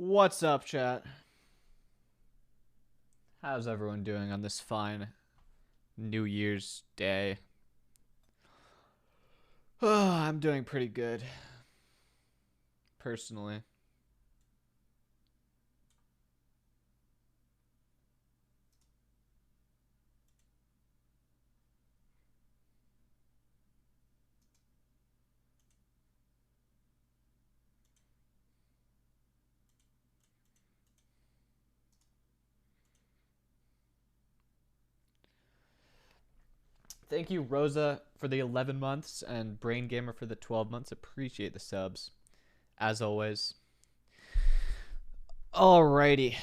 What's up, chat? How's everyone doing on this fine New Year's Day? I'm doing pretty good, personally. Thank you, Rosa, for the 11 months and Brain Gamer for the 12 months. Appreciate the subs, as always. Alrighty.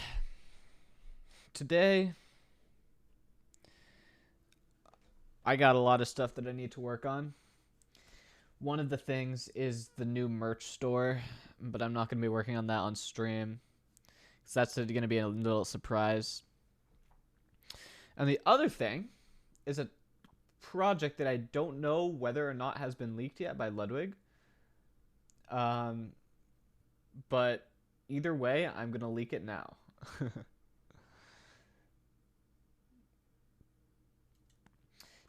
Today, I got a lot of stuff that I need to work on. One of the things is the new merch store, but I'm not going to be working on that on stream, because that's going to be a little surprise. And the other thing is a project that I don't know whether or not has been leaked yet by Ludwig. But either way, I'm going to leak it now.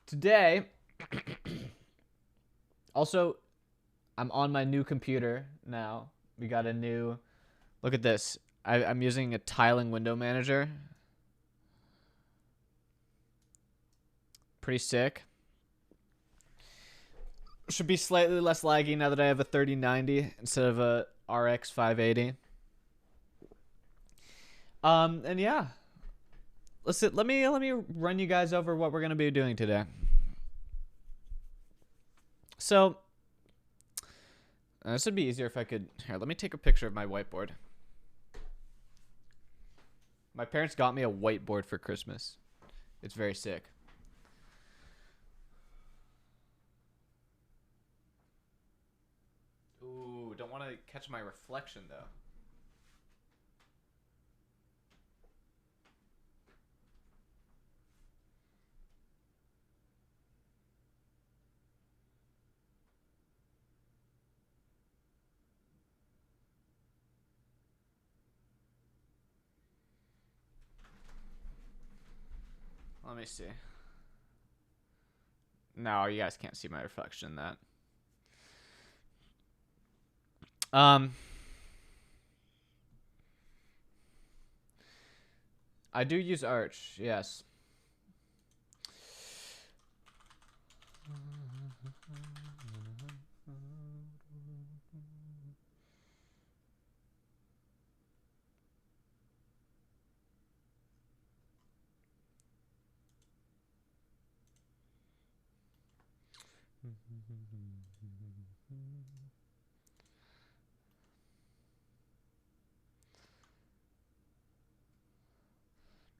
Today, also, I'm on my new computer now. We got a new, look at this. I'm using a tiling window manager. Pretty sick. Should be slightly less laggy now that I have a 3090 instead of a RX 580. And yeah, let me run you guys over what we're gonna be doing today. So this would be easier if I could. Here, let me take a picture of my whiteboard. My parents got me a whiteboard for Christmas. It's very sick. Ooh, don't want to catch my reflection though. Let me see. No, you guys can't see my reflection in that. I do use Arch, yes.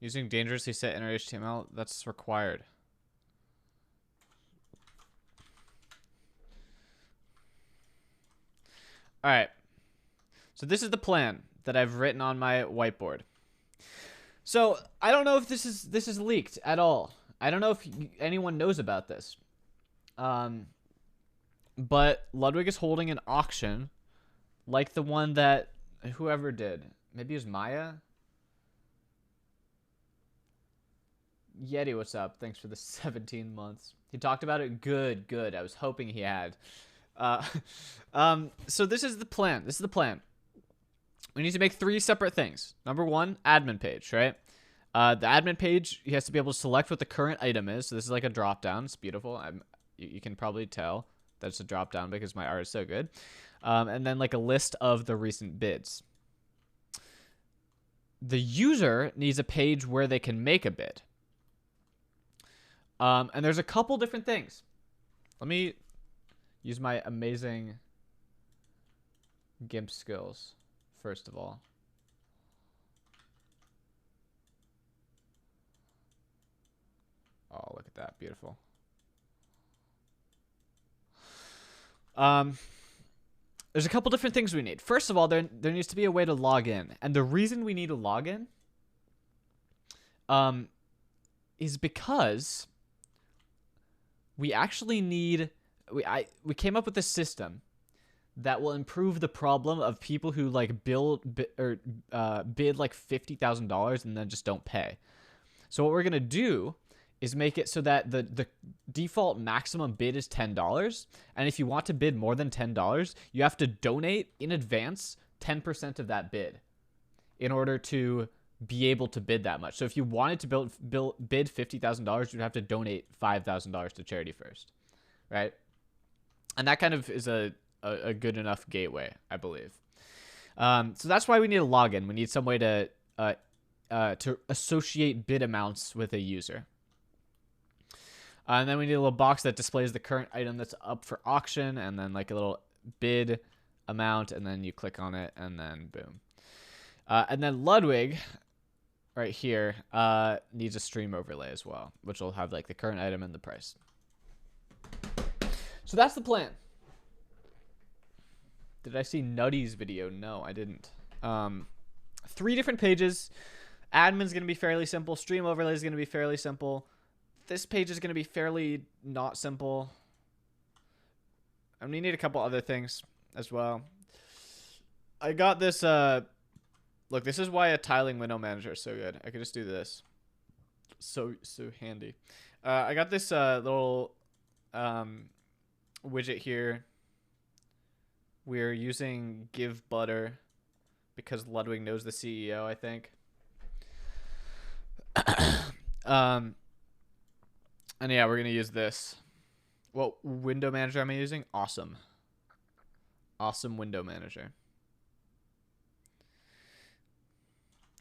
Using dangerously set inner HTML, that's required. All right. So this is the plan that I've written on my whiteboard. So I don't know if this is leaked at all. I don't know if anyone knows about this. But Ludwig is holding an auction like the one that whoever did. Maybe it was Maya? Yeti, what's up? Thanks for the 17 months. He talked about it. Good, good. I was hoping he had. So this is the plan. This is the plan. We need to make 3 separate things. Number 1, admin page, right? The admin page, he has to be able to select what the current item is. So this is like a drop down. It's beautiful. You can probably tell that it's a drop down because my art is so good. And then like a list of the recent bids. The user needs a page where they can make a bid. And there's a couple different things. Let me use my amazing GIMP skills, first of all. Oh, look at that. Beautiful. There's a couple different things we need. First of all, there needs to be a way to log in. And the reason we need a login is because we actually need we came up with a system that will improve the problem of people who like bid like $50,000 and then just don't pay. So what we're gonna do is make it so that the default maximum bid is $10, and if you want to bid more than $10, you have to donate in advance 10% of that bid in order to be able to bid that much. So if you wanted to bid $50,000, you'd have to donate $5,000 to charity first, right? And that kind of is a good enough gateway, I believe. So that's why we need a login. We need some way to associate bid amounts with a user. And then we need a little box that displays the current item that's up for auction, and then like a little bid amount, and then you click on it, and then boom. And then Ludwig, right here, needs a stream overlay as well, which will have like the current item and the price. So that's the plan. Did I see Nutty's video? No, I didn't. 3 different pages. Admin's going to be fairly simple. Stream overlay is going to be fairly simple. This page is going to be fairly not simple. And we need a couple other things as well. I got this, look, this is why a tiling window manager is so good. I could just do this. So handy. I got this little widget here. We're using Give Butter because Ludwig knows the CEO, I think. And yeah, we're going to use this. What window manager am I using? Awesome. Awesome window manager.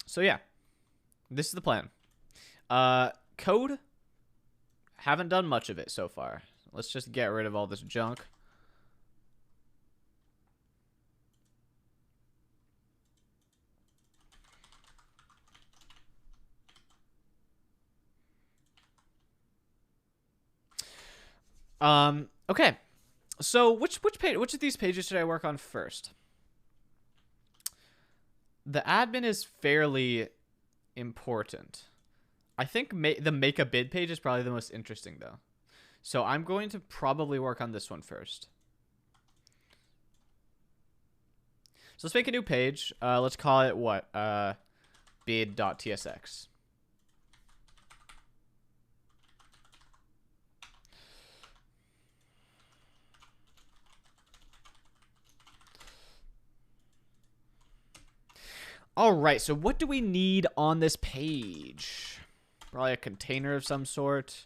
So yeah, this is the plan. Code, haven't done much of it so far. Let's just get rid of all this junk. Okay. So which of these pages should I work on first? The admin is fairly important. I think the make a bid page is probably the most interesting though. So I'm going to probably work on this one first. So let's make a new page. Let's call it what? Bid.tsx. All right, so what do we need on this page? Probably a container of some sort.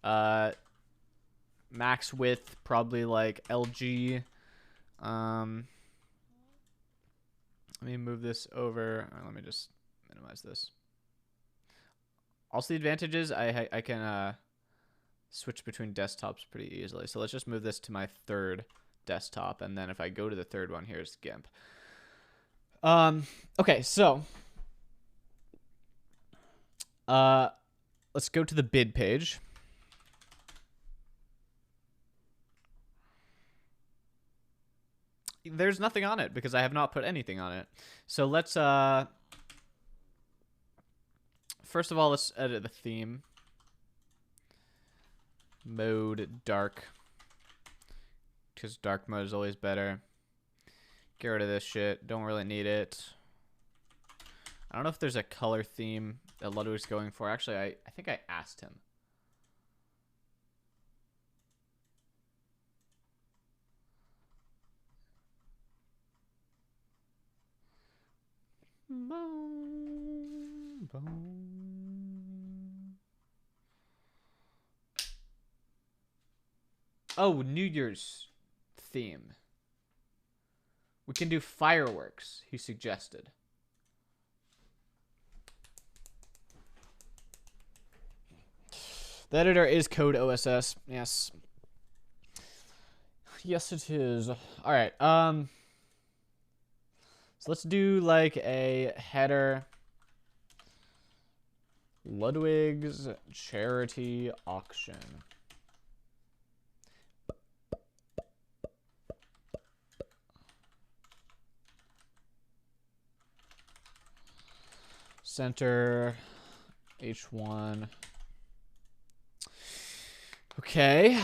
Max width, probably like LG. Let me move this over. Let me just minimize this. Also, the advantages, I can switch between desktops pretty easily. So let's just move this to my third desktop, and then if I go to the third one, here's GIMP. Okay, so let's go to the bid page. There's nothing on it because I have not put anything on it. So let's first of all, let's edit the theme. Mode dark, because dark mode is always better. Get rid of this shit. Don't really need it. I don't know if there's a color theme that Ludwig's going for. Actually, I think I asked him. Boom, boom. Oh, New Year's theme. We can do fireworks, he suggested. The editor is code OSS. Yes. Yes, it is. All right. So let's do like a header. Ludwig's charity auction. Center H1. Okay.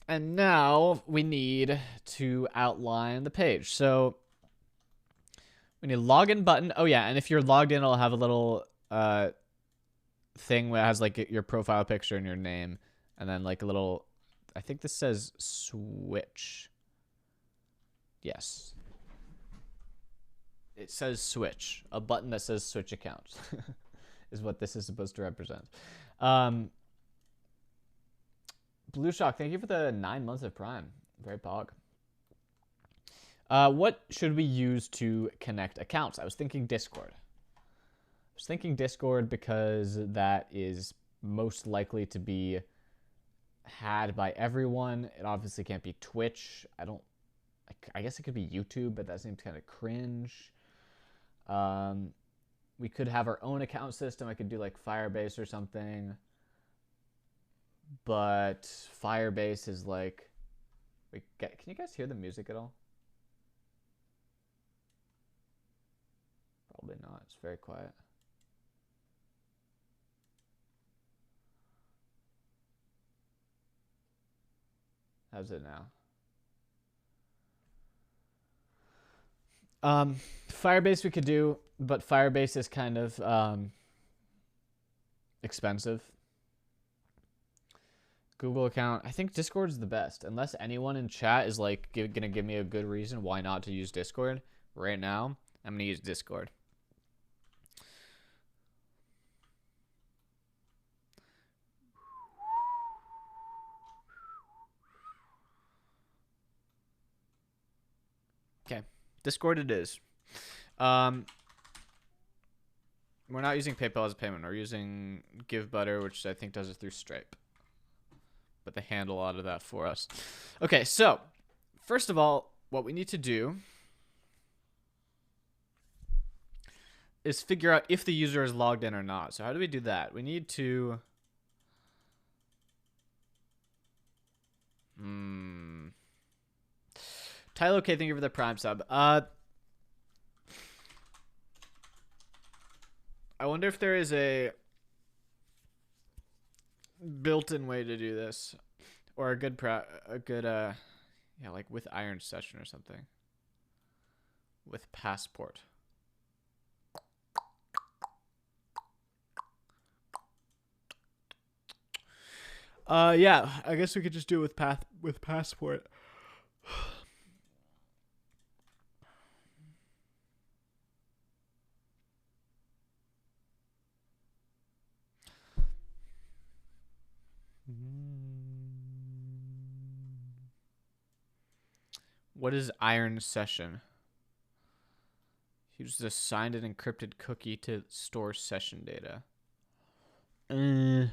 And now we need to outline the page. So we need a login button. Oh yeah, and if you're logged in, it'll have a little thing that has like your profile picture and your name, and then like a little, I think this says switch. Yes. It says switch. A button that says switch account is what this is supposed to represent. Blue Shock, thank you for the 9 months of Prime. Very pog. What should we use to connect accounts? I was thinking Discord. Because that is most likely to be had by everyone. It obviously can't be Twitch. I guess it could be YouTube, but that seems kind of cringe. We could have our own account system. I could do like Firebase or something. But Firebase is like... can you guys hear the music at all? Probably not. It's very quiet. How's it now? Firebase we could do, but Firebase is kind of expensive. Google account. I think Discord is the best. Unless anyone in chat is like gonna give me a good reason why not to use Discord right now, I'm gonna use Discord. Okay, Discord it is. We're not using PayPal as a payment. We're using GiveButter, which I think does it through Stripe. But they handle a lot of that for us. Okay, so first of all, what we need to do is figure out if the user is logged in or not. So how do we do that? We need to... Tyler, okay, thank you for the Prime sub. I wonder if there is a built-in way to do this, or a good yeah, like with Iron Session or something, with Passport. Yeah, I guess we could just do it with Passport. What is Iron Session? Uses a signed and encrypted cookie to store session data. I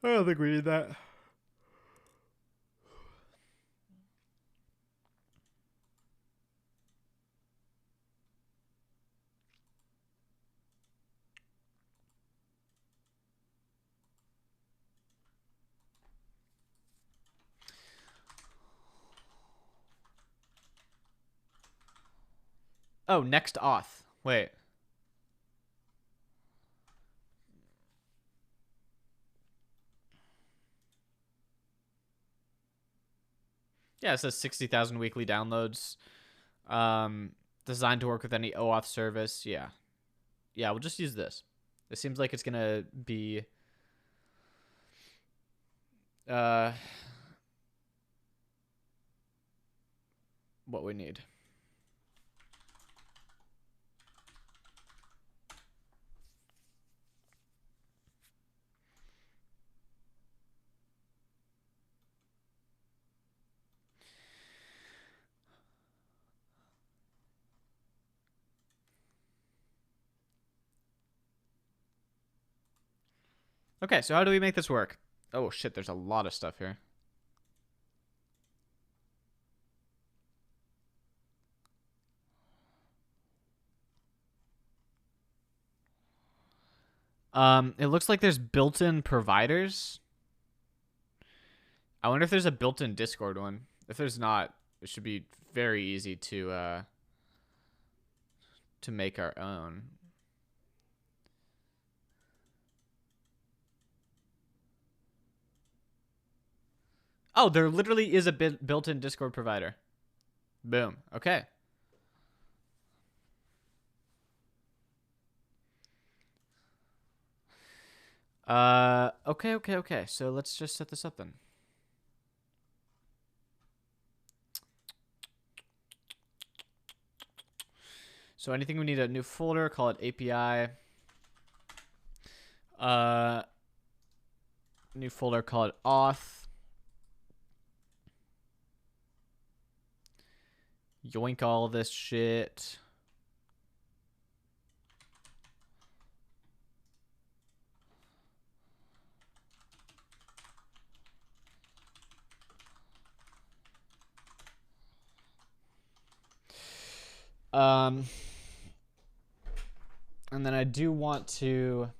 don't think we need that. Oh, next auth. Wait. Yeah, it says 60,000 weekly downloads. Designed to work with any OAuth service. Yeah. Yeah, we'll just use this. It seems like it's going to be... what we need. Okay, so how do we make this work? Oh, shit, there's a lot of stuff here. It looks like there's built-in providers. I wonder if there's a built-in Discord one. If there's not, it should be very easy to make our own. Oh, there literally is a built-in Discord provider. Boom. Okay. Okay. So let's just set this up then. So anything we need a new folder, call it API. New folder, call it auth. Yoink all this shit. And then I do want to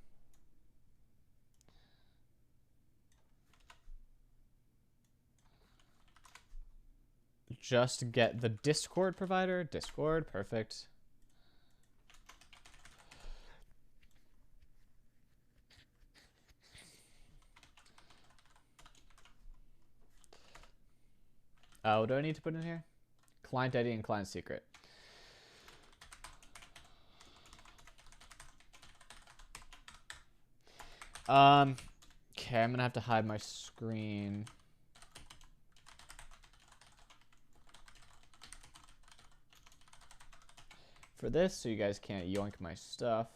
just get the Discord provider. Discord, perfect. Oh, what do I need to put in here? Client ID and client secret. Okay, I'm gonna have to hide my screen. For this, so you guys can't yoink my stuff.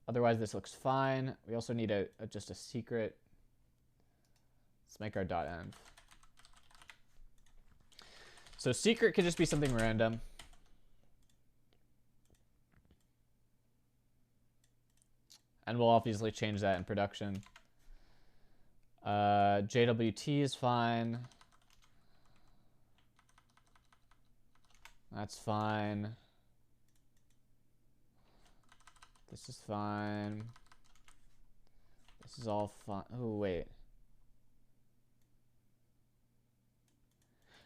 Otherwise, this looks fine. We also need just a secret. Let's make our .env. So secret could just be something random. And we'll obviously change that in production. JWT is fine. That's fine. This is fine. This is all fine. Oh, wait.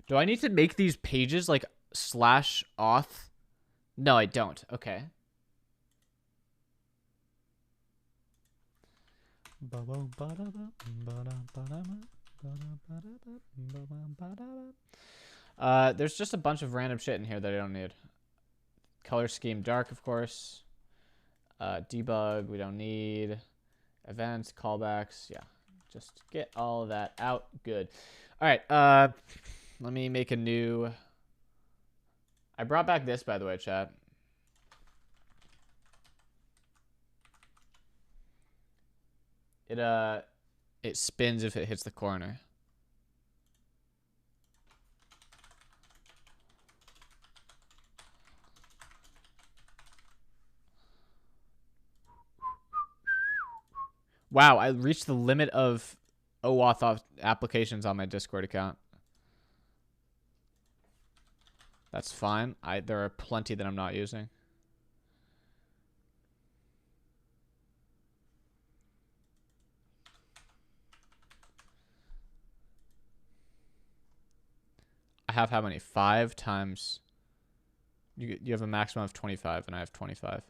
Do I need to make these pages like /auth? No, I don't. Okay. There's just a bunch of random shit in here that I don't need. Color scheme dark, of course. Debug, we don't need. Events, callbacks, yeah. Just get all of that out. Good. All right, let me make a new... I brought back this, by the way, chat. It spins if it hits the corner. Wow, I reached the limit of OAuth applications on my Discord account. That's fine. There are plenty that I'm not using. I have how many? 5 times. You have a maximum of 25, and I have 25.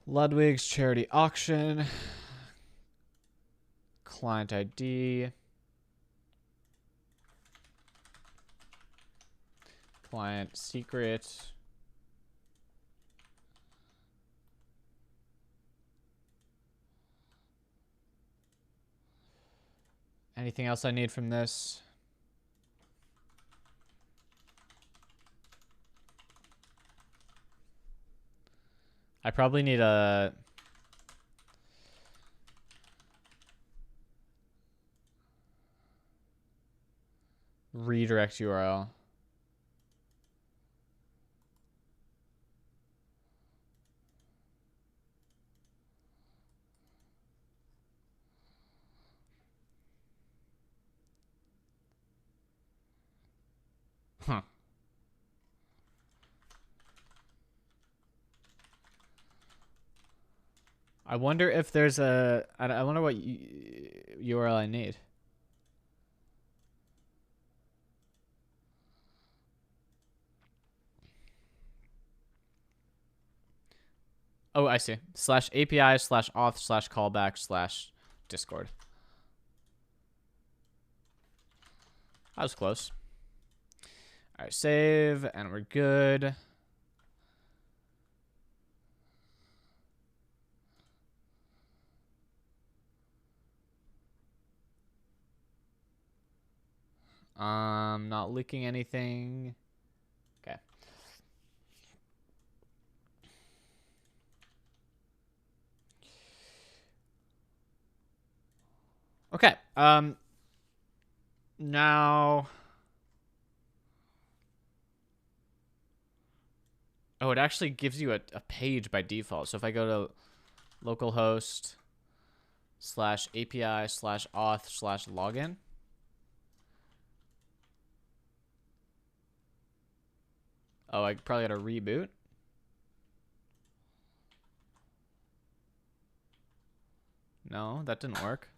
Ludwig's charity auction. Client ID. Client secret. Anything else I need from this? I probably need a... redirect URL. Huh. I wonder if there's a... I wonder what URL I need. Oh, I see. /API/auth/callback/Discord. I was close. All right, save, and we're good. Not leaking anything. Okay. Okay. Now. Oh, it actually gives you a page by default. So if I go to localhost /API/auth/login. Oh, I probably got to reboot. No, that didn't work.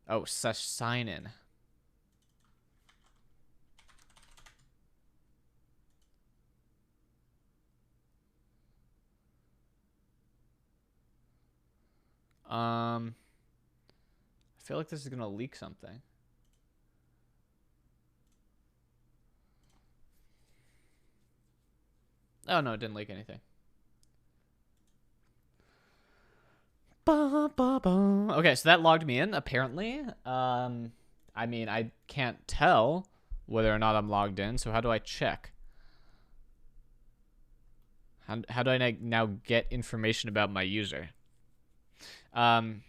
Oh, /sign in. I feel like this is gonna leak something. Oh no, it didn't leak anything. Okay, so that logged me in, apparently. I mean, I can't tell whether or not I'm logged in, so how do I check? How do I now get information about my user? Um,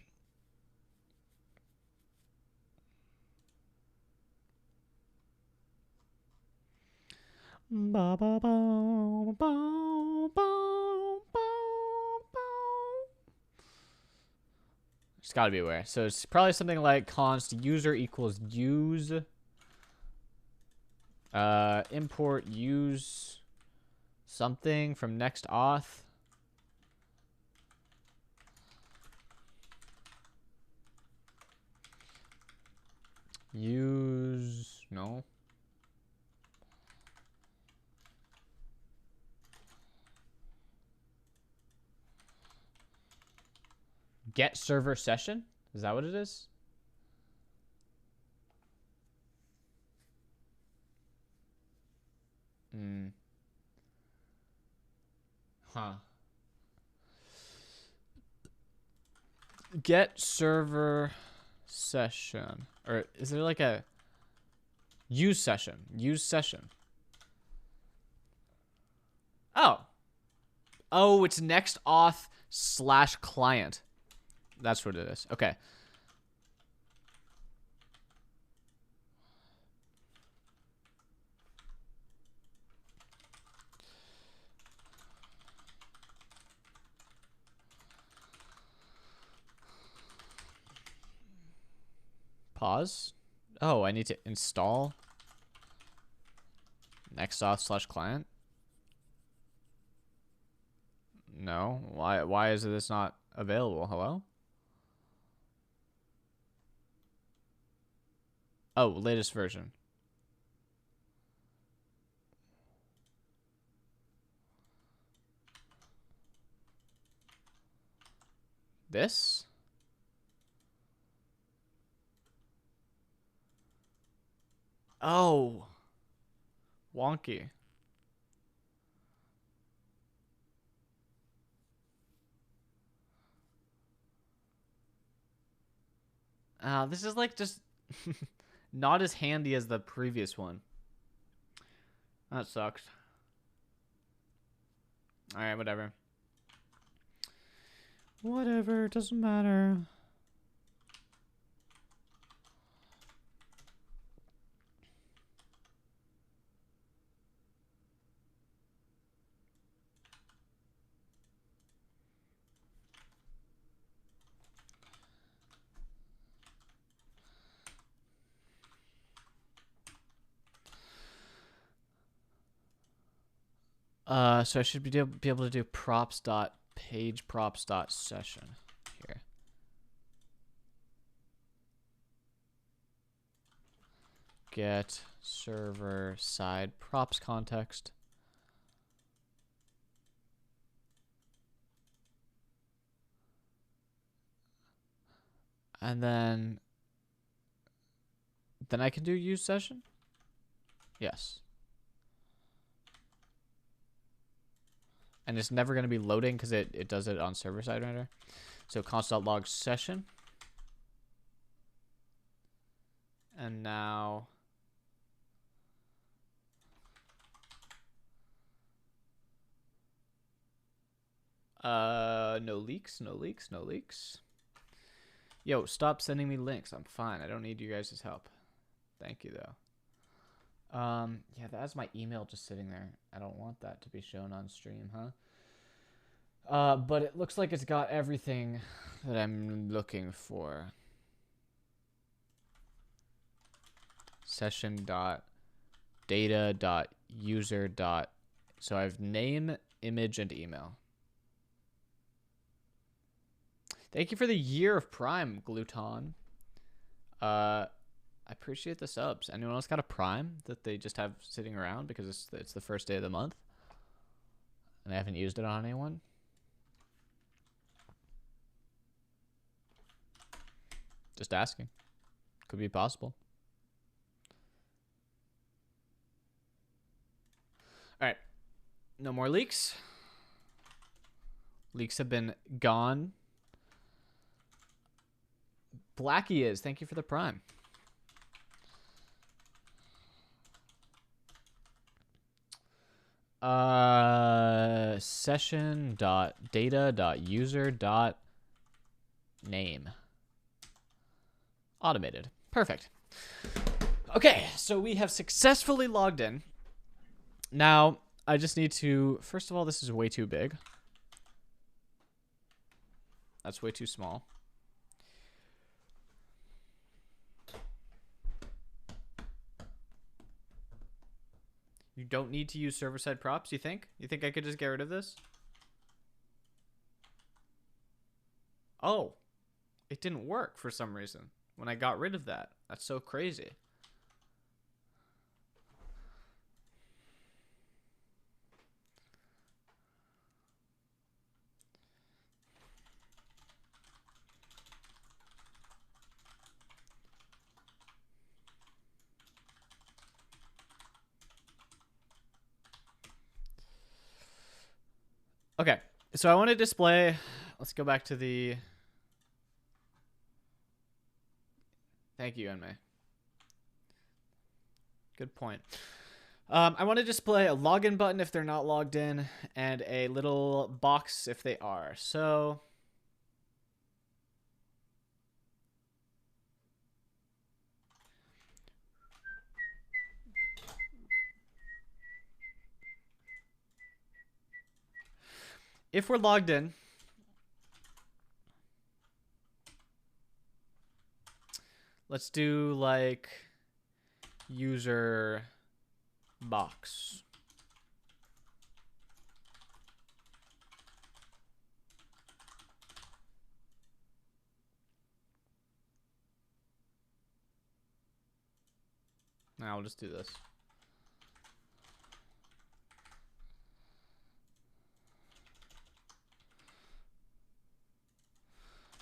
It's got to be aware. So it's probably something like const user equals use import use something from next auth. Use no. Get server session? Is that what it is? Hmm. Huh. Get server session. Or is there like a use session? Use session. Oh. Oh, it's next auth /client. That's what it is. Okay. Pause. Oh, I need to install next auth /client. No. Why is this not available? Hello? Oh, latest version. This? Oh. Wonky. This is like just not as handy as the previous one. That sucks. Alright, whatever. Whatever, doesn't matter. So I should be able to do props.page props.session here. Get server side props context. And then Then I can do use session? Yes. And it's never going to be loading because it does it on server side render. So const.log session. And now... no leaks, no leaks, no leaks. Yo, stop sending me links. I'm fine. I don't need you guys' help. Thank you, though. Yeah, that's my email just sitting there. I don't want that to be shown on stream, huh? But it looks like it's got everything that I'm looking for. Session.data.user. So I have name, image, and email. Thank you for the year of Prime, Gluton. I appreciate the subs. Anyone else got a Prime that they just have sitting around because it's the first day of the month and they haven't used it on anyone? Just asking. Could be possible. All right. No more leaks. Leaks have been gone. Blackie is. Thank you for the Prime. Session.data.user.name. Automated. Perfect. Okay, so we have successfully logged in. Now, I just need to... First of all, this is way too big. That's way too small. You don't need to use server-side props, you think? You think I could just get rid of this? Oh. It didn't work for some reason when I got rid of that. That's so crazy. Okay, so I want to display... Let's go back to the... Thank you, Enmei. Good point. I want to display a login button if they're not logged in, and a little box if they are. So... if we're logged in... Let's do, like, user box. Now I'll just do this.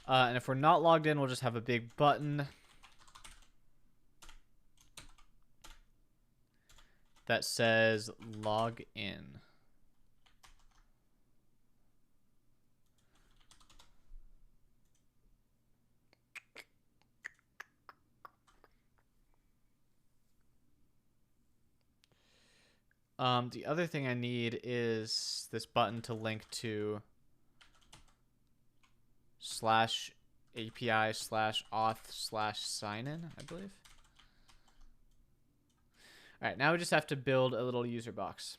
And if we're not logged in, we'll just have a big button that says log in. The other thing I need is this button to link to /API/auth/signin, I believe. All right, now we just have to build a little user box.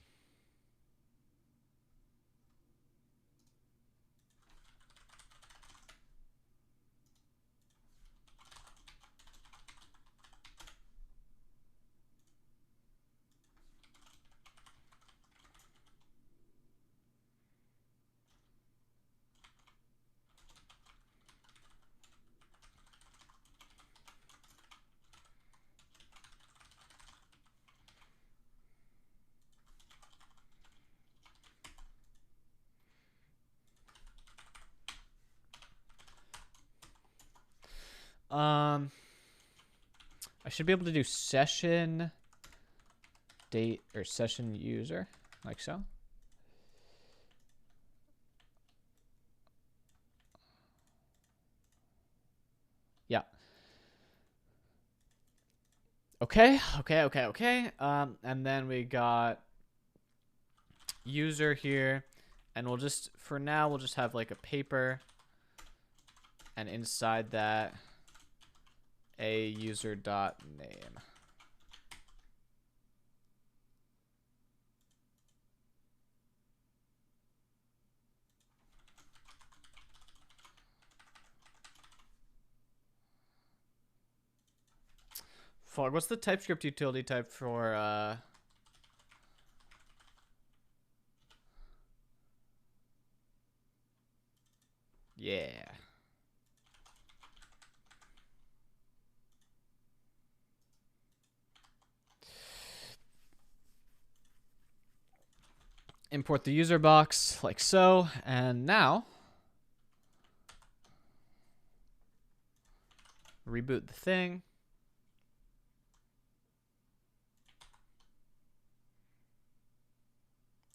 I should be able to do session date or session user, like so. Yeah. Okay. And then we got user here, and we'll just, for now, we'll just have like a paper, and inside that, a user dot name. Fog, what's the TypeScript utility type for yeah. Import the user box like so, and now reboot the thing.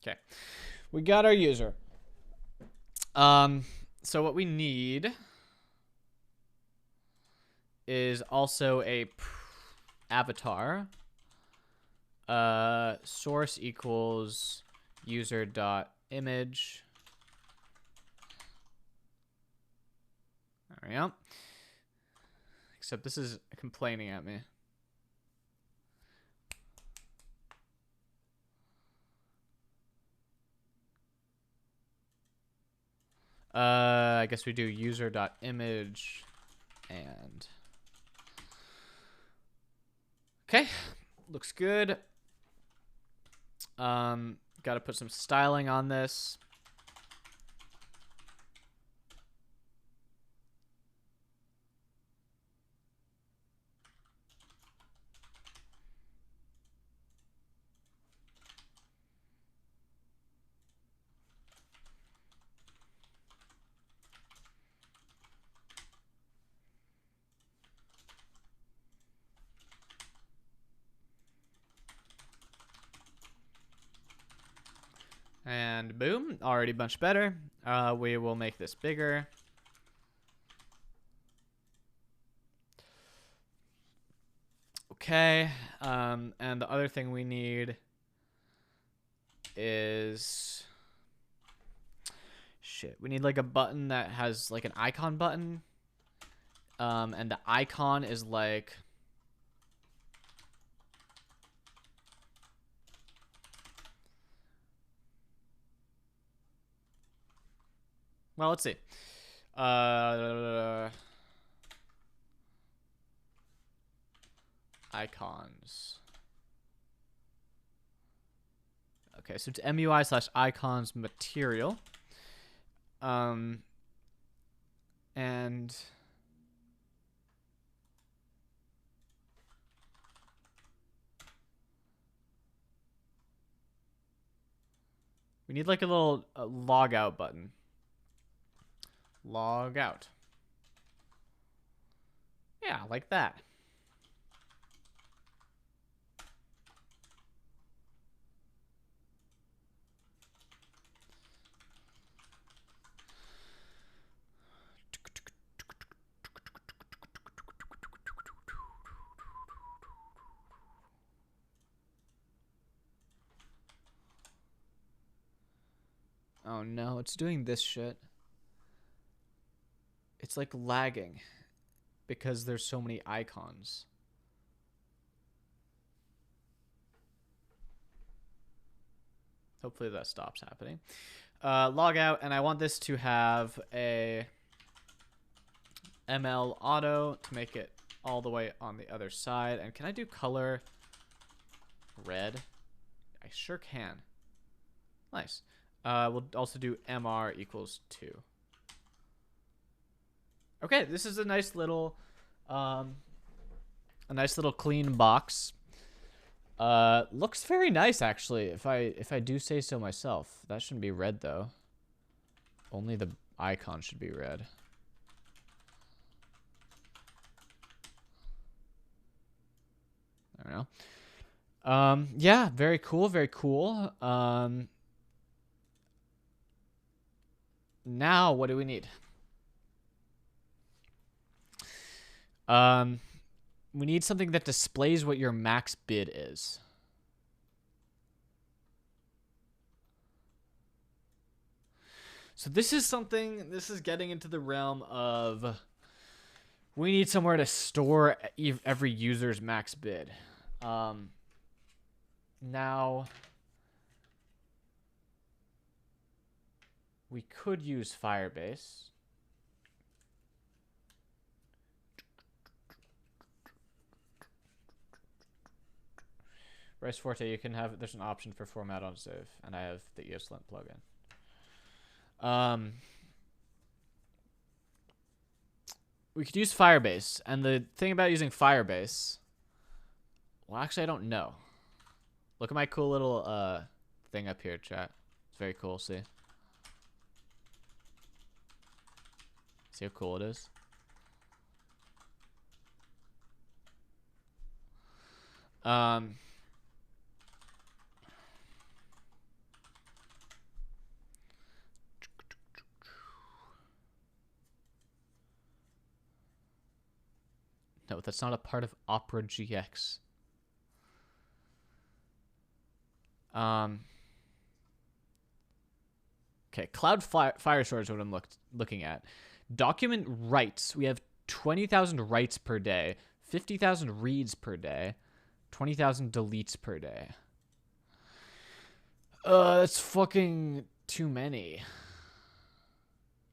Okay, we got our user. So what we need is also a avatar. Source equals user dot image. There we go. Except this is complaining at me. I guess we do user dot image and okay, looks good. Got to put some styling on this. And boom, already much better. We will make this bigger. Okay, and the other thing we need is shit. We need like a button that has like an icon button. And the icon is like well, let's see. Icons. Okay, so it's MUI slash icons material. And we need like a little log out button. Log out. Yeah, like that. Oh no, it's doing this shit. It's like lagging because there's so many icons. Hopefully that stops happening. Log out, and I want this to have a ML auto to make it all the way on the other side. And can I do color red? I sure can. Nice. We'll also do MR equals 2. Okay, this is a nice little clean box. Looks very nice actually, if I do say so myself. That shouldn't be red though. Only the icon should be red. You know. Yeah, very cool, very cool. Now what do we need? We need something that displays what your max bid is. So this is getting into the realm of we need somewhere to store every user's max bid. Now we could use Firebase. Rice Forte, you can have, there's an option for format on save, and I have the ESLint plugin. We could use Firebase, and the thing about using Firebase, well, actually, I don't know. Look at my cool little thing up here, chat. It's very cool. See how cool it is. No, that's not a part of Opera GX. Okay, Cloud Firestore is what I'm looking at. Document writes. We have 20,000 writes per day, 50,000 reads per day, 20,000 deletes per day. That's fucking too many.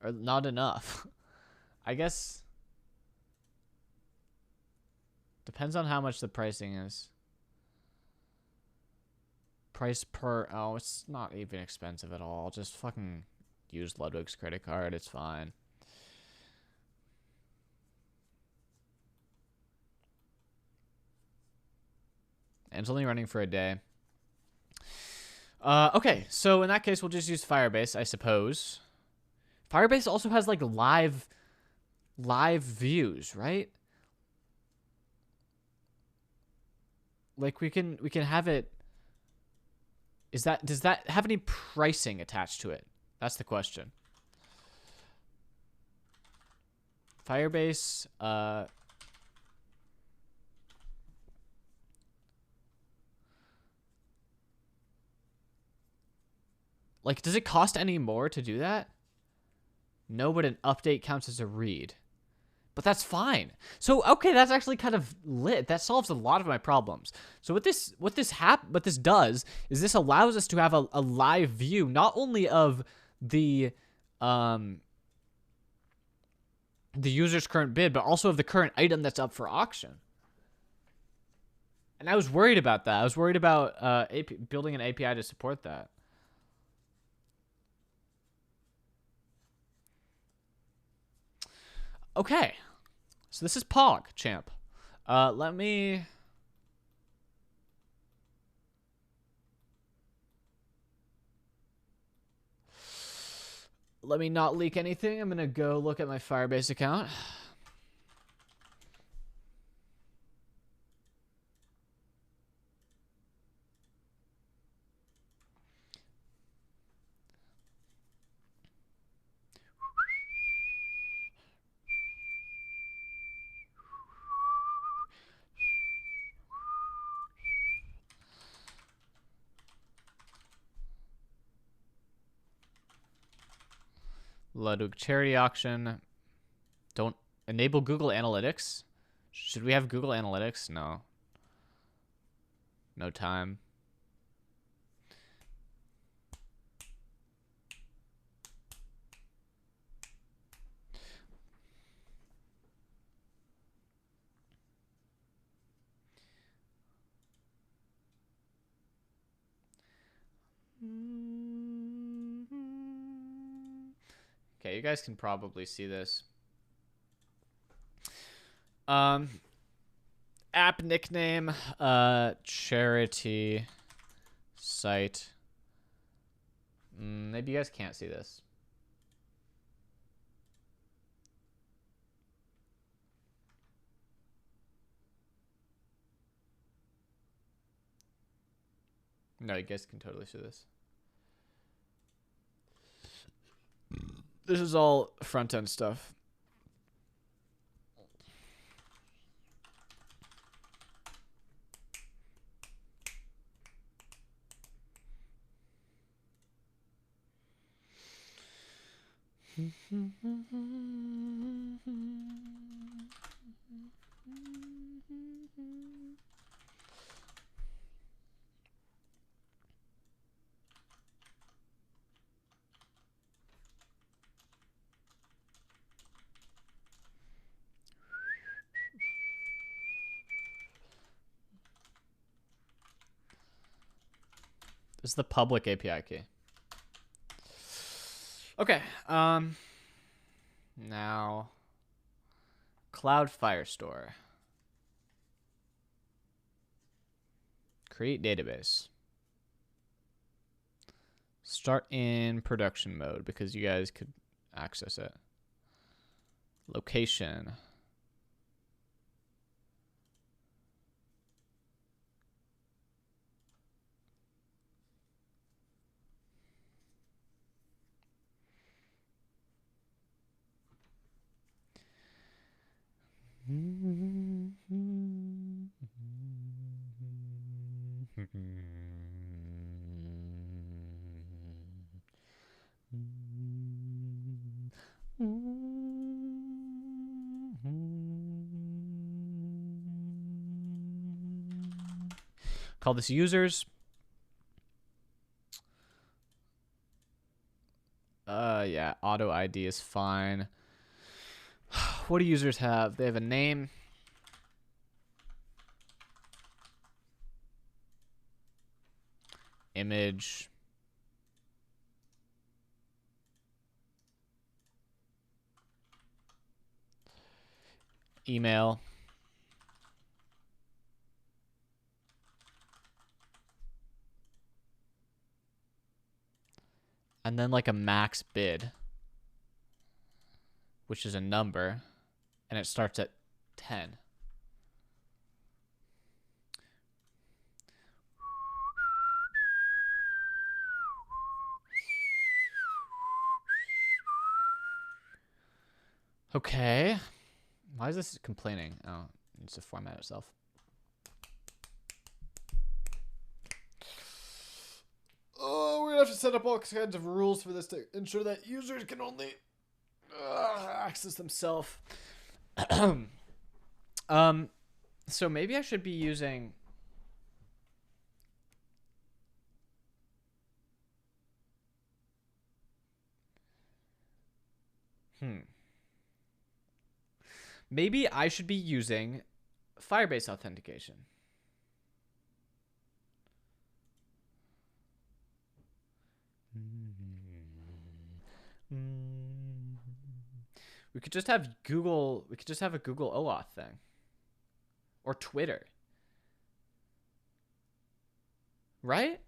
Or not enough. I guess. Depends on how much the pricing is. Price per... Oh, it's not even expensive at all. Just fucking use Ludwig's credit card. It's fine. And it's only running for a day. Okay, so in that case, we'll just use Firebase, I suppose. Firebase also has, like, live views, right? Like, we can have it... Does that have any pricing attached to it? That's the question. Firebase, like, does it cost any more to do that? No, but an update counts as a read. But that's fine. So, okay, that's actually kind of lit. That solves a lot of my problems. So what this does is this allows us to have a live view, not only of the user's current bid, but also of the current item that's up for auction. And I was worried about that. I was worried about building an API to support that. Okay. So this is Pog, champ. Let me not leak anything. I'm going to go look at my Firebase account. Ludwig charity auction. Don't enable Google Analytics. Should we have Google Analytics? No. No time. Okay, you guys can probably see this. App nickname, charity site. Maybe you guys can't see this. No, you guys can totally see this. This is all front end stuff. This is the public API key. Okay. Now, Cloud Firestore. Create database. Start in production mode because you guys could access it. Location. Call this users. Yeah, auto ID is fine. What do users have? They have a name. Image. Email. And then like a max bid, which is a number, and it starts at 10. Okay. Why is this complaining? Oh, it needs to format itself. Oh, we're gonna have to set up all kinds of rules for this to ensure that users can only access themselves. So maybe I should be using. Maybe I should be using Firebase authentication. We could just have Google. We could just have a Google OAuth thing, or Twitter. Right?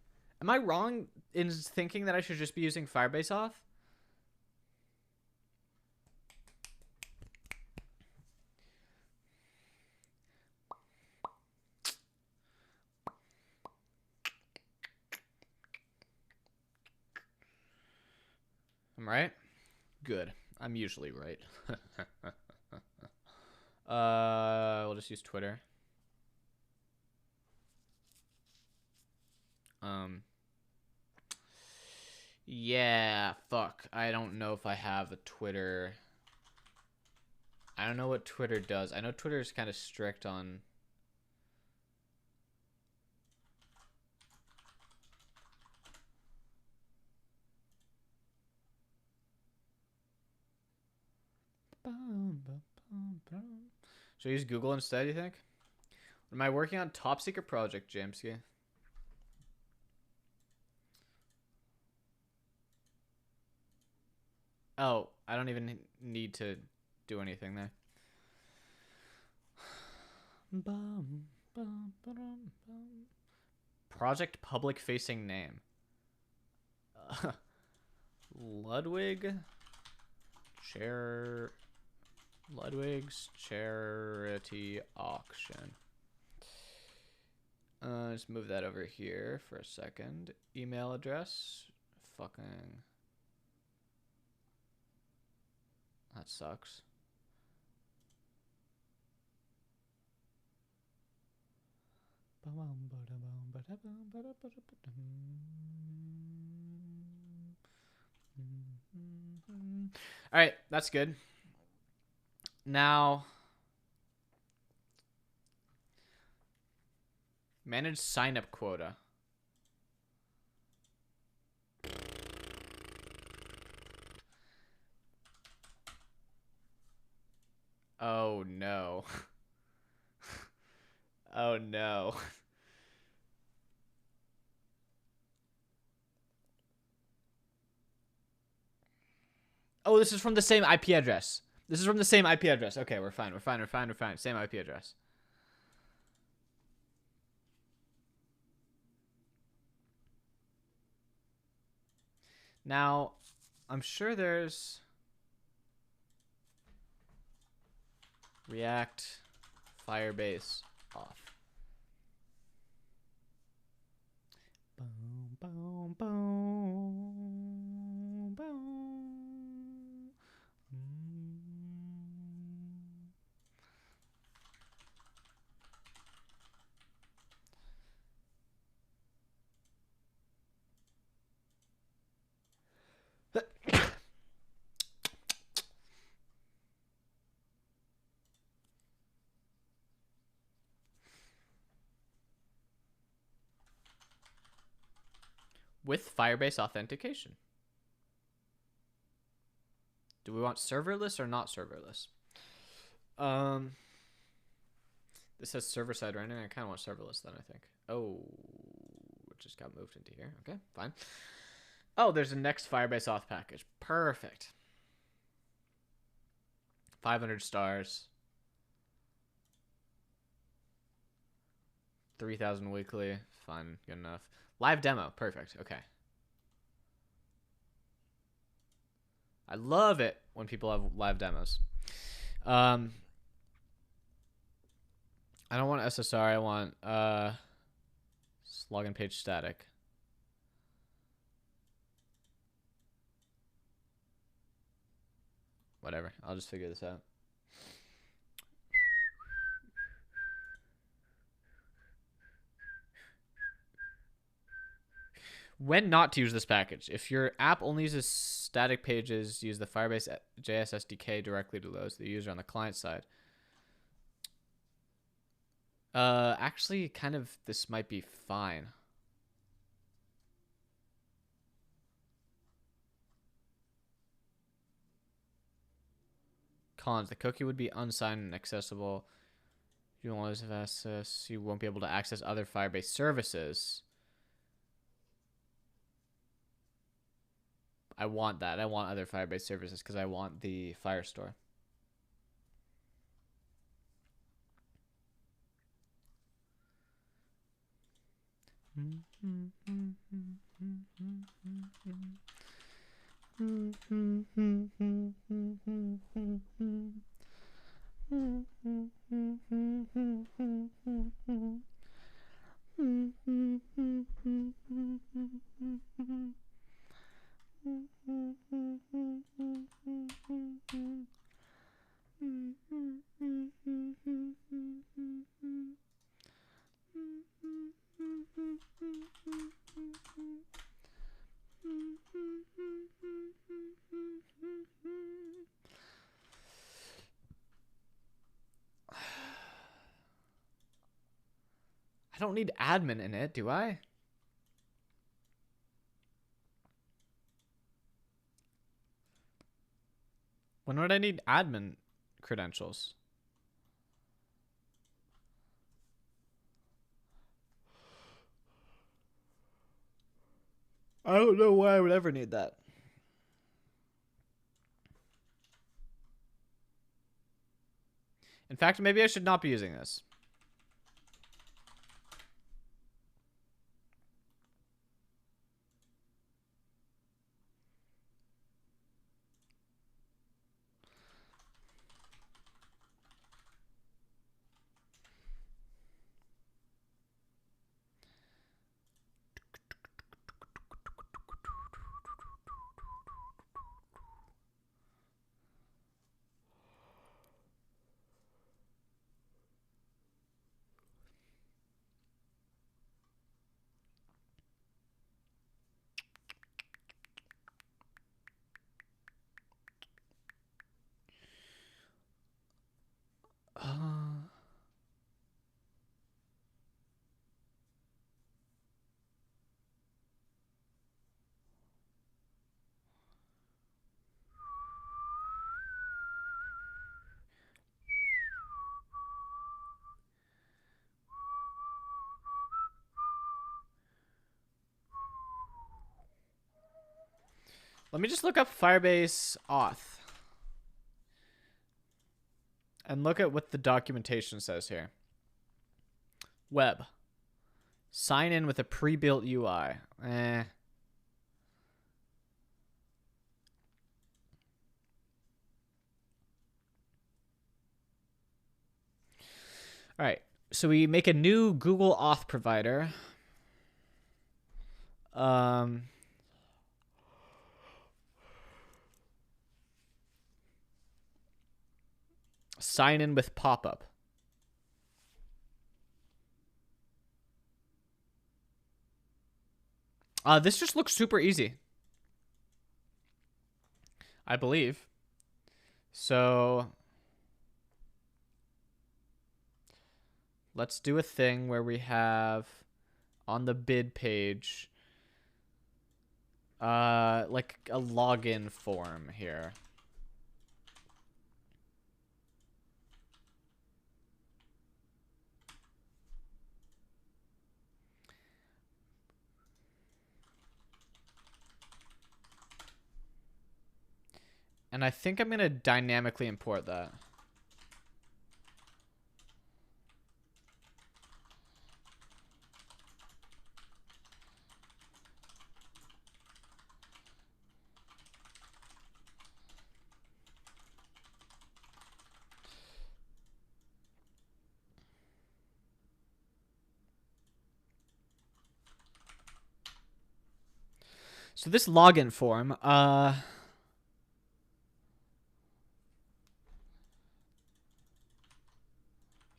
Am I wrong in thinking that I should just be using Firebase auth? I'm right? Good. I'm usually right. We'll just use Twitter. Yeah, fuck. I don't know if I have a Twitter. I don't know what Twitter does. I know Twitter is kind of strict on. Should I use Google instead, you think? Am I working on top secret project, Jamesky? Oh, I don't even need to do anything there. Project public facing name. Ludwig's charity auction. Just move that over here for a second. Email address. Fucking. That sucks. All right, that's good. Now, manage sign up quota. Oh no. Oh no. Oh, this is from the same IP address. This is from the same IP address. Okay, we're fine. We're fine. We're fine. We're fine. Same IP address. Now, I'm sure there's React Firebase off. Boom, boom, boom, boom. With Firebase authentication. Do we want serverless or not serverless? This says server side rendering. I kind of want serverless then, I think. Oh, it just got moved into here. Okay, fine. Oh, there's a next Firebase auth package. Perfect. 500 stars. 3,000 weekly. Fine, good enough. Live demo. Perfect. Okay. I love it when people have live demos. I don't want SSR. I want login page static. Whatever. I'll just figure this out. When not to use this package. If your app only uses static pages, use the Firebase JS SDK directly to load the user on the client side. Actually, kind of, this might be fine. Cons: the cookie would be unsigned and accessible. You won't have access. You won't be able to access other Firebase services. I want that. I want other Firebase services because I want the Firestore. I don't need admin in it, do I? When would I need admin credentials? I don't know why I would ever need that. In fact, maybe I should not be using this. Let me just look up Firebase auth and look at what the documentation says here. Web. Sign in with a pre-built UI. Eh. All right. So we make a new Google Auth provider. Sign in with pop-up. This just looks super easy, I believe. So let's do a thing where we have on the bid page like a login form here. And I think I'm going to dynamically import that. So this login form,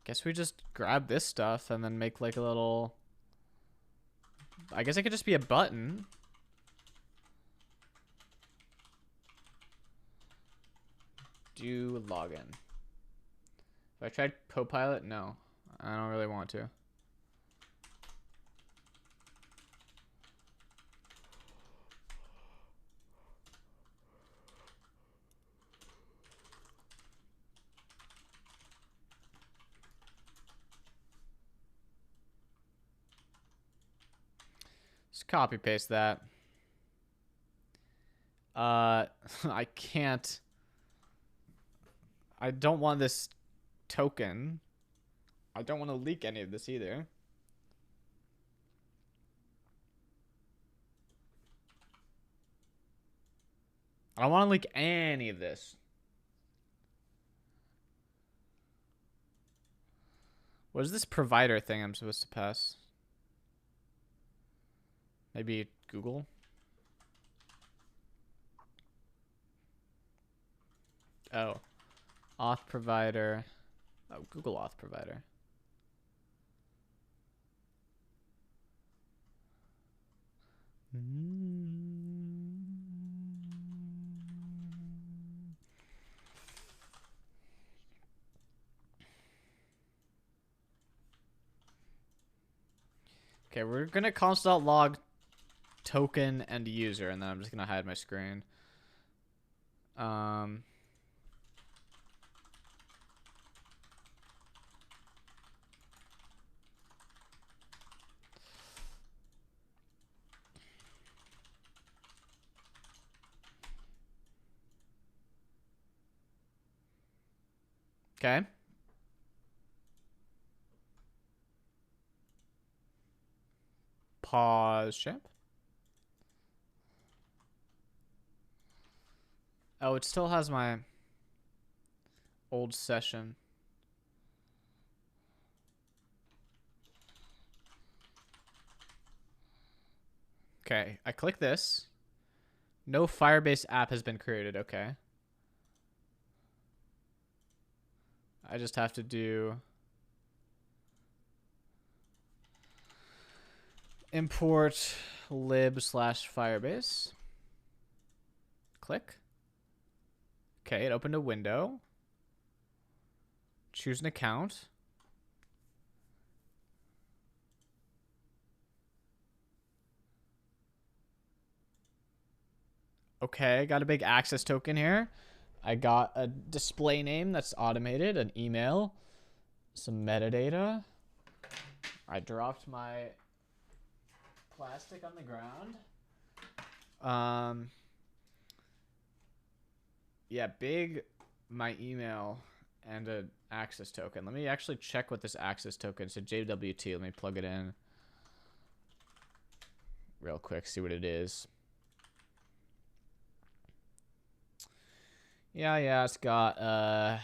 guess we just grab this stuff and then make like a little, I guess it could just be a button. Do login. If I tried Copilot, no, I don't really want to. Just copy paste that. I can't. I don't want this token. I don't want to leak any of this either. I don't want to leak any of this. What is this provider thing I'm supposed to pass? Maybe Google? Oh. Auth provider. Oh, Google Auth provider. Okay, we're gonna console.log token and user, and then I'm just gonna hide my screen. Okay. Pause ship. Oh, it still has my old session. Okay, I click this. No Firebase app has been created. Okay. I just have to do import lib/Firebase. Click. Okay, it opened a window. Choose an account. Okay, got a big access token here. I got a display name that's automated, an email, some metadata. I dropped my plastic on the ground. Yeah, big my email and an access token. Let me actually check what this access token is. So JWT, let me plug it in real quick, see what it is. Yeah, it's got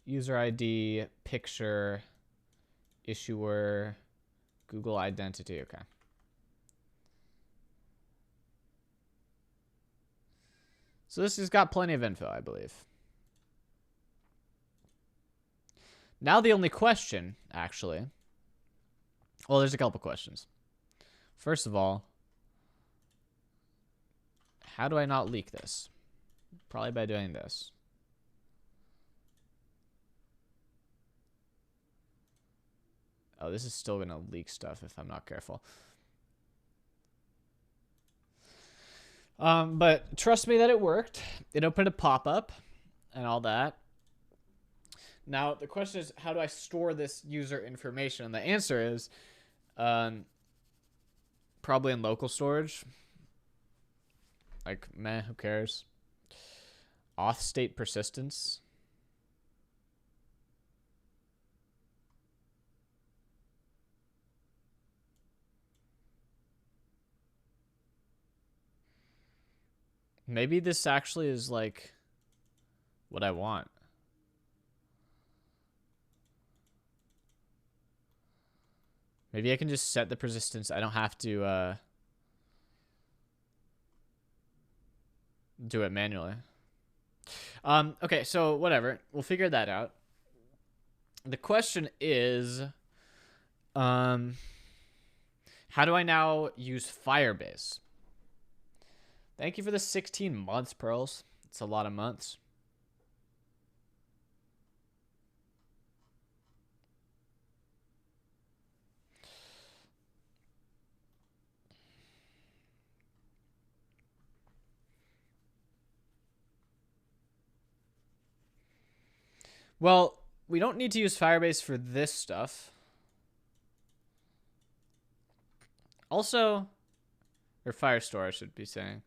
user ID, picture, issuer, Google identity. Okay. So this has got plenty of info, I believe. Now the only question, actually. Well, there's a couple questions. First of all, how do I not leak this? Probably by doing this. Oh, this is still going to leak stuff if I'm not careful. But trust me that it worked. It opened a pop-up and all that. Now, the question is, how do I store this user information? And the answer is probably in local storage. Like, meh, who cares? Auth state persistence. Maybe this actually is like what I want. Maybe I can just set the persistence. I don't have to do it manually. Okay, so whatever. We'll figure that out. The question is, how do I now use Firebase? Thank you for the 16 months, Pearls. It's a lot of months. Well, we don't need to use Firebase for this stuff. Also, or Firestore, I should be saying.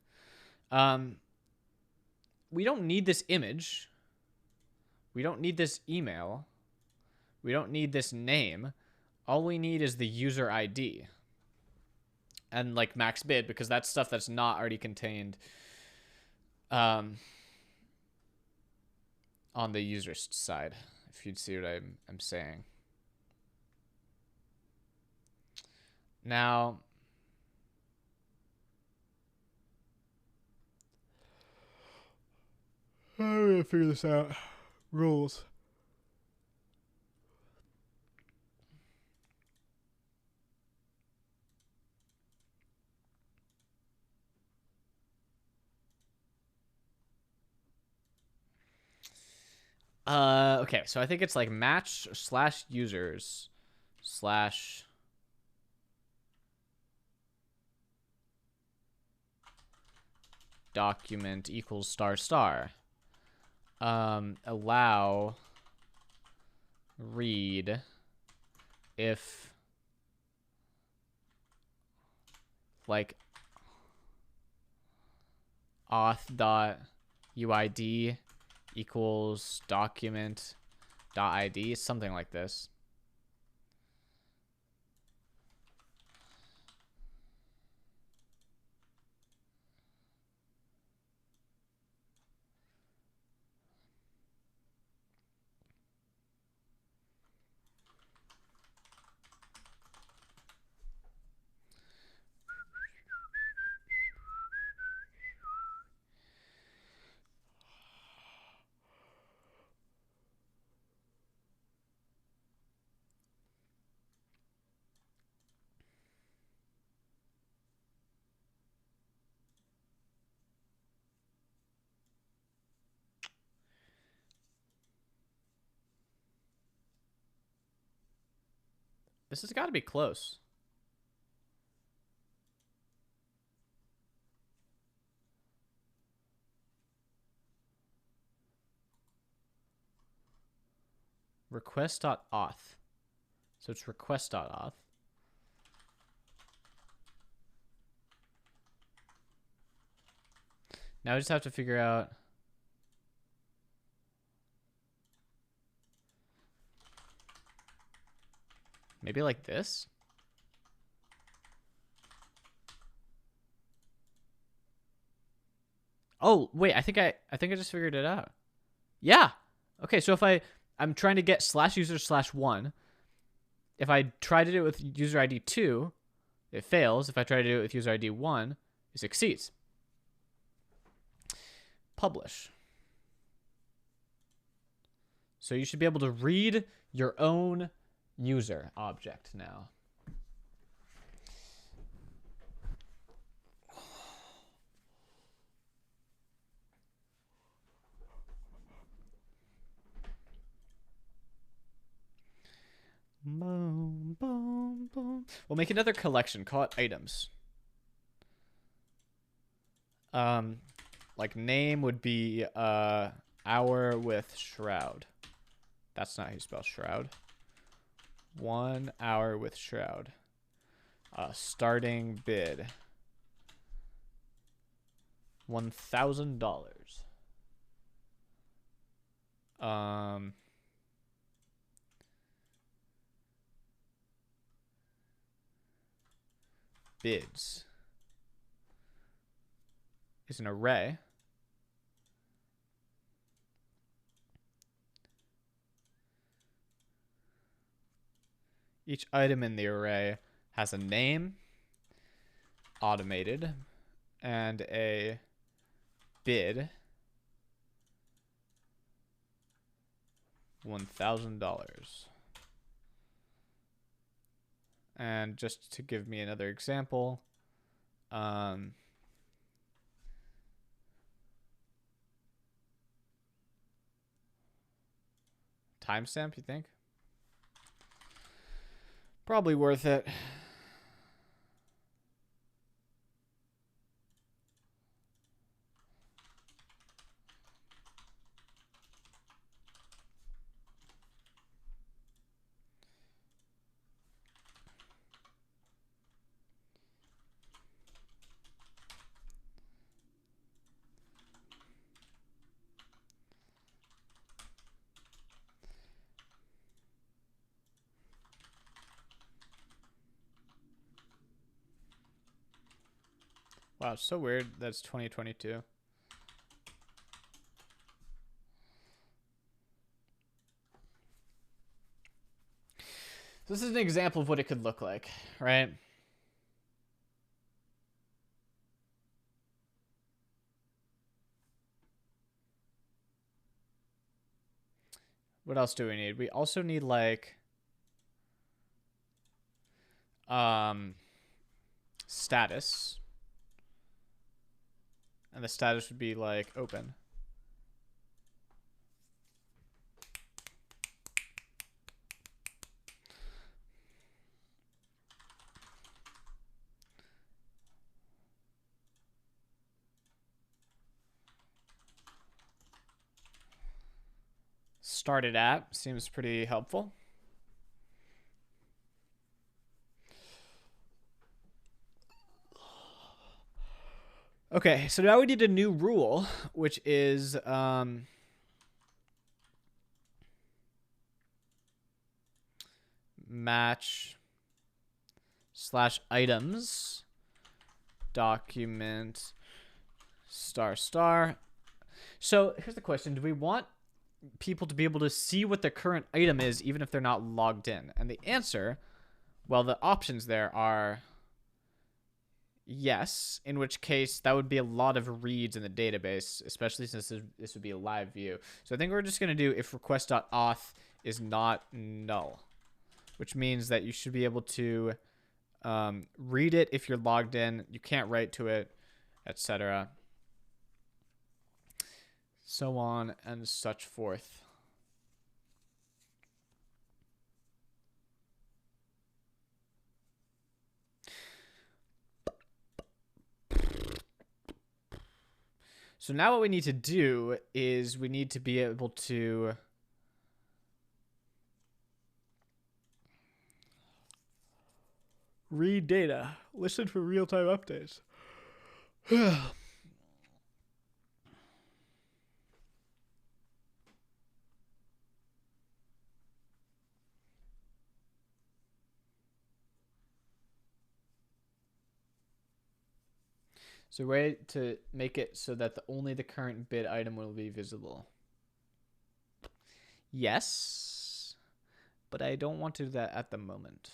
We don't need this image. We don't need this email. We don't need this name. All we need is the user ID. And like max bid, because that's stuff that's not already contained on the user side, if you'd see what I'm saying. Now, I'm gonna figure this out. Rules. Okay, so I think it's like match / users / document equals ***. Allow read if like auth.uid equals document.id, something like this. This has got to be close. Request.auth. So it's request.auth. Now I just have to figure out Maybe like this? Oh, wait, I think I just figured it out. Yeah. Okay, so if I'm trying to get /user/1. If I try to do it with user ID 2, it fails. If I try to do it with user ID 1, it succeeds. Publish. So you should be able to read your own user object now. Boom, boom, boom. We'll make another collection. Call it items. Like name would be hour with shroud. That's not how you spell shroud. 1 hour with shroud. Starting bid. $1,000. Bids is an array. Each item in the array has a name, automated, and a bid, $1,000. And just to give me another example, timestamp, you think? Probably worth it. Wow, it's so weird that's 2022. So this is an example of what it could look like, right? What else do we need? We also need like status. And the status would be like open. Started at seems pretty helpful. Okay, so now we need a new rule, which is match /items document ***. So here's the question. Do we want people to be able to see what the current item is even if they're not logged in? And the answer, well, the options there are yes, in which case that would be a lot of reads in the database, especially since this would be a live view. So I think we're just going to do if request.auth is not null, which means that you should be able to read it if you're logged in. You can't write to it, etc. So on and such forth. So now what we need to do is we need to be able to read data, listen for real-time updates. Is there a way to make it so that only the current bid item will be visible? Yes, but I don't want to do that at the moment.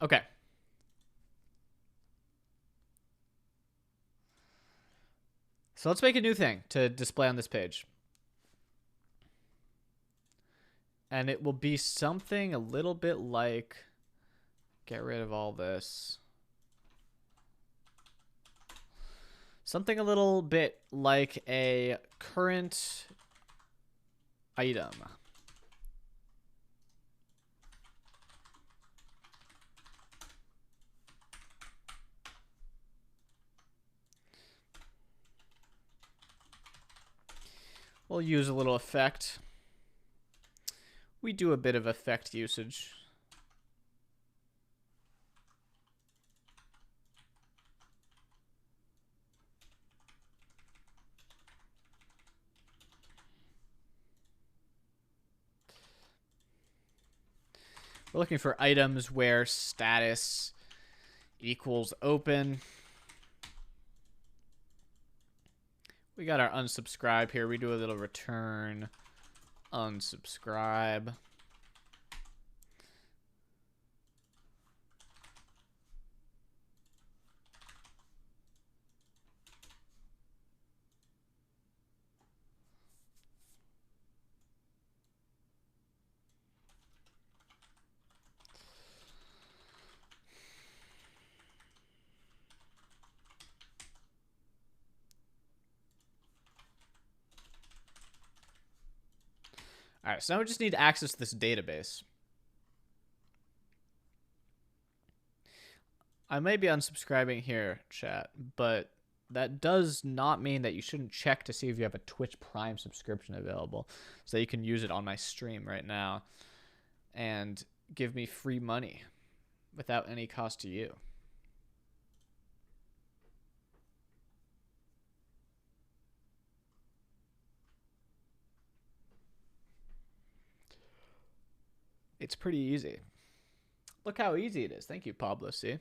Okay. So let's make a new thing to display on this page. And it will be something a little bit like, get rid of all this. Something a little bit like a current item. We'll use a little effect. We do a bit of effect usage. We're looking for items where status equals open. We got our unsubscribe here. We do a little return unsubscribe. All right, so now we just need to access this database. I may be unsubscribing here, chat, but that does not mean that you shouldn't check to see if you have a Twitch Prime subscription available so that you can use it on my stream right now and give me free money without any cost to you. It's pretty easy. Look how easy it is. Thank you, Pablo C.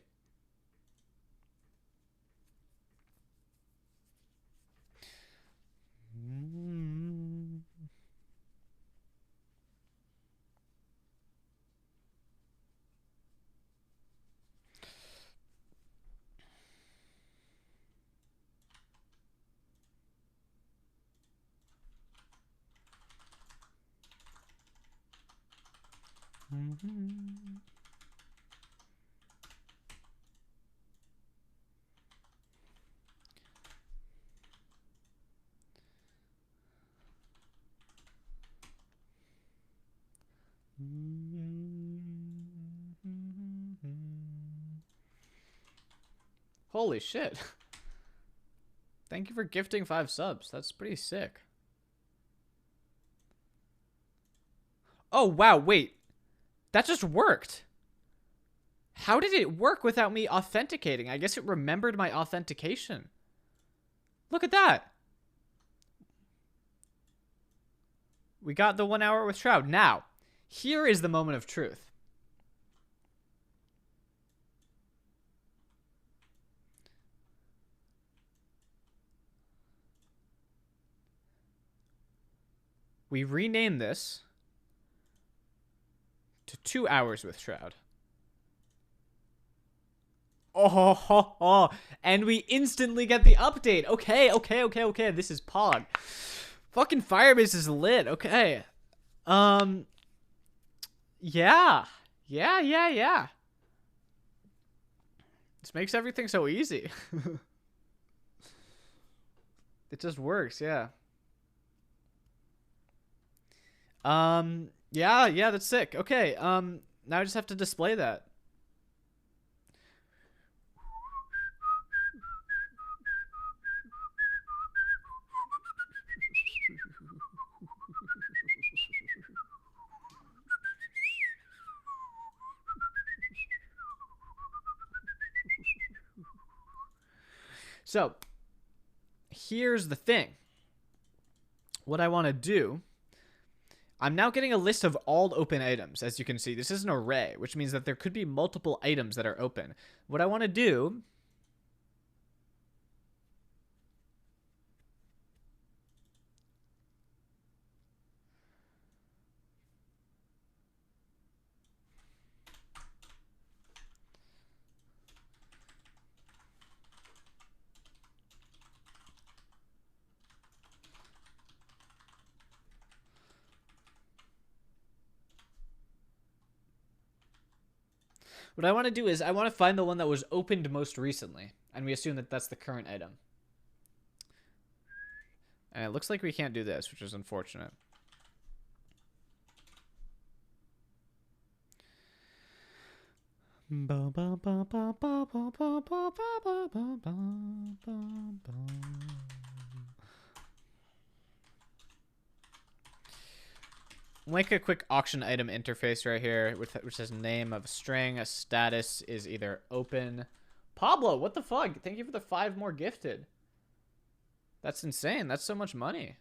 Holy shit. Thank you for gifting 5 subs. That's pretty sick. Oh, wow, wait. That just worked. How did it work without me authenticating? I guess it remembered my authentication. Look at that. We got the 1 hour with Shroud. Now, here is the moment of truth. We rename this to 2 hours with Shroud. Oh, and we instantly get the update. Okay. This is Pog. Fucking Firebase is lit. Okay. Yeah. This makes everything so easy. It just works, yeah. Yeah, that's sick. Okay, now I just have to display that. So, here's the thing. What I want to do, I'm now getting a list of all open items. As you can see, this is an array, which means that there could be multiple items that are open. What I want to do What I want to do is I want to find the one that was opened most recently, and we assume that that's the current item. And it looks like we can't do this, which is unfortunate. Make a quick auction item interface right here, which says name of string. A status is either open. Pablo, what the fuck? Thank you for the 5 more gifted. That's insane. That's so much money.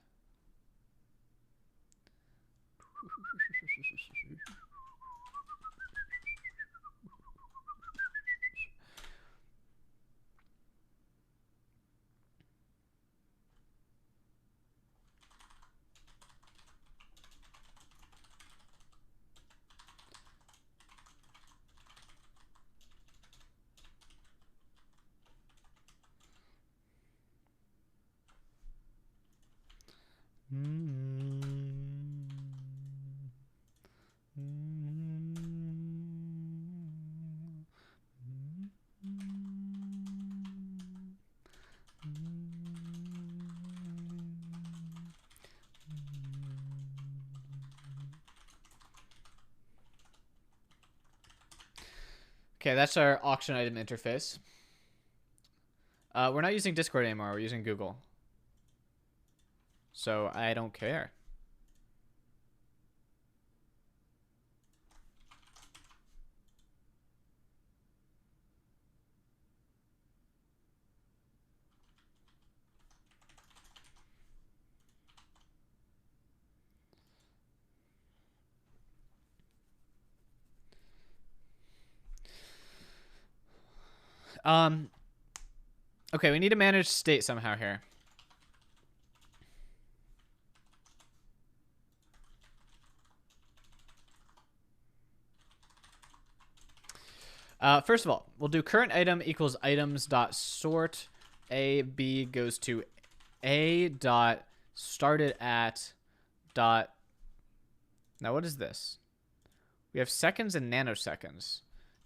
Okay, that's our auction item interface. We're not using Discord anymore. We're using Google. So I don't care. Okay, we need to manage state somehow here. First of all, we'll do current item equals items dot sort. A, B goes to A dot started at dot. Now, what is this? We have seconds and nanoseconds.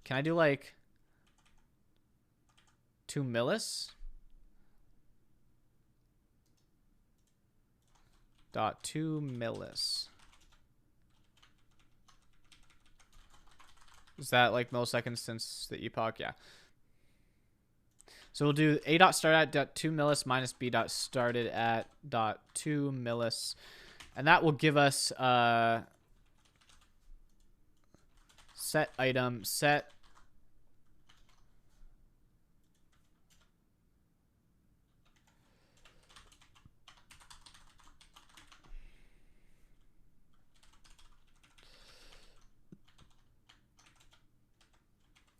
Can I do like 2 millis? Dot 2 millis. Is that like milliseconds since the epoch? Yeah. So we'll do A dot start at dot 2 millis minus B dot started at dot 2 millis. And that will give us set item set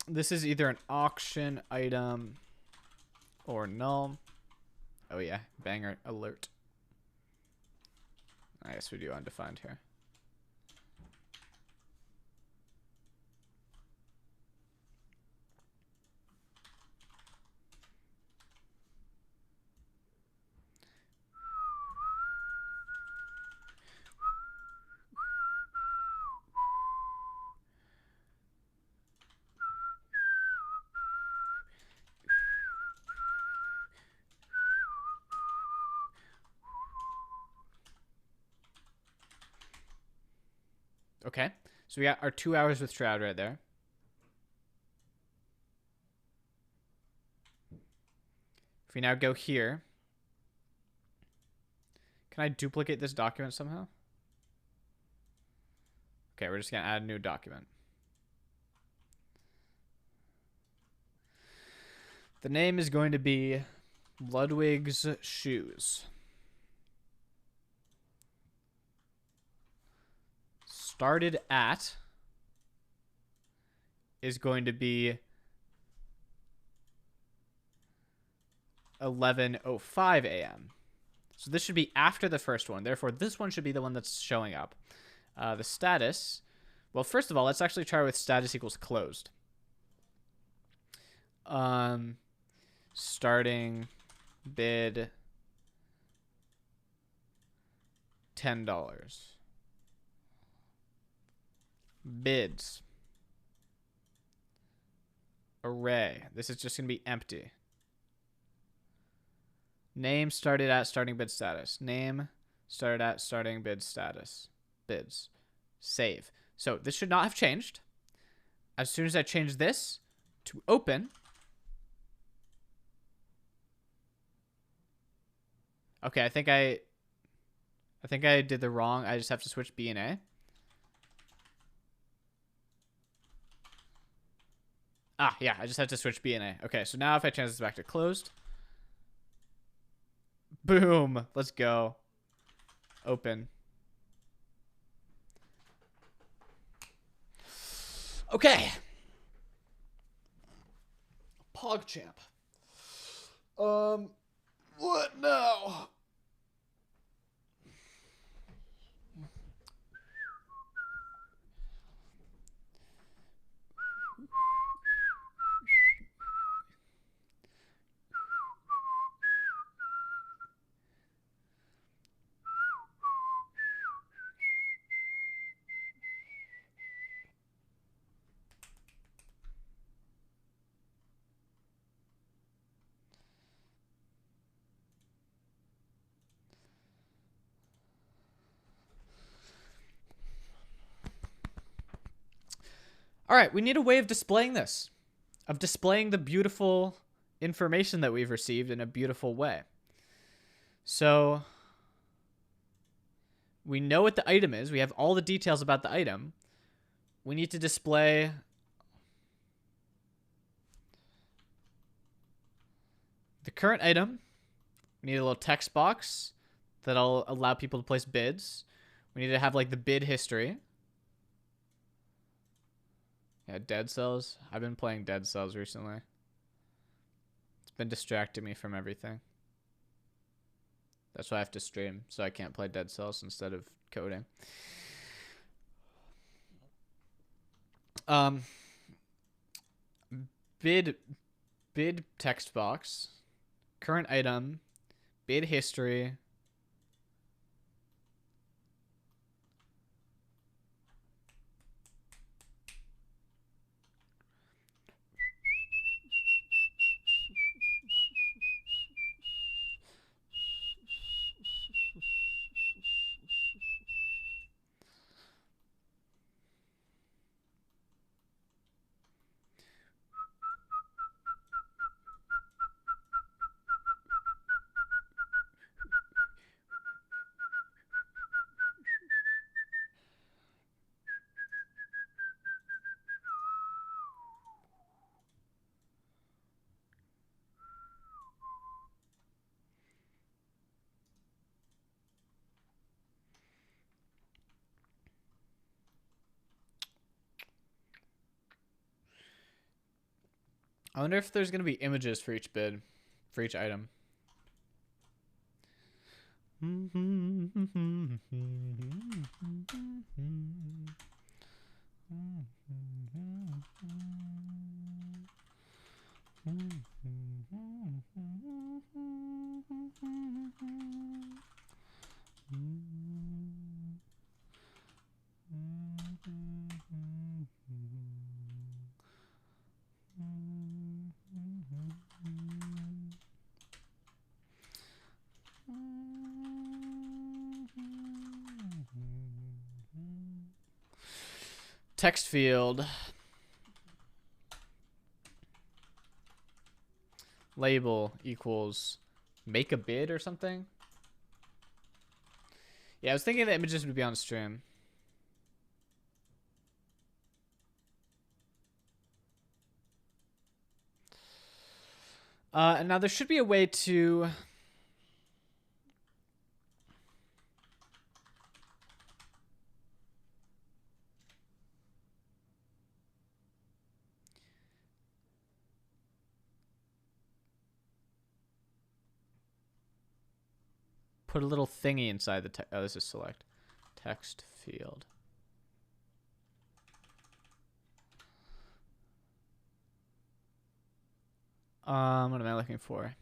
this is either an auction item or null. Oh yeah, banger alert. I guess we do undefined here. Okay. So we got our 2 hours with Shroud right there. If we now go here, can I duplicate this document somehow? Okay, we're just going to add a new document. The name is going to be Ludwig's Shoes. Started at is going to be 11:05 a.m. So this should be after the first one. Therefore, this one should be the one that's showing up. The status. Well, first of all, let's actually try with status equals closed. Starting bid $10. Bids. Array. This is just going to be empty. Name started at starting bid status. Name started at starting bid status. Bids. Save. So this should not have changed. As soon as I change this to open. Okay, I think I did the wrong. I just have to switch B and A. Ah, yeah, I just have to switch B and A. Okay, so now if I change this back to closed. Boom. Let's go. Open. Okay. PogChamp. What now? All right, we need a way of displaying this, of displaying the beautiful information that we've received in a beautiful way. So we know what the item is. We have all the details about the item. We need to display the current item. We need a little text box that'll allow people to place bids. We need to have like the bid history. Yeah, Dead Cells. I've been playing Dead Cells recently. It's been distracting me from everything. That's why I have to stream, so I can't play Dead Cells instead of coding. Bid text box, current item, bid history. I wonder if there's going to be images for each bid, for each item. text field. Label equals make a bid or something. Yeah, I was thinking the images would be on stream. And now there should be a way to... put a little thingy inside the text. Oh, this is select. Text field. What am I looking for?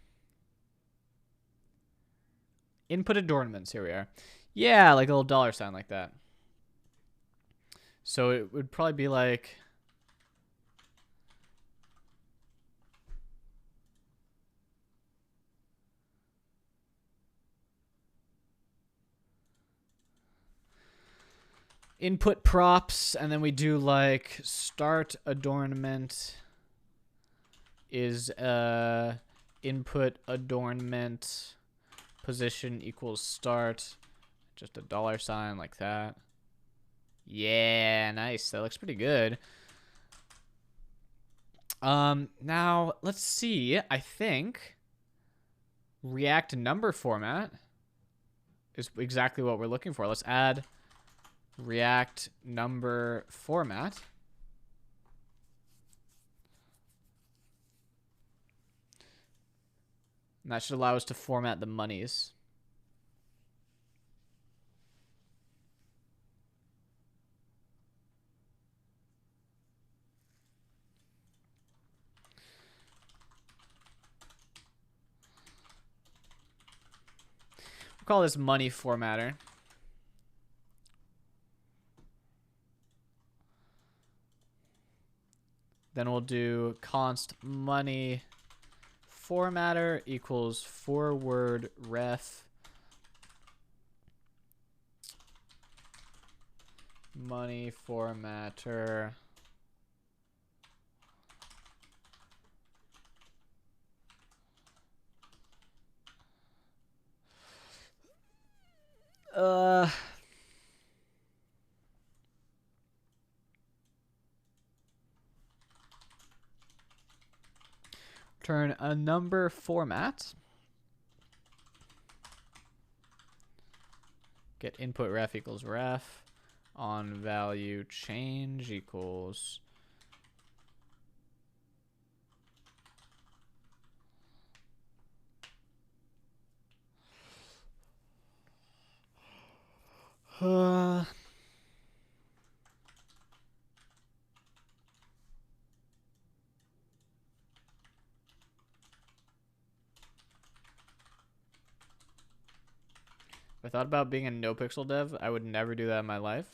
Input adornments. Here we are. Yeah, like a little dollar sign like that. So it would probably be like... input props, and then we do like start adornment is input adornment position equals start, just a dollar sign like that. Yeah, nice. That looks pretty good. Now let's see. I think React number format is exactly what we're looking for. Let's add React number format. And that should allow us to format the monies. We'll call this money formatter. Then we'll do const money formatter equals forward ref money formatter turn a number format. Get input ref equals ref. On value change equals if I thought about being a NoPixel dev, I would never do that in my life.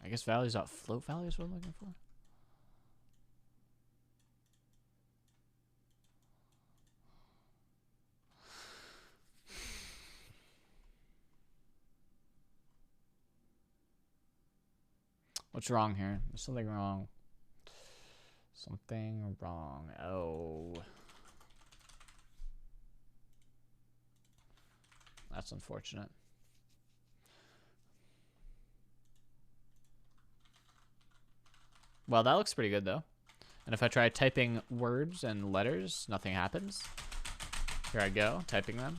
I guess values out float values is what I'm looking for. What's wrong here? There's something wrong. Something wrong. Oh. That's unfortunate. Well, that looks pretty good, though. And if I try typing words and letters, nothing happens. Here I go, typing them.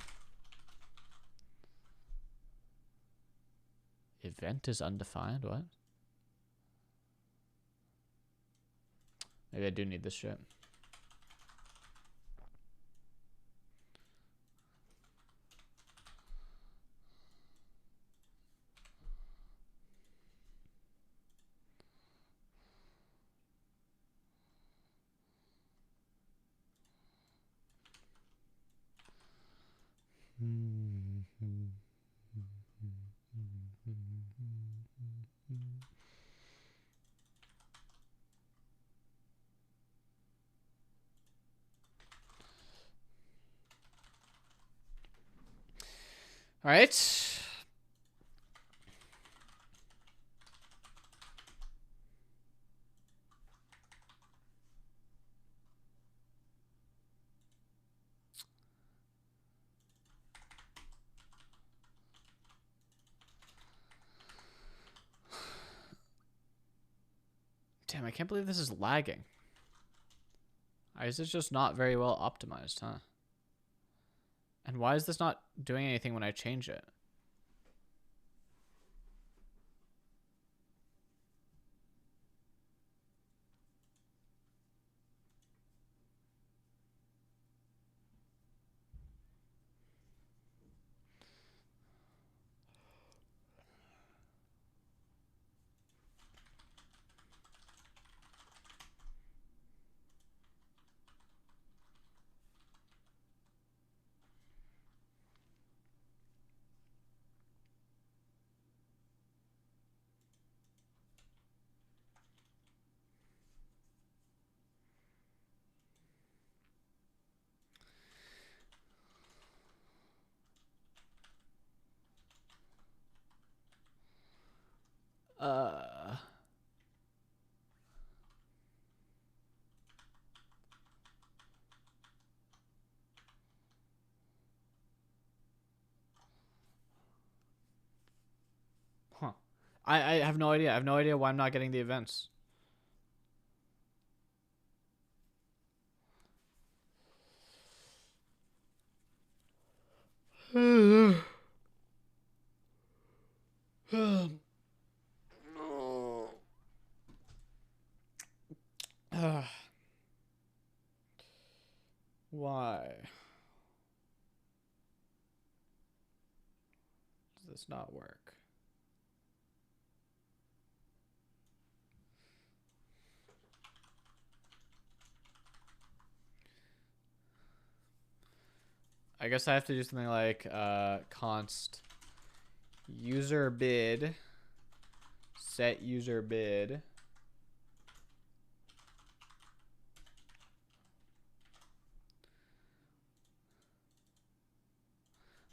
Event is undefined, what? Maybe I do need this shit. All right. Damn, I can't believe this is lagging. Why is this just not very well optimized, huh? And why is this not doing anything when I change it? Uh... Huh. I have no idea. I have no idea why I'm not getting the events. Why does this not work? I guess I have to do something like const user bid set user bid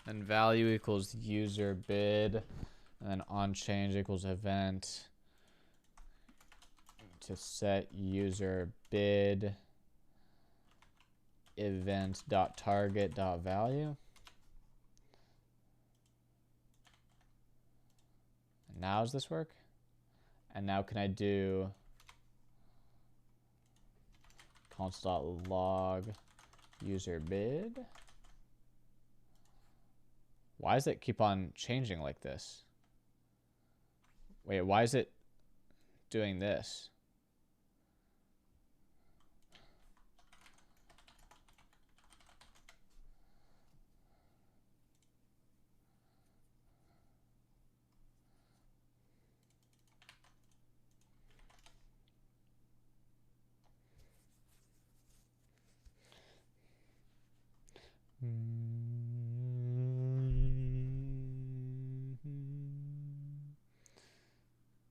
and value equals user bid and then on change equals event to set user bid event dot target dot value. And now does this work? And now can I do const dot log user bid? Why does it keep on changing like this? Wait, why is it doing this?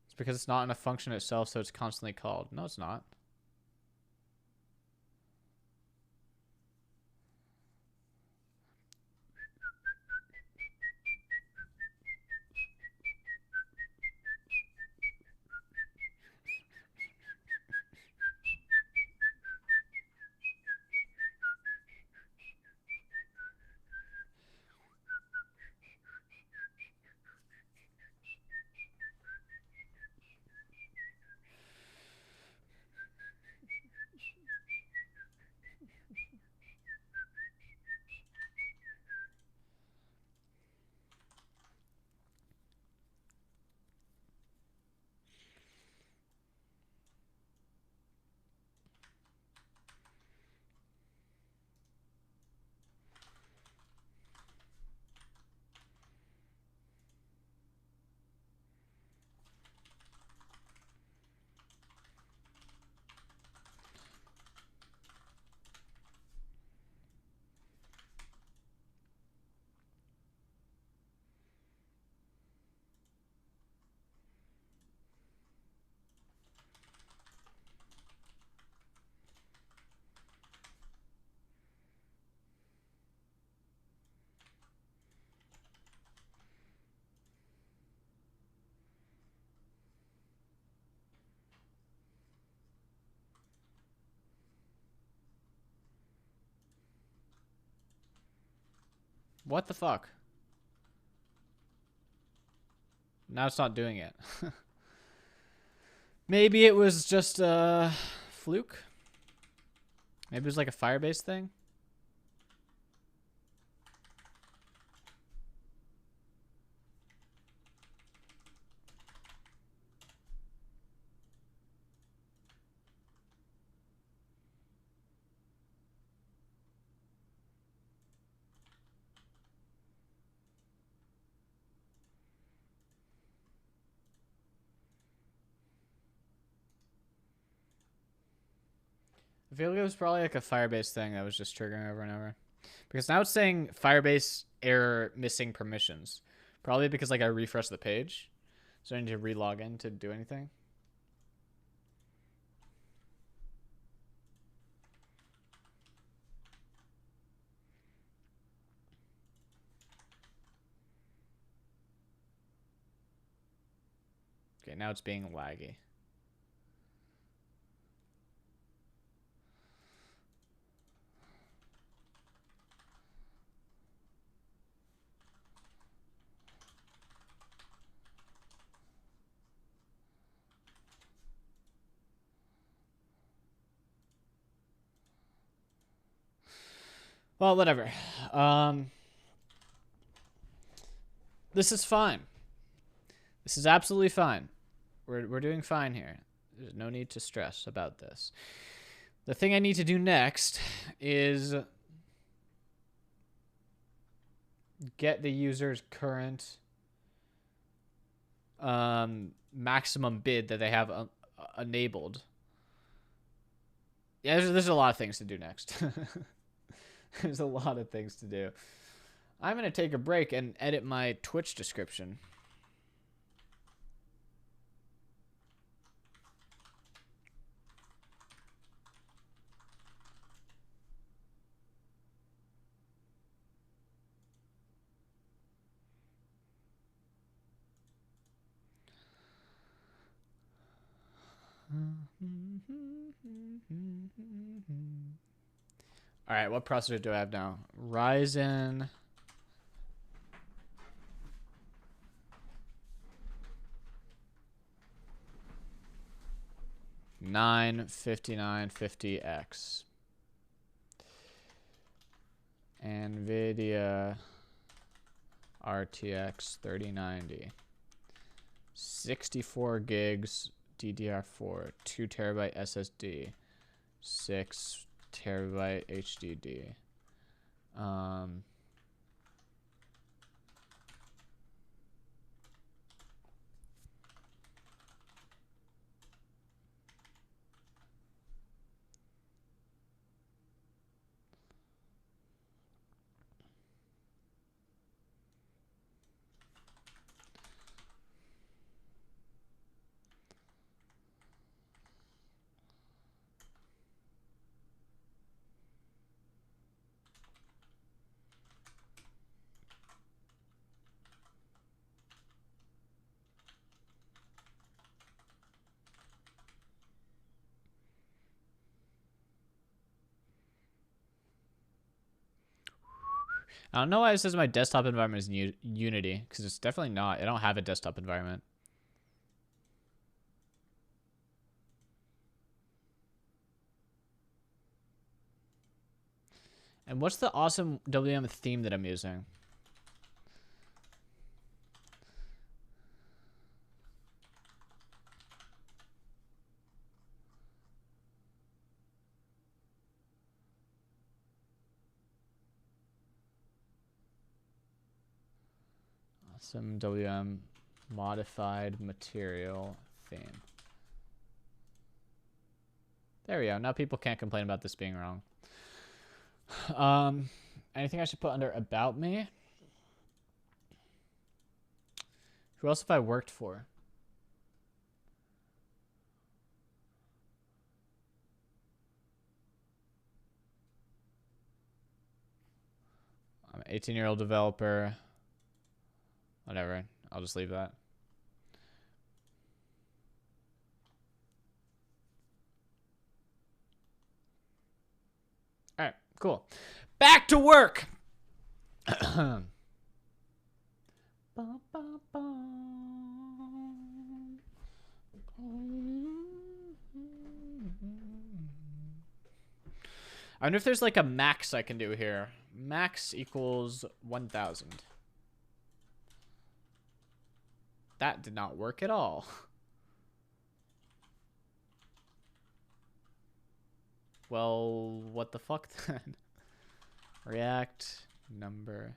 It's because it's not in a function itself, so it's constantly called. No, it's not. What the fuck? Now it's not doing it. Maybe it was just a fluke? Maybe it was like a Firebase thing? I feel like it was probably like a Firebase thing that was just triggering over and over. Because now it's saying Firebase error missing permissions. Probably because like I refreshed the page. So I need to re-log in to do anything. Okay, now it's being laggy. Well, whatever. This is fine. This is absolutely fine. We're doing fine here. There's no need to stress about this. The thing I need to do next is get the user's current maximum bid that they have enabled. Yeah, there's a lot of things to do next. There's a lot of things to do. I'm going to take a break and edit my Twitch description. All right, what processor do I have now? Ryzen 5950X. NVIDIA RTX 3090. 64 gigs DDR4, 2 terabyte SSD, 6 terabyte HDD. I don't know why it says my desktop environment is Unity, because it's definitely not. I don't have a desktop environment. And what's the awesome WM theme that I'm using? Awesome WM modified material theme. There we go. Now people can't complain about this being wrong. Anything I should put under about me? Who else have I worked for? I'm an 18-year-old developer. Whatever. I'll just leave that. All right, cool. Back to work. I wonder if there's like a max I can do here. Max equals 1,000. That did not work at all. Well, what the fuck then? React number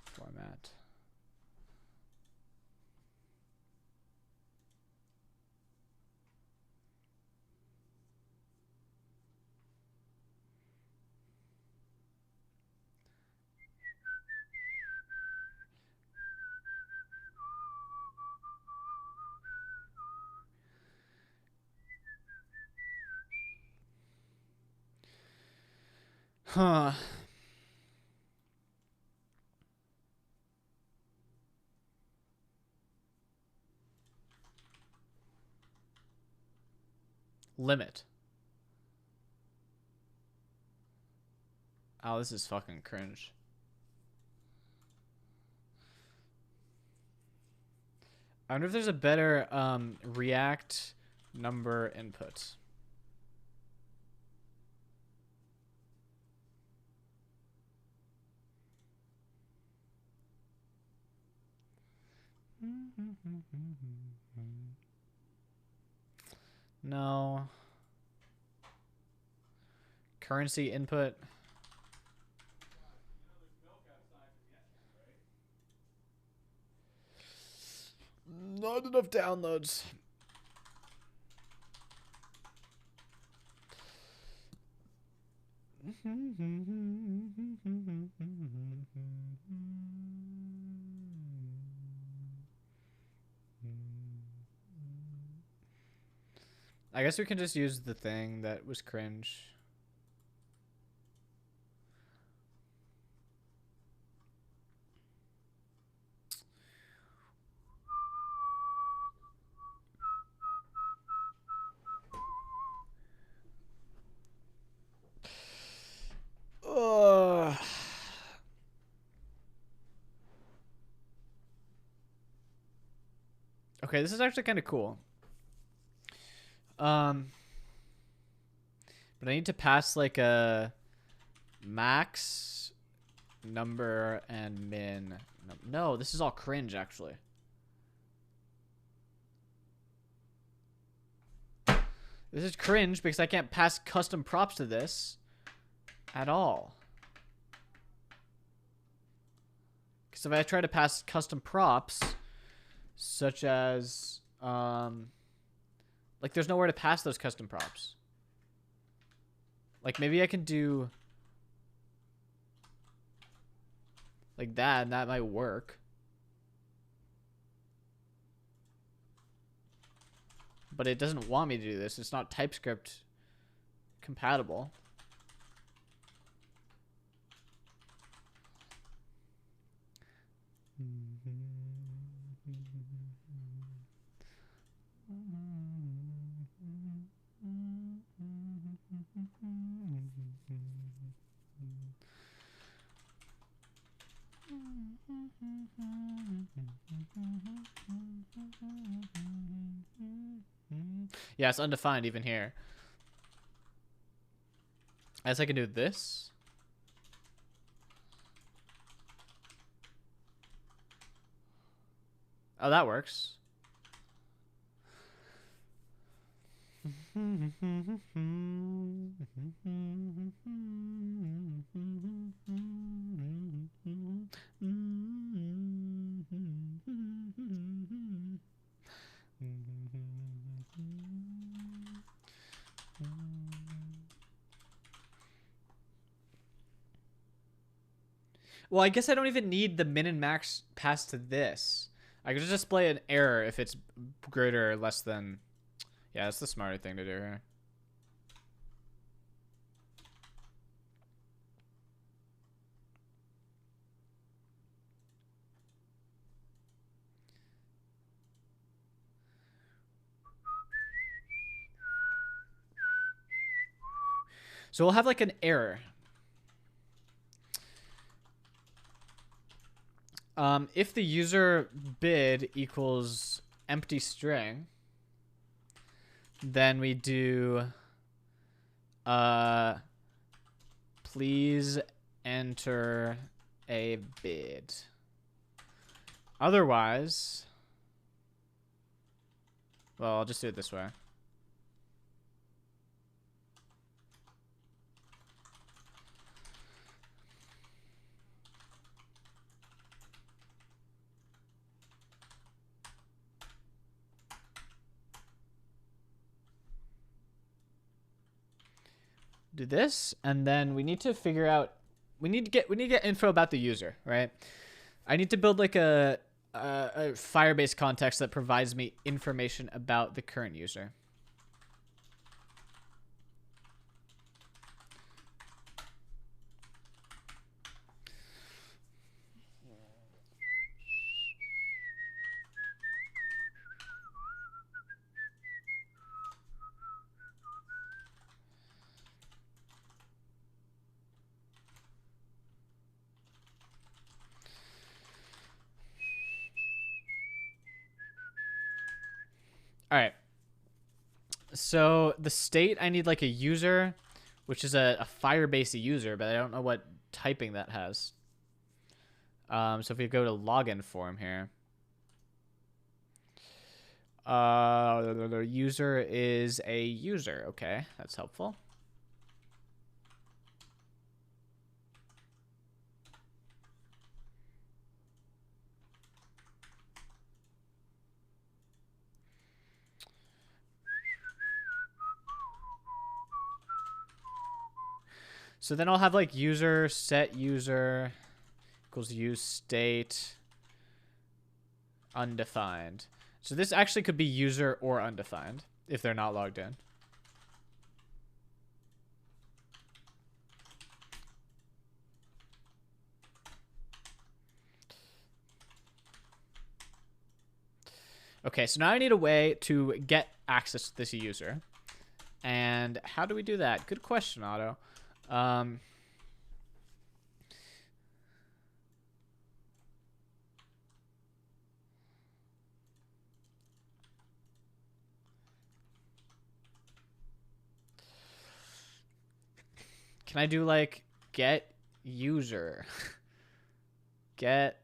format. Huh. Limit. Oh, this is fucking cringe. I wonder if there's a better React number input. No. Currency input. Not enough downloads. I guess we can just use the thing that was cringe. Okay, this is actually kind of cool. But I need to pass like a max number and min. No, this is all cringe actually. This is cringe because I can't pass custom props to this at all. Because if I try to pass custom props, such as, like there's nowhere to pass those custom props. Like maybe I can do like that and that might work. But it doesn't want me to do this. It's not TypeScript compatible. Yeah, it's undefined even here. I guess I can do this. Oh, that works. Well, I guess I don't even need the min and max pass to this. I could just display an error if it's greater or less than... Yeah, that's the smarter thing to do here. So we'll have like an error. If the user bid equals empty string, then we do please enter a bid. Otherwise, well, I'll just do it this way. Do this, and then we need to figure out we need to get info about the user, right? I need to build like a Firebase context that provides me information about the current user. All right. So the state, I need like a user, which is a Firebase user, but I don't know what typing that has. So if we go to login form here, the user is a user. Okay, that's helpful. So then I'll have like user set user equals use state undefined. So this actually could be user or undefined if they're not logged in. Okay, so now I need a way to get access to this user. And how do we do that? Good question, Otto. Can I do like get user? Get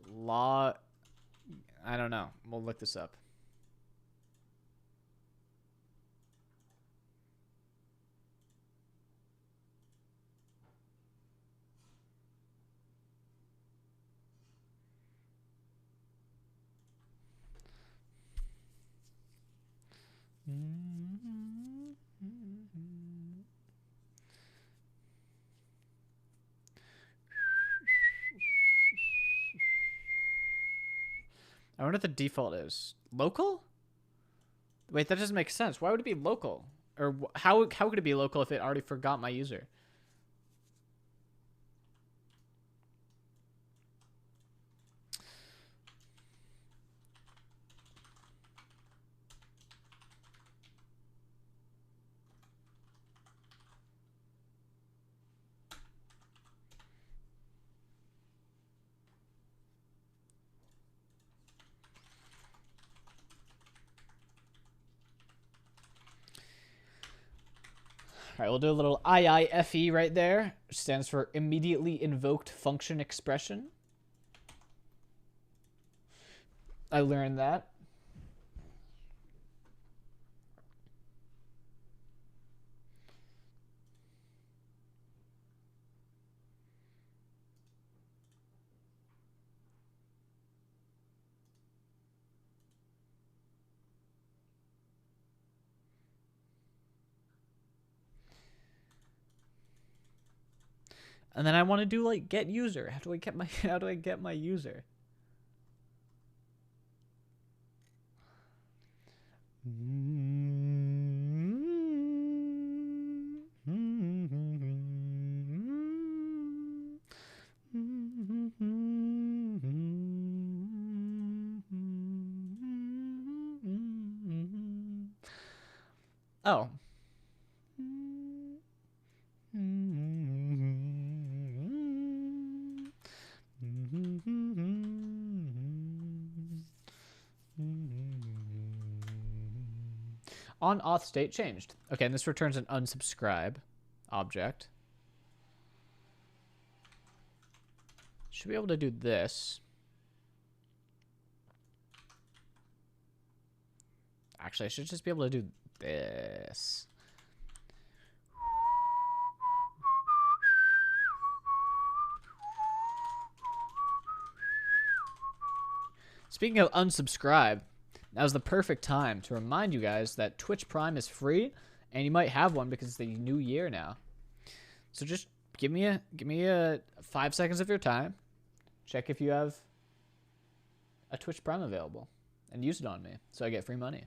log? I don't know. We'll look this up. I wonder what the default is. Local? Wait, that doesn't make sense. Why would it be local? Or how could it be local if it already forgot my user? All right, we'll do a little IIFE right there. Which stands for immediately invoked function expression. I learned that. And then I want to do like get user. How do I get my user? Oh. On auth state changed. Okay, and this returns an unsubscribe object. Should be able to do this. Actually, I should just be able to do this. Speaking of unsubscribe, now's the perfect time to remind you guys that Twitch Prime is free, and you might have one because it's the new year now. So just give me a 5 seconds of your time. Check if you have a Twitch Prime available, and use it on me so I get free money.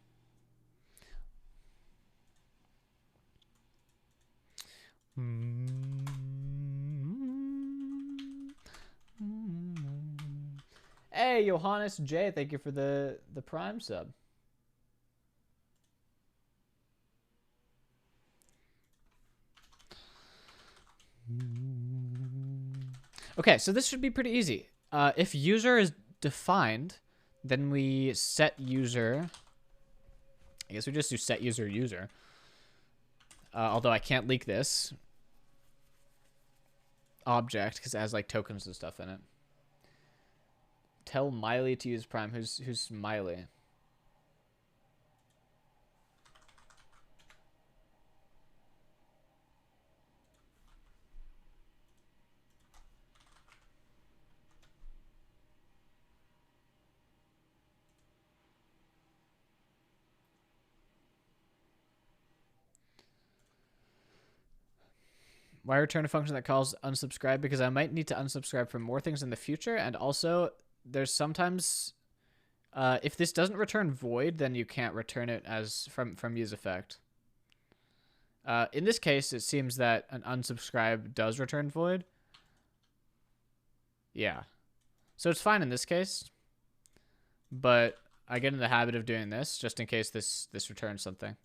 Hey, Johannes J, thank you for the Prime sub. Okay, so this should be pretty easy. If user is defined, then we set user. I guess we just do set user user. Although I can't leak this object because it has like tokens and stuff in it. Tell Miley to use Prime. Who's Miley? Why return a function that calls unsubscribe? Because I might need to unsubscribe from more things in the future, and also there's sometimes if this doesn't return void, then you can't return it as from useEffect. In this case, it seems that an unsubscribe does return void. Yeah, so it's fine in this case, but I get in the habit of doing this just in case this returns something.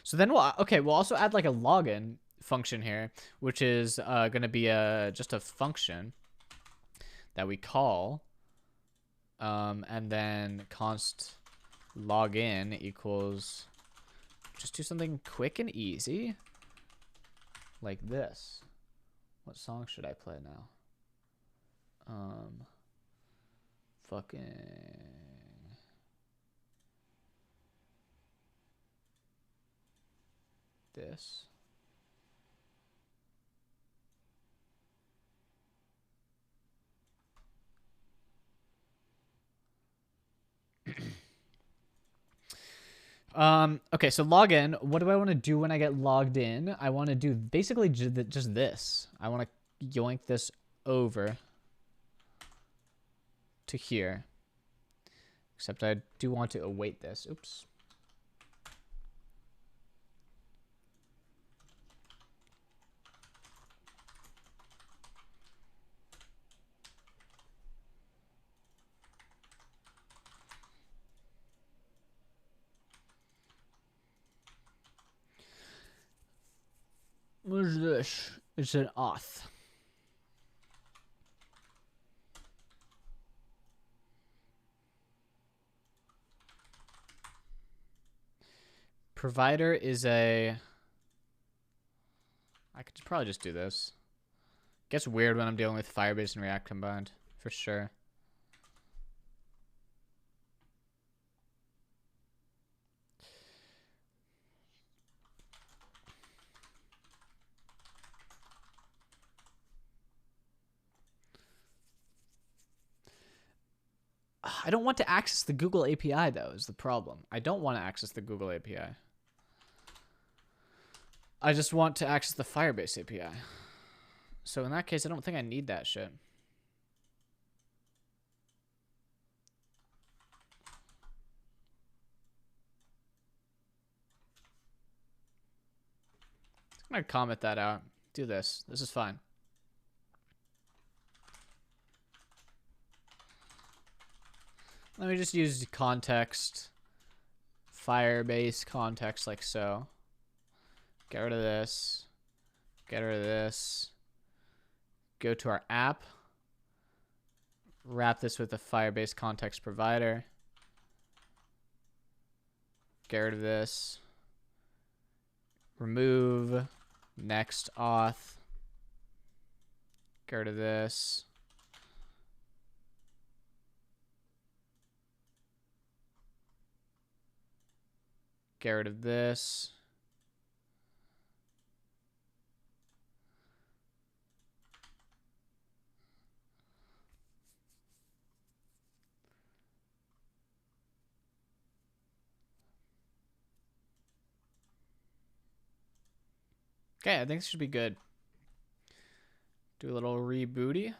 So then we'll also add like a login function here, which is going to be just a function that we call, and then const login equals, just do something quick and easy like this. What song should I play now? Fucking this. Okay, so login, what do I want to do when I get logged in? I want to do basically just this. I want to yoink this over to here. Except I do want to await this. Oops. What is this? It's an auth. Provider is a... I could probably just do this. Gets weird when I'm dealing with Firebase and React combined, for sure. I don't want to access the Google API, though, is the problem. I don't want to access the Google API. I just want to access the Firebase API. So in that case, I don't think I need that shit. I'm going to comment that out. Do this. This is fine. Let me just use context, Firebase context like so. Get rid of this. Get rid of this. Go to our app. Wrap this with a Firebase context provider. Get rid of this. Remove. Next auth. Get rid of this. Get rid of this. Okay, I think this should be good. Do a little rebooty.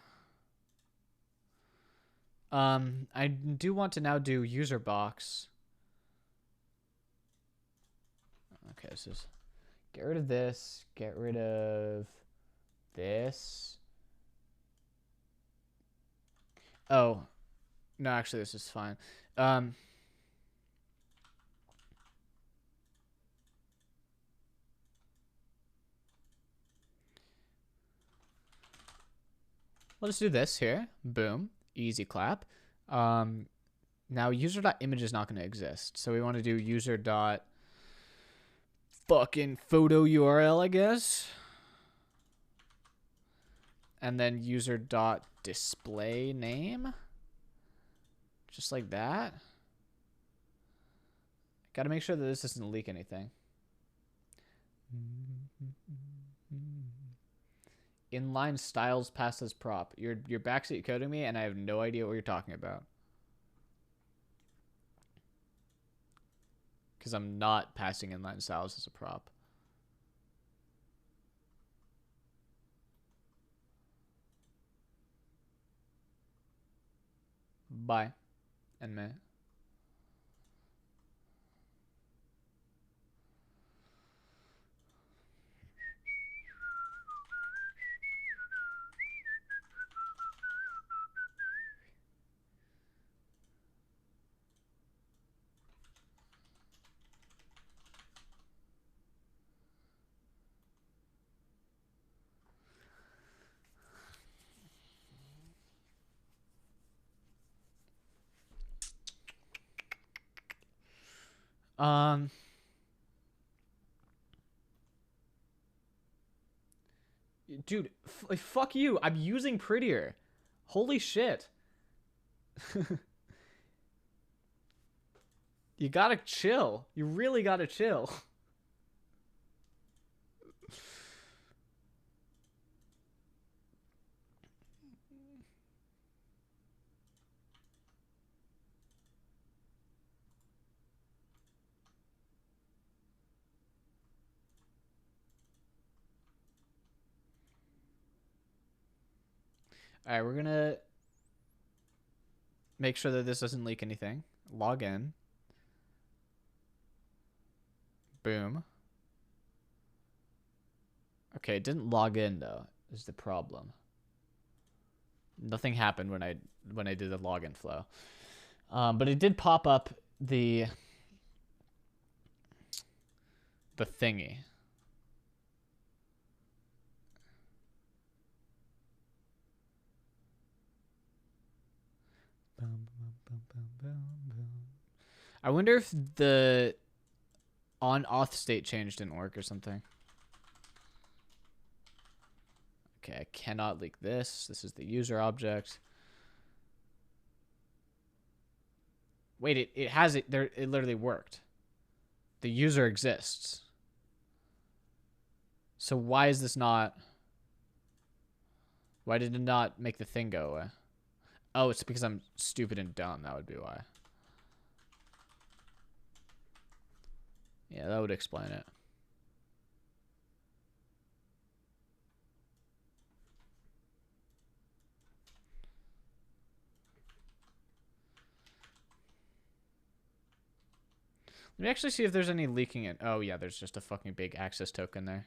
I do want to now do user box. Okay, this is get rid of this, get rid of this. Oh, no, actually this is fine. Let's do this here. Boom. Easy clap. Now user.image is not going to exist. So we want to do user dot fucking photo URL, I guess. And then user dot display name. Just like that. Got to make sure that this doesn't leak anything. Inline styles passed as prop. You're backseat coding me, and I have no idea what you're talking about. Because I'm not passing inline styles as a prop. Bye. And me. Dude, fuck you. I'm using Prettier. Holy shit. You gotta chill. You really gotta chill. All right, we're gonna make sure that this doesn't leak anything. Log in. Boom. Okay, it didn't log in though, is the problem. Nothing happened when I did the login flow. But it did pop up the thingy. I wonder if the on auth state change didn't work or something. Okay, I cannot leak this. This is the user object. Wait, it has it there. It literally worked. The user exists. So why is this not? Why did it not make the thing go away? Oh, it's because I'm stupid and dumb. That would be why. Yeah, that would explain it. Let me actually see if there's any leaking in. Oh, yeah, there's just a fucking big access token there.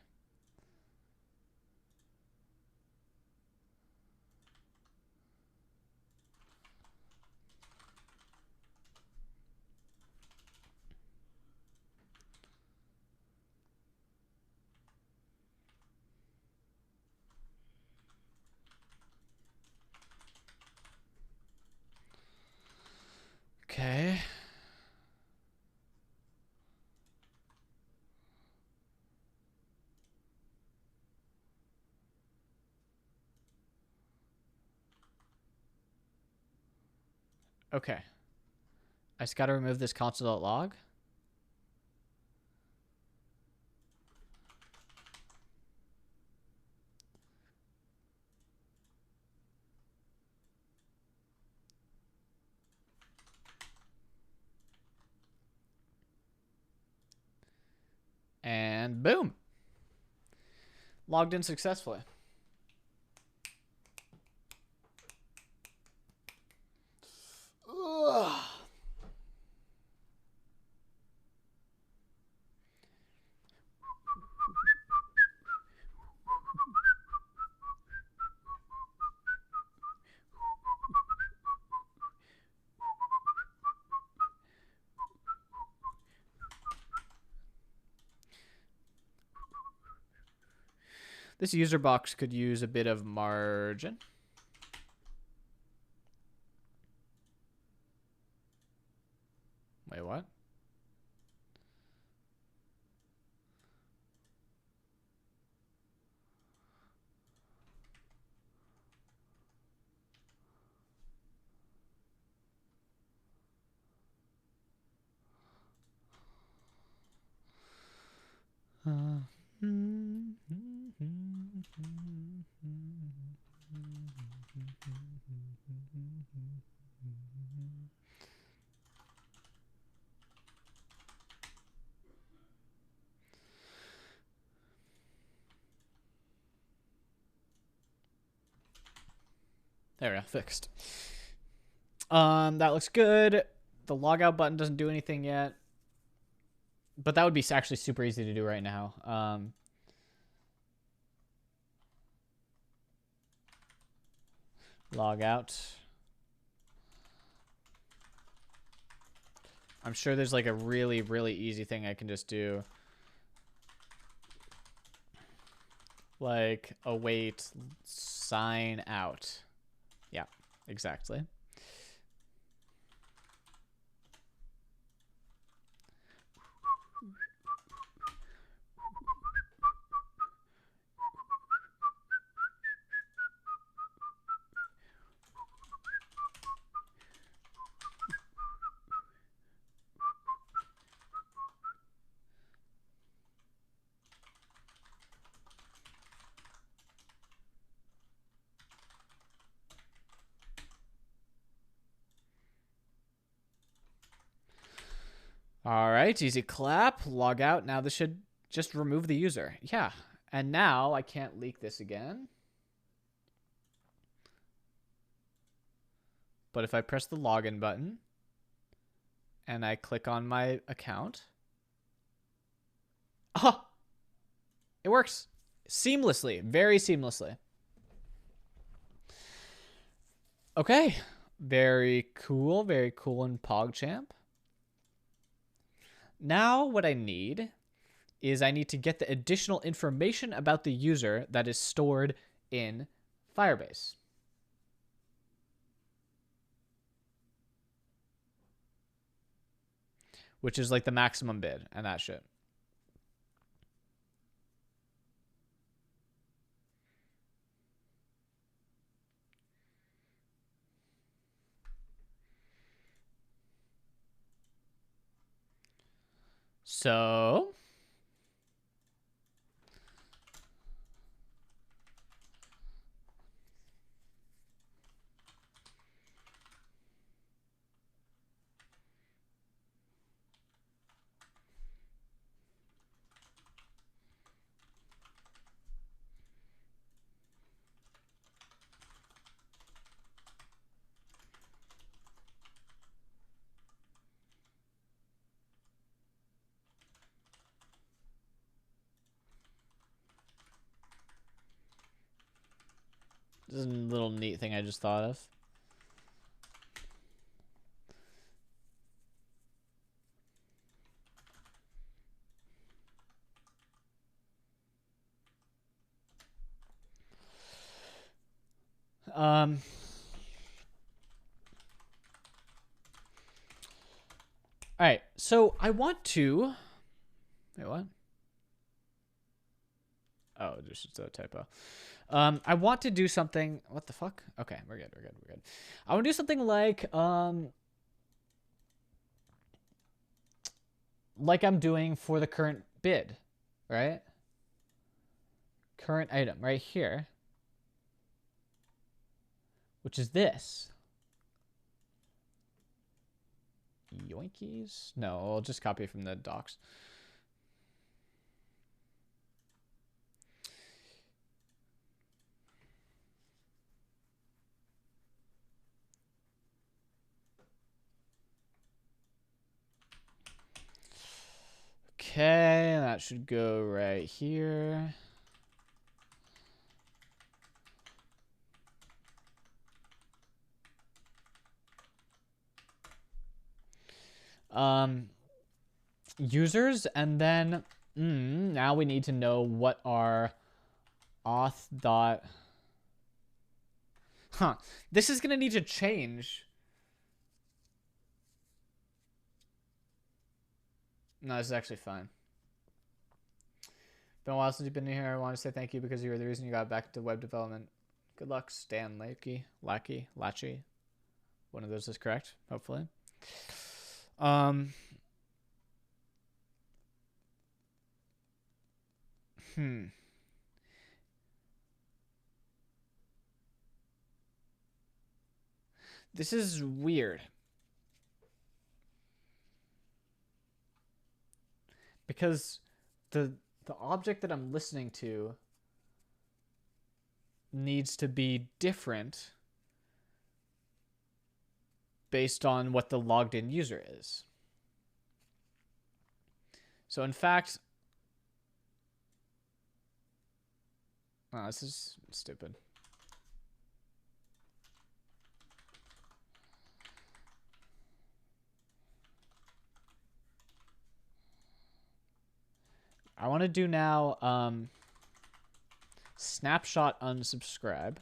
Okay. Okay. I just got to remove this console.log. And boom. Logged in successfully. Ugh. This user box could use a bit of margin. Wait, what? There we go, fixed. That looks good. The logout button doesn't do anything yet, but that would be actually super easy to do right now. Log out. I'm sure there's like a really, really easy thing I can just do. Like await sign out. Yeah, exactly. All right, easy clap, log out. Now this should just remove the user. Yeah, and now I can't leak this again. But if I press the login button and I click on my account, oh, it works seamlessly, very seamlessly. Okay, very cool in PogChamp. Now what I need is I need to get the additional information about the user that is stored in Firebase. Which is like the maximum bid and that shit. So this is a little neat thing I just thought of. All right, so I want to. Wait, what? Oh, just a typo. I want to do something. What the fuck? Okay, we're good. We're good. We're good. I want to do something like I'm doing for the current bid, right? Current item right here, which is this. Yoinkies? No, I'll just copy it from the docs. Okay, that should go right here. Users, and then now we need to know what our auth dot. Huh. This is gonna need to change. No, this is actually fine. Been a while since you've been here. I want to say thank you because you were the reason you got back to web development. Good luck, Stan Lackey. One of those is correct, hopefully. This is weird. Because the object that I'm listening to needs to be different based on what the logged in user is. So in fact, oh, this is stupid. I want to do now snapshot unsubscribe.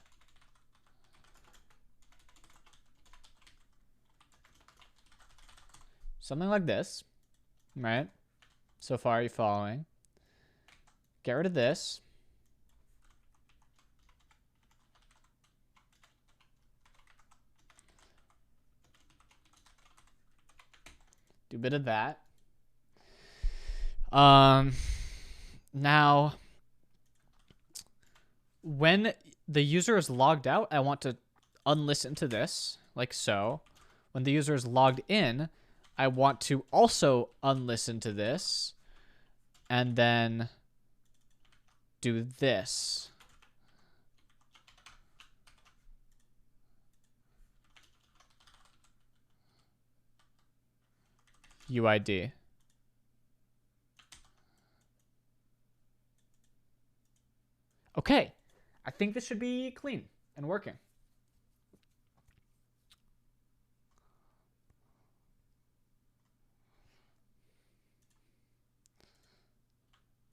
Something like this, right? So far, you following? Get rid of this. Do a bit of that. Now, when the user is logged out, I want to unlisten to this, like so. When the user is logged in, I want to also unlisten to this, and then do this. UID. Okay, I think this should be clean and working.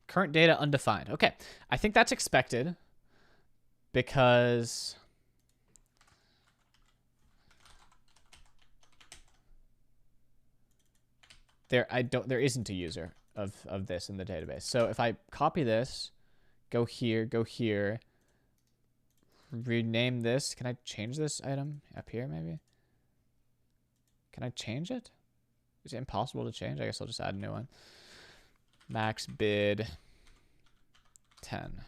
Current data undefined. Okay, I think that's expected because there isn't a user of this in the database. So if I copy this, go here, rename this. Can I change this item up here maybe? Can I change it? Is it impossible to change? I guess I'll just add a new one. Max bid 10.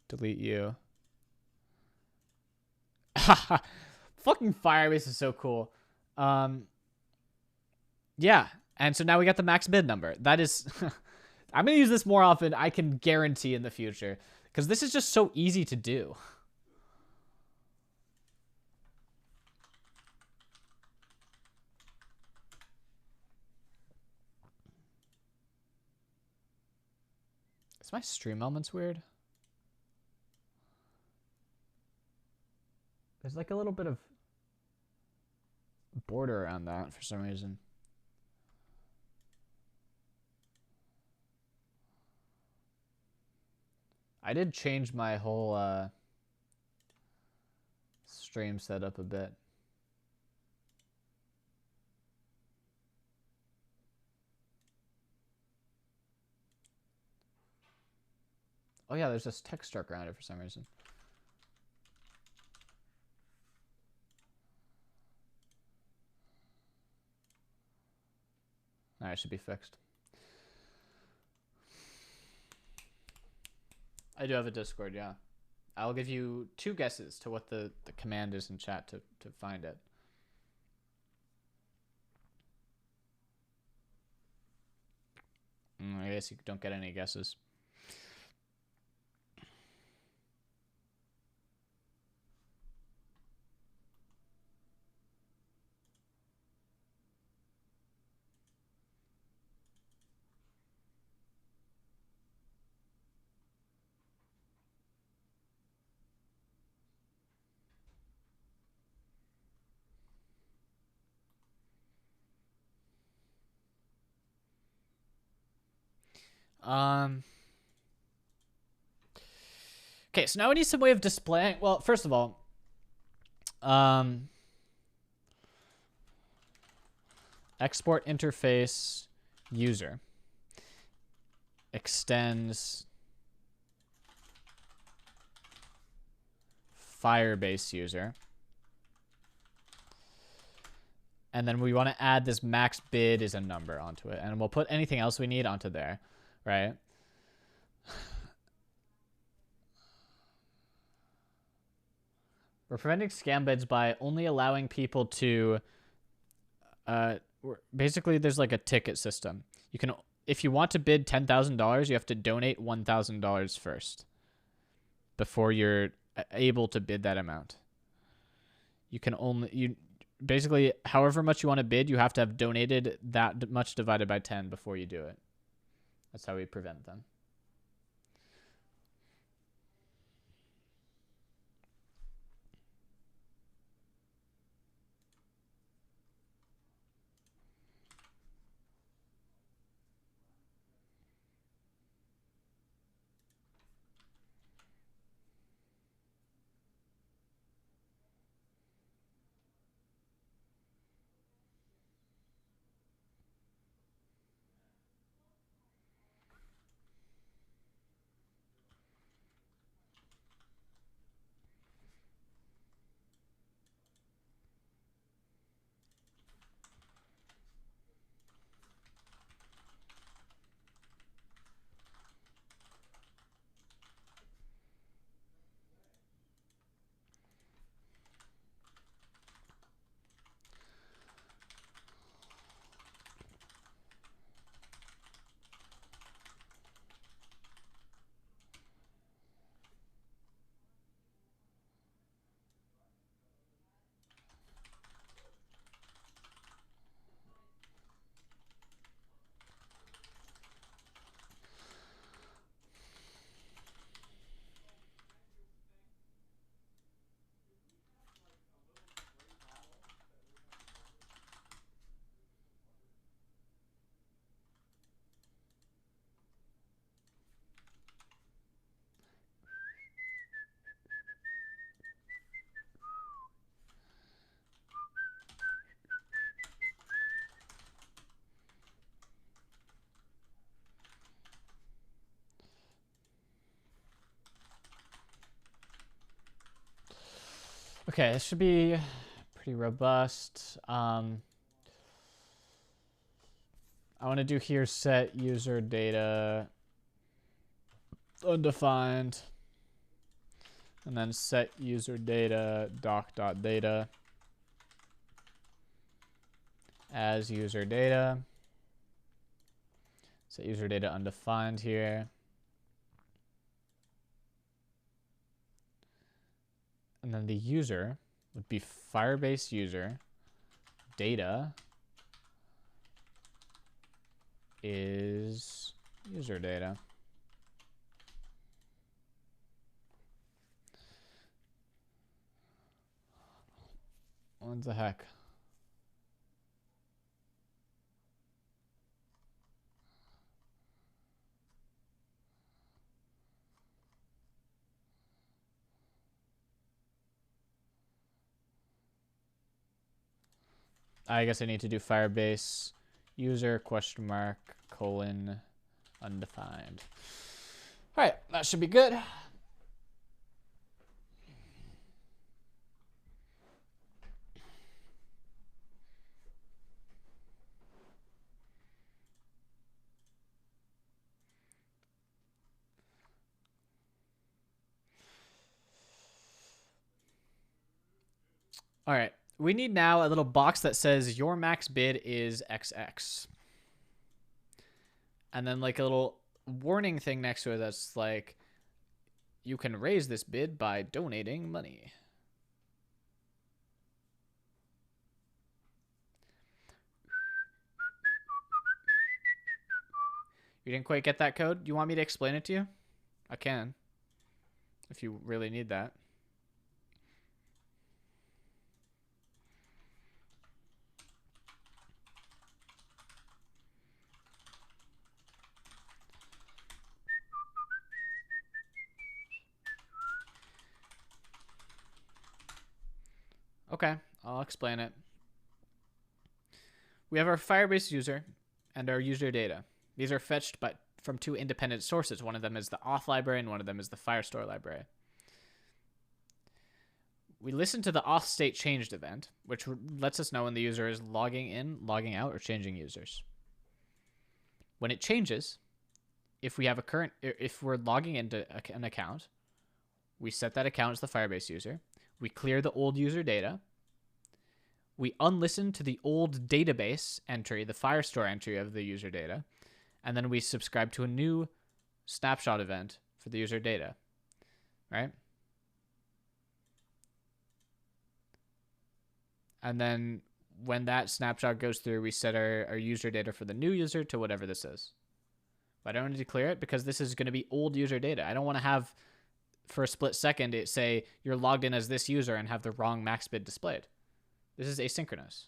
Delete you. Fucking Firebase is so cool. Yeah. And so now we got the max bid number. That is... I'm going to use this more often, I can guarantee, in the future. Because this is just so easy to do. Is my stream elements weird? There's like a little bit of border around that for some reason. I did change my whole stream setup a bit. yeah, there's this text stroke around it for some reason. Alright, it should be fixed. I do have a Discord, yeah. I'll give you 2 guesses to what the command is in chat to find it. I guess you don't get any guesses. Okay, so now we need some way of displaying. Well, first of all, export interface user extends Firebase user. And then we want to add this max bid as a number onto it. And we'll put anything else we need onto there, right? We're preventing scam bids by only allowing people to, basically there's like a ticket system. You can, if you want to bid $10,000, you have to donate $1,000 first before you're able to bid that amount. You can only, basically however much you want to bid, you have to have donated that much divided by 10 before you do it. That's how we prevent them. Okay, this should be pretty robust. I want to do here set user data undefined, and then set user data doc.data as user data. Set user data undefined here. And then the user would be Firebase user data is user data. What the heck? I guess I need to do Firebase user question mark colon undefined. All right, that should be good. All right, we need now a little box that says your max bid is XX. And then like a little warning thing next to it that's like, you can raise this bid by donating money. You didn't quite get that code? You want me to explain it to you? I can, if you really need that. Okay, I'll explain it. We have our Firebase user and our user data. These are fetched from two independent sources. One of them is the auth library and one of them is the Firestore library. We listen to the auth state changed event, which lets us know when the user is logging in, logging out, or changing users. When it changes, if we're logging into an account, we set that account as the Firebase user. We clear the old user data. We unlisten to the old database entry, the Firestore entry of the user data, and then we subscribe to a new snapshot event for the user data, right? And then when that snapshot goes through, we set our user data for the new user to whatever this is. But I don't need to clear it because this is going to be old user data. I don't want to have, for a split second, it say you're logged in as this user and have the wrong max bid displayed. This is asynchronous.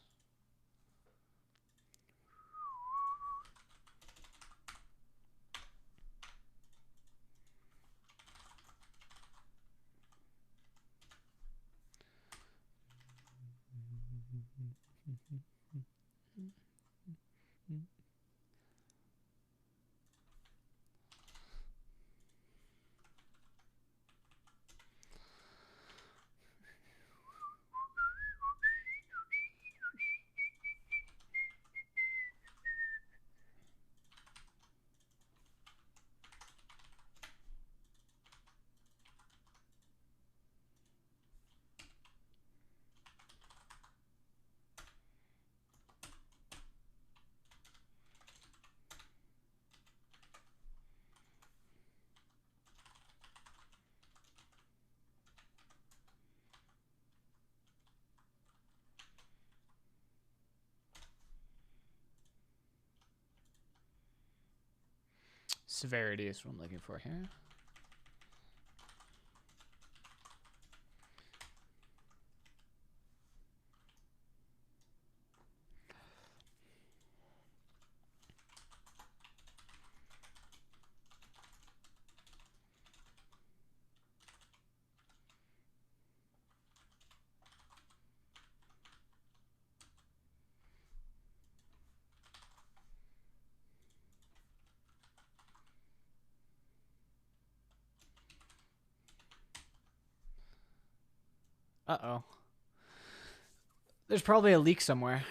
Severity is what I'm looking for here. Uh-oh. There's probably a leak somewhere.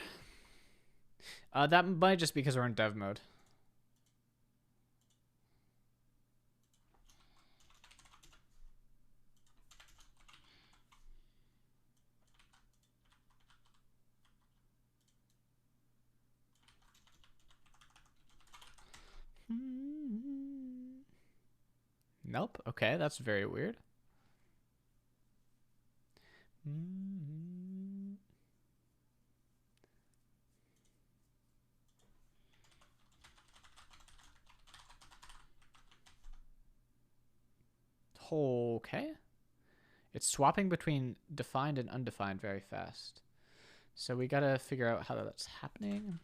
That might just be because we're in dev mode. Nope. Okay, that's very weird. Okay. It's swapping between defined and undefined very fast. So we gotta figure out how that's happening.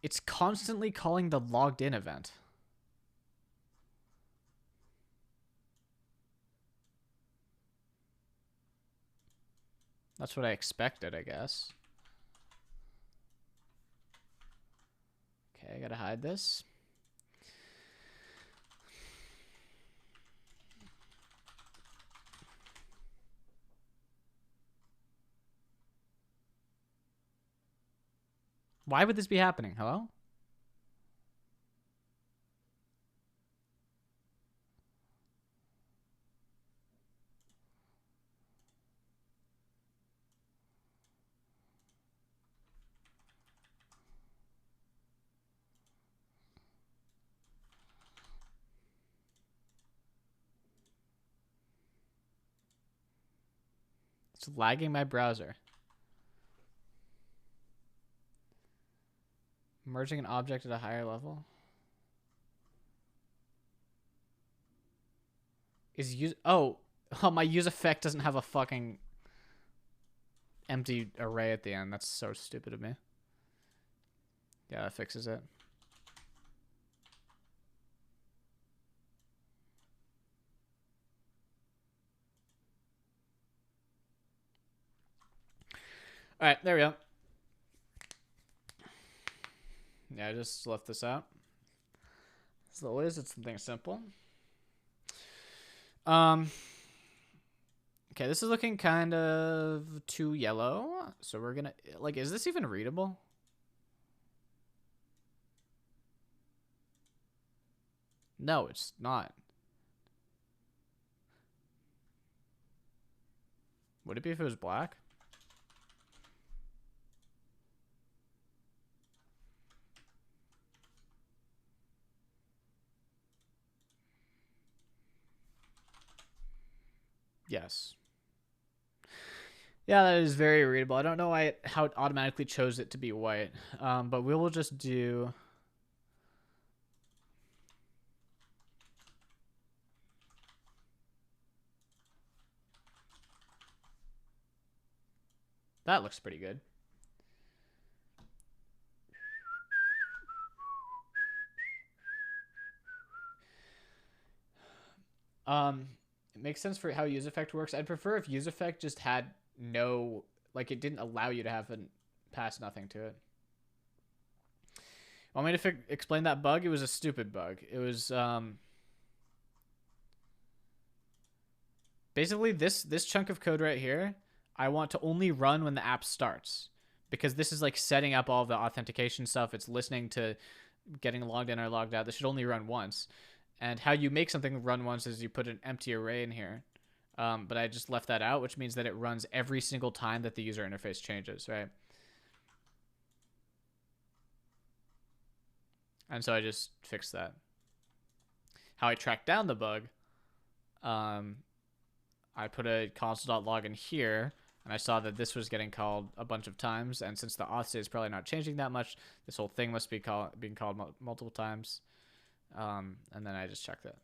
It's constantly calling the logged in event. That's what I expected, I guess. Okay, I gotta hide this. Why would this be happening? Hello? It's lagging my browser. Merging an object at a higher level. Is use oh my use effect doesn't have a fucking empty array at the end. That's so stupid of me. Yeah, that fixes it. All right, there we go. Yeah, I just left this out. As always, it's something simple. Okay, this is looking kind of too yellow. So we're gonna, like, is this even readable? No, it's not. Would it be if it was black? Yes. Yeah, that is very readable. I don't know how it automatically chose it to be white, but we will just do... That looks pretty good. It makes sense for how use effect works. I'd prefer if use effect just had no, like, it didn't allow you to have a pass nothing to it. Want me to explain that bug? It was a stupid bug. It was basically this chunk of code right here. I want to only run when the app starts, because this is like setting up all of the authentication stuff. It's listening to getting logged in or logged out. This should only run once. And how you make something run once is you put an empty array in here. But I just left that out, which means that it runs every single time that the user interface changes, right? And so I just fixed that. How I tracked down the bug, I put a console.log in here, and I saw that this was getting called a bunch of times. And since the auth state is probably not changing that much, this whole thing must be being called multiple times. And then I just checked it.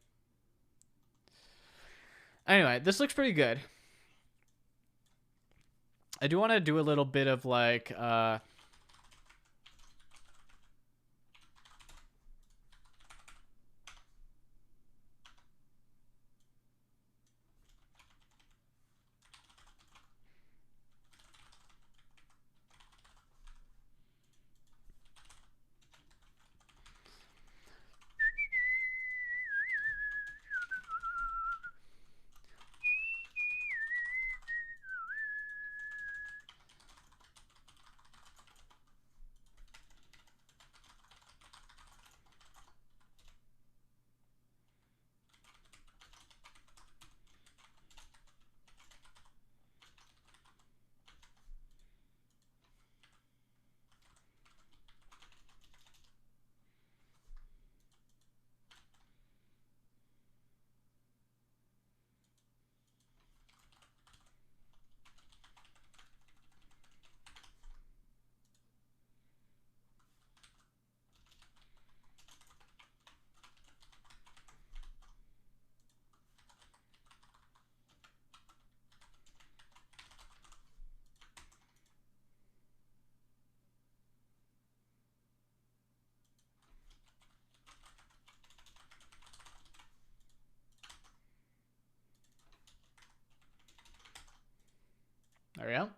Anyway, this looks pretty good. I do want to do a little bit of like There we go.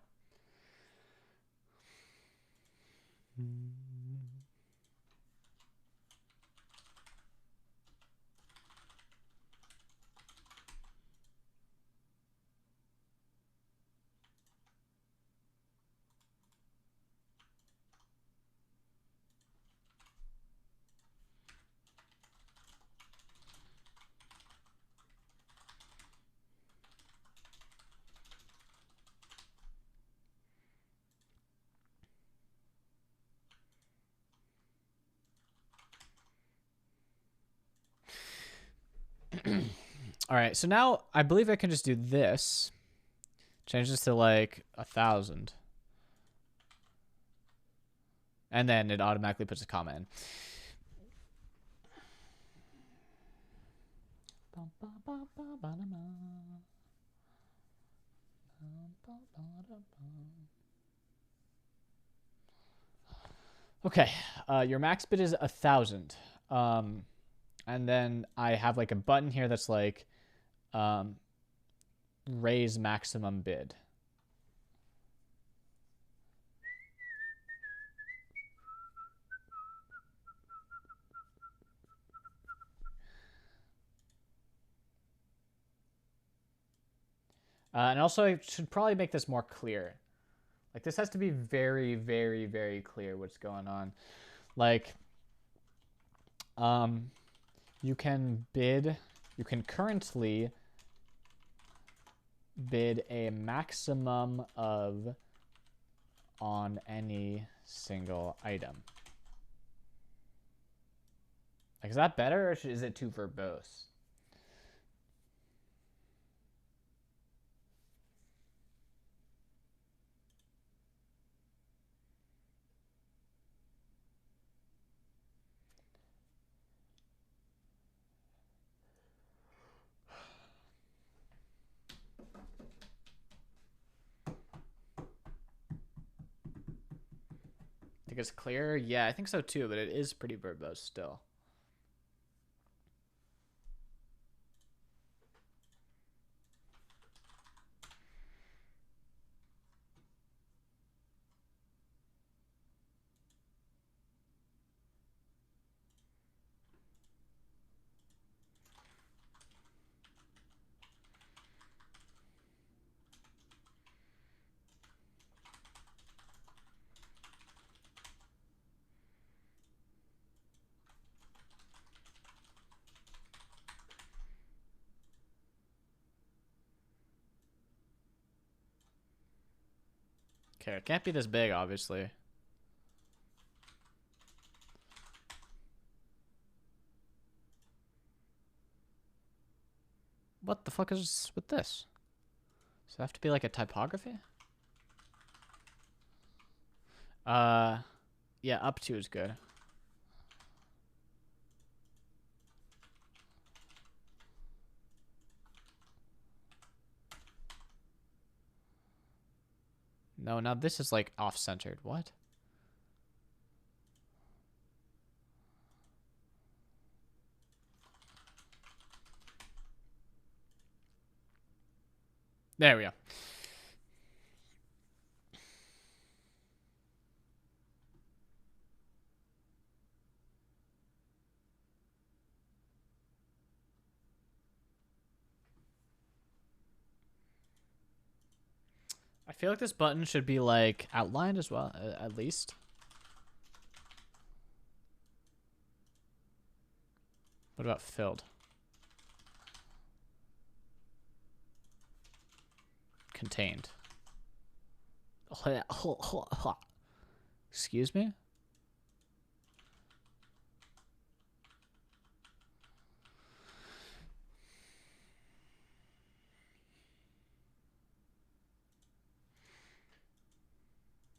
All right, so now I believe I can just do this. Change this to like 1,000. And then it automatically puts a comma in. Okay, your max bid is 1,000. And then I have like a button here that's like raise maximum bid. And also I should probably make this more clear. Like this has to be very, very, very clear what's going on. Like, you can currently bid a maximum of on any single item. Like, is that better or is it too verbose? Think it's clear? Yeah, I think so too, but it is pretty verbose still. Okay, it can't be this big, obviously. What the fuck is with this? Does it have to be like a typography? Yeah, up to is good. No, now this is like off-centered. What? There we go. I feel like this button should be like outlined as well, at least. What about filled? Contained. Excuse me?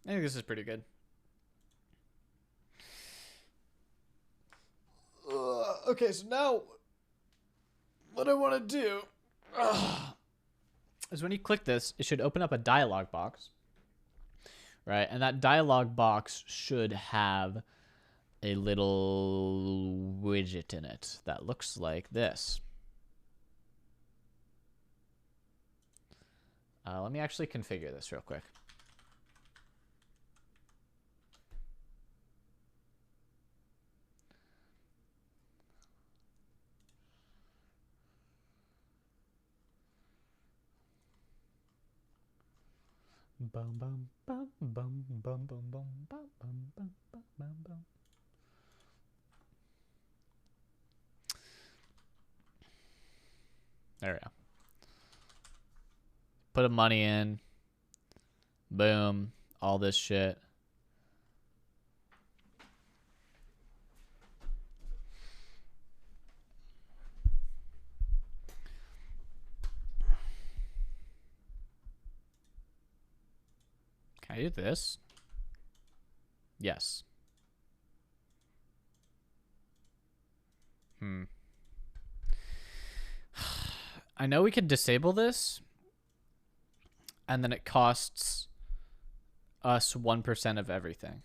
I think this is pretty good. Okay, so now what I want to do is when you click this, it should open up a dialog box, right? And that dialog box should have a little widget in it that looks like this. Let me actually configure this real quick. Bum bum bum bum bum bum bum bum bum bum bum bum. There we go. Put a money in. Boom. All this shit. Can I do this? Yes. I know we can disable this, and then it costs us 1% of everything.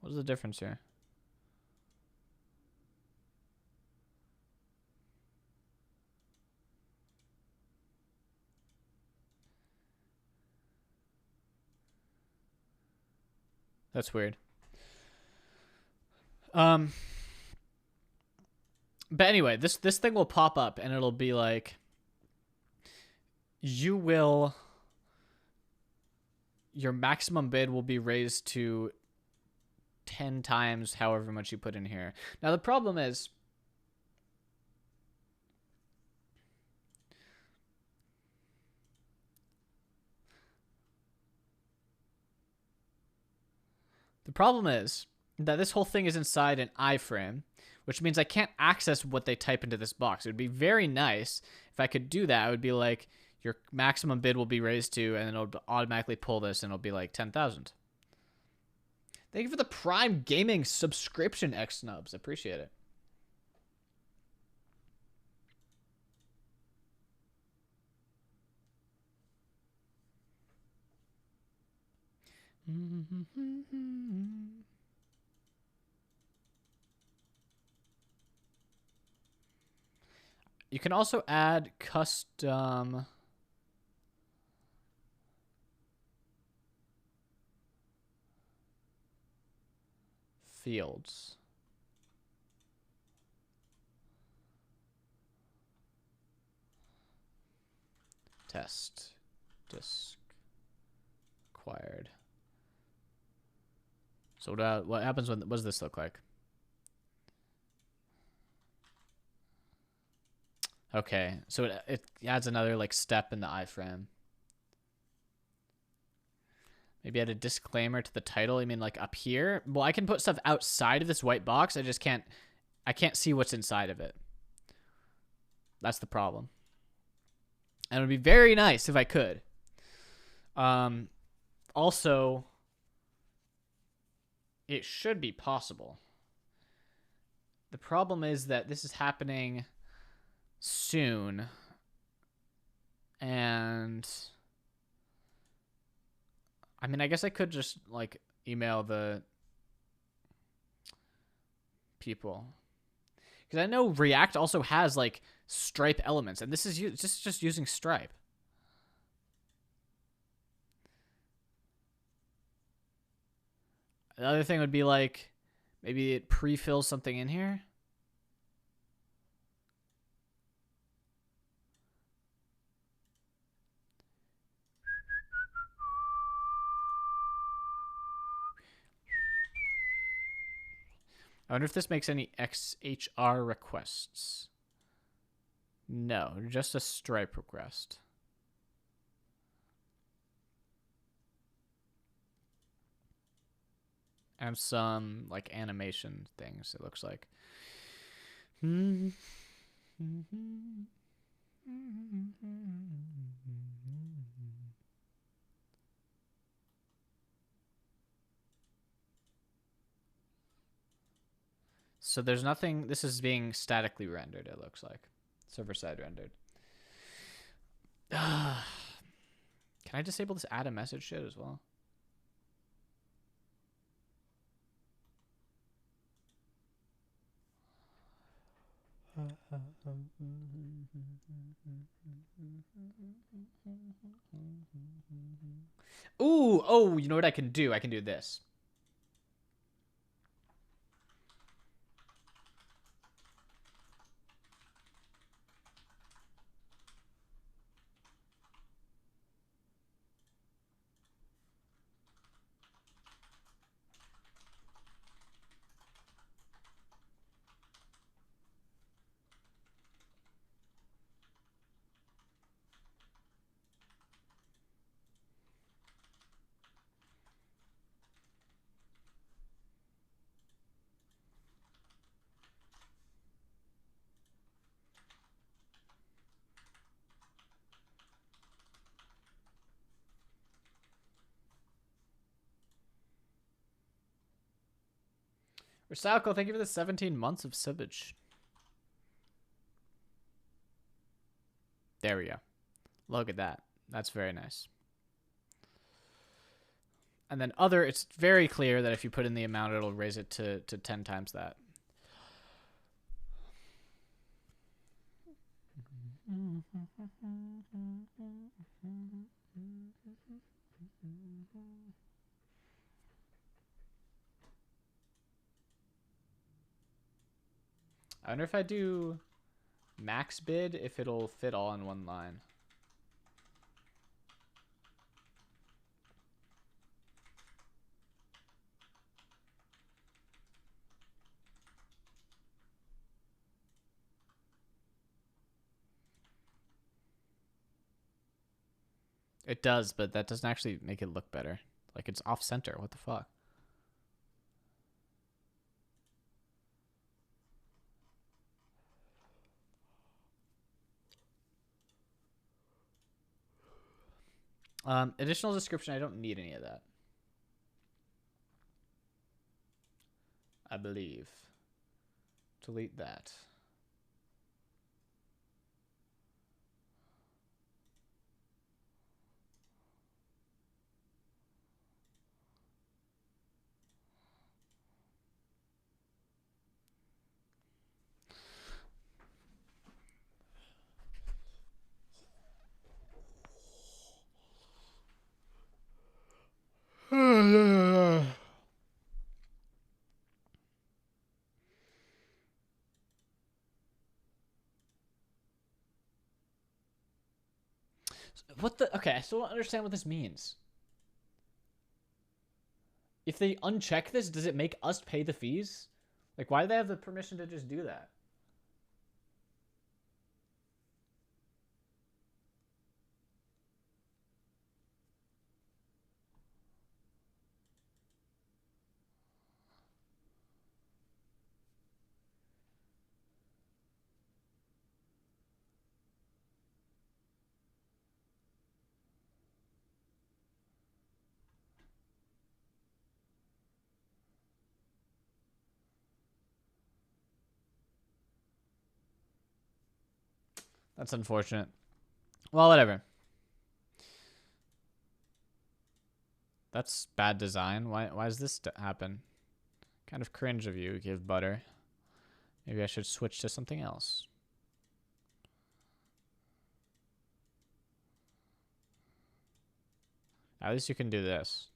What's the difference here? That's weird. But anyway, this thing will pop up and it'll be like, your maximum bid will be raised to 10 times however much you put in here. Now the problem is, that this whole thing is inside an iframe, which means I can't access what they type into this box. It would be very nice if I could do that. I would be like, your maximum bid will be raised to, and then it'll automatically pull this, and it'll be like 10,000. Thank you for the Prime Gaming subscription, X-Nubs. Appreciate it. You can also add custom fields. Test. Disk acquired. So what happens when, what does this look like? Okay, so it adds another like step in the iframe. Maybe add a disclaimer to the title. I mean, like up here. Well, I can put stuff outside of this white box. I just can't. I can't see what's inside of it. That's the problem. And it would be very nice if I could. Also, it should be possible. The problem is that this is happening soon, and I mean, I guess I could just like email the people, because I know React also has like Stripe elements, and this is just using Stripe. The other thing would be like maybe it pre-fills something in here. I wonder if this makes any XHR requests. No, just a Stripe request. And some like animation things, it looks like. So there's nothing. This is being statically rendered, it looks like. Server-side rendered. Can I disable this add a message shit as well? Ooh, oh, you know what I can do? I can do this. Recycle, thank you for the 17 months of subbage. There we go. Look at that. That's very nice. And then other, it's very clear that if you put in the amount, it'll raise it to 10 times that. I wonder if I do max bid, if it'll fit all in one line. It does, but that doesn't actually make it look better. Like, it's off center. What the fuck? Additional description. I don't need any of that, I believe. Delete that. What the? Okay, I still don't understand what this means. If they uncheck this, does it make us pay the fees? Like, why do they have the permission to just do that? That's unfortunate. Well, whatever. That's bad design. Why does this happen? Kind of cringe of you, Give Butter. Maybe I should switch to something else. At least you can do this.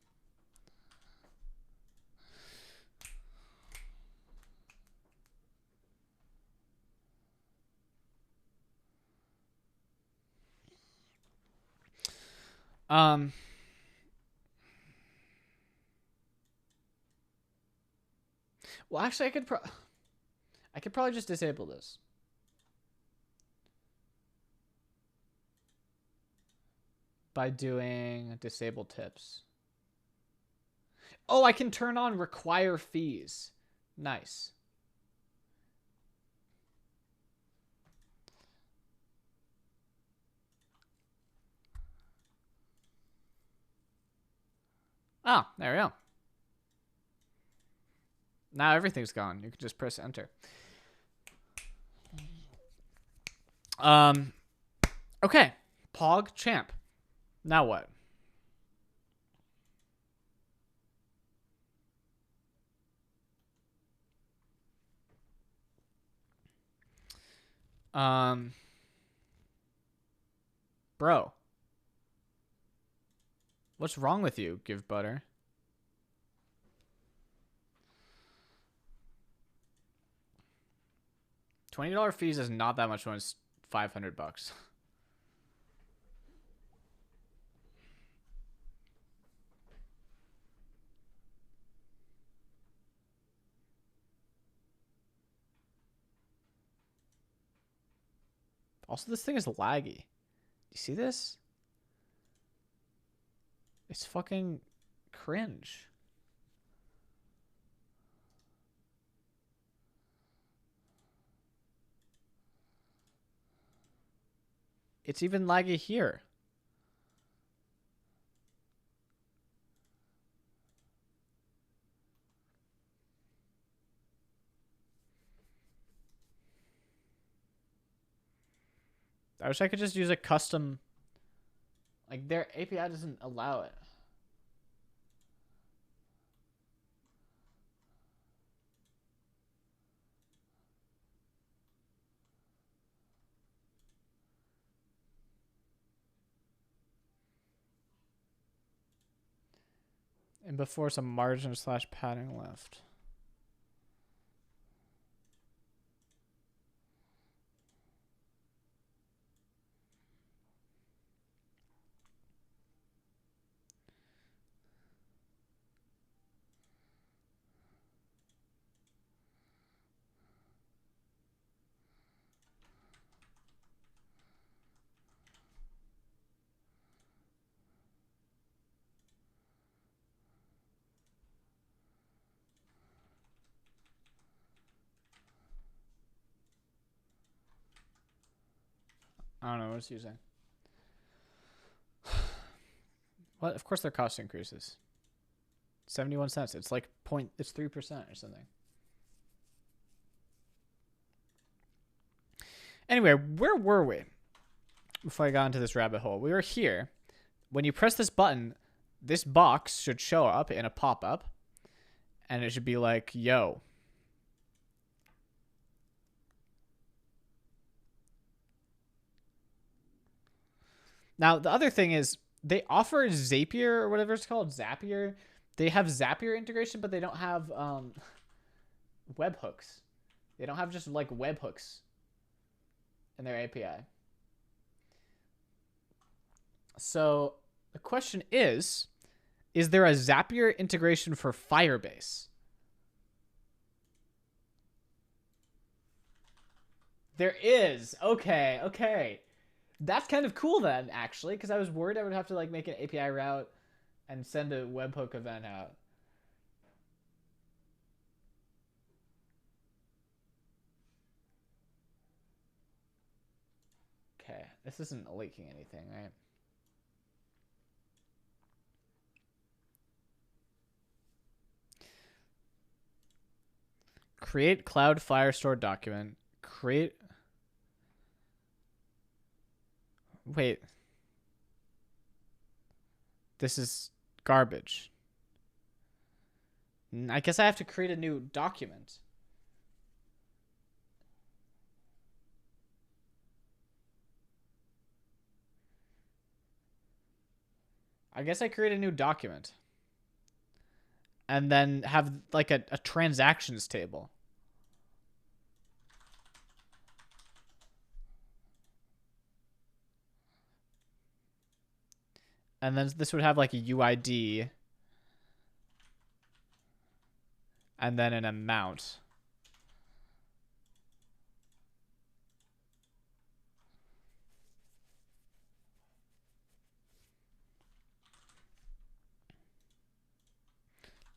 Well, actually, I could probably just disable this. By doing disable tips. Oh, I can turn on require fees. Nice. Oh, there we go. Now everything's gone. You can just press enter. Okay. Pog champ. Now what? Bro. What's wrong with you, Give Butter? $20 fees is not that much when it's $500. Also, this thing is laggy. You see this? It's fucking cringe. It's even laggy here. I wish I could just use a custom... Like, their API doesn't allow it. And before some margin / padding left. I don't know what it's using. What? Of course their cost increases. 71 cents. It's like it's 3% or something. Anyway, where were we before I got into this rabbit hole? We were here. When you press this button, this box should show up in a pop-up, and it should be like, yo. Now, the other thing is they offer Zapier or whatever it's called, Zapier. They have Zapier integration, but they don't have webhooks. They don't have just like webhooks in their API. So the question is there a Zapier integration for Firebase? There is. Okay. That's kind of cool then, actually, because I was worried I would have to like make an API route and send a webhook event out. Okay, this isn't leaking anything, right? Create Cloud Firestore document. Create... Wait. This is garbage. I guess I have to create a new document. I guess I create a new document. And then have like a transactions table. And then this would have like a UID. And then an amount.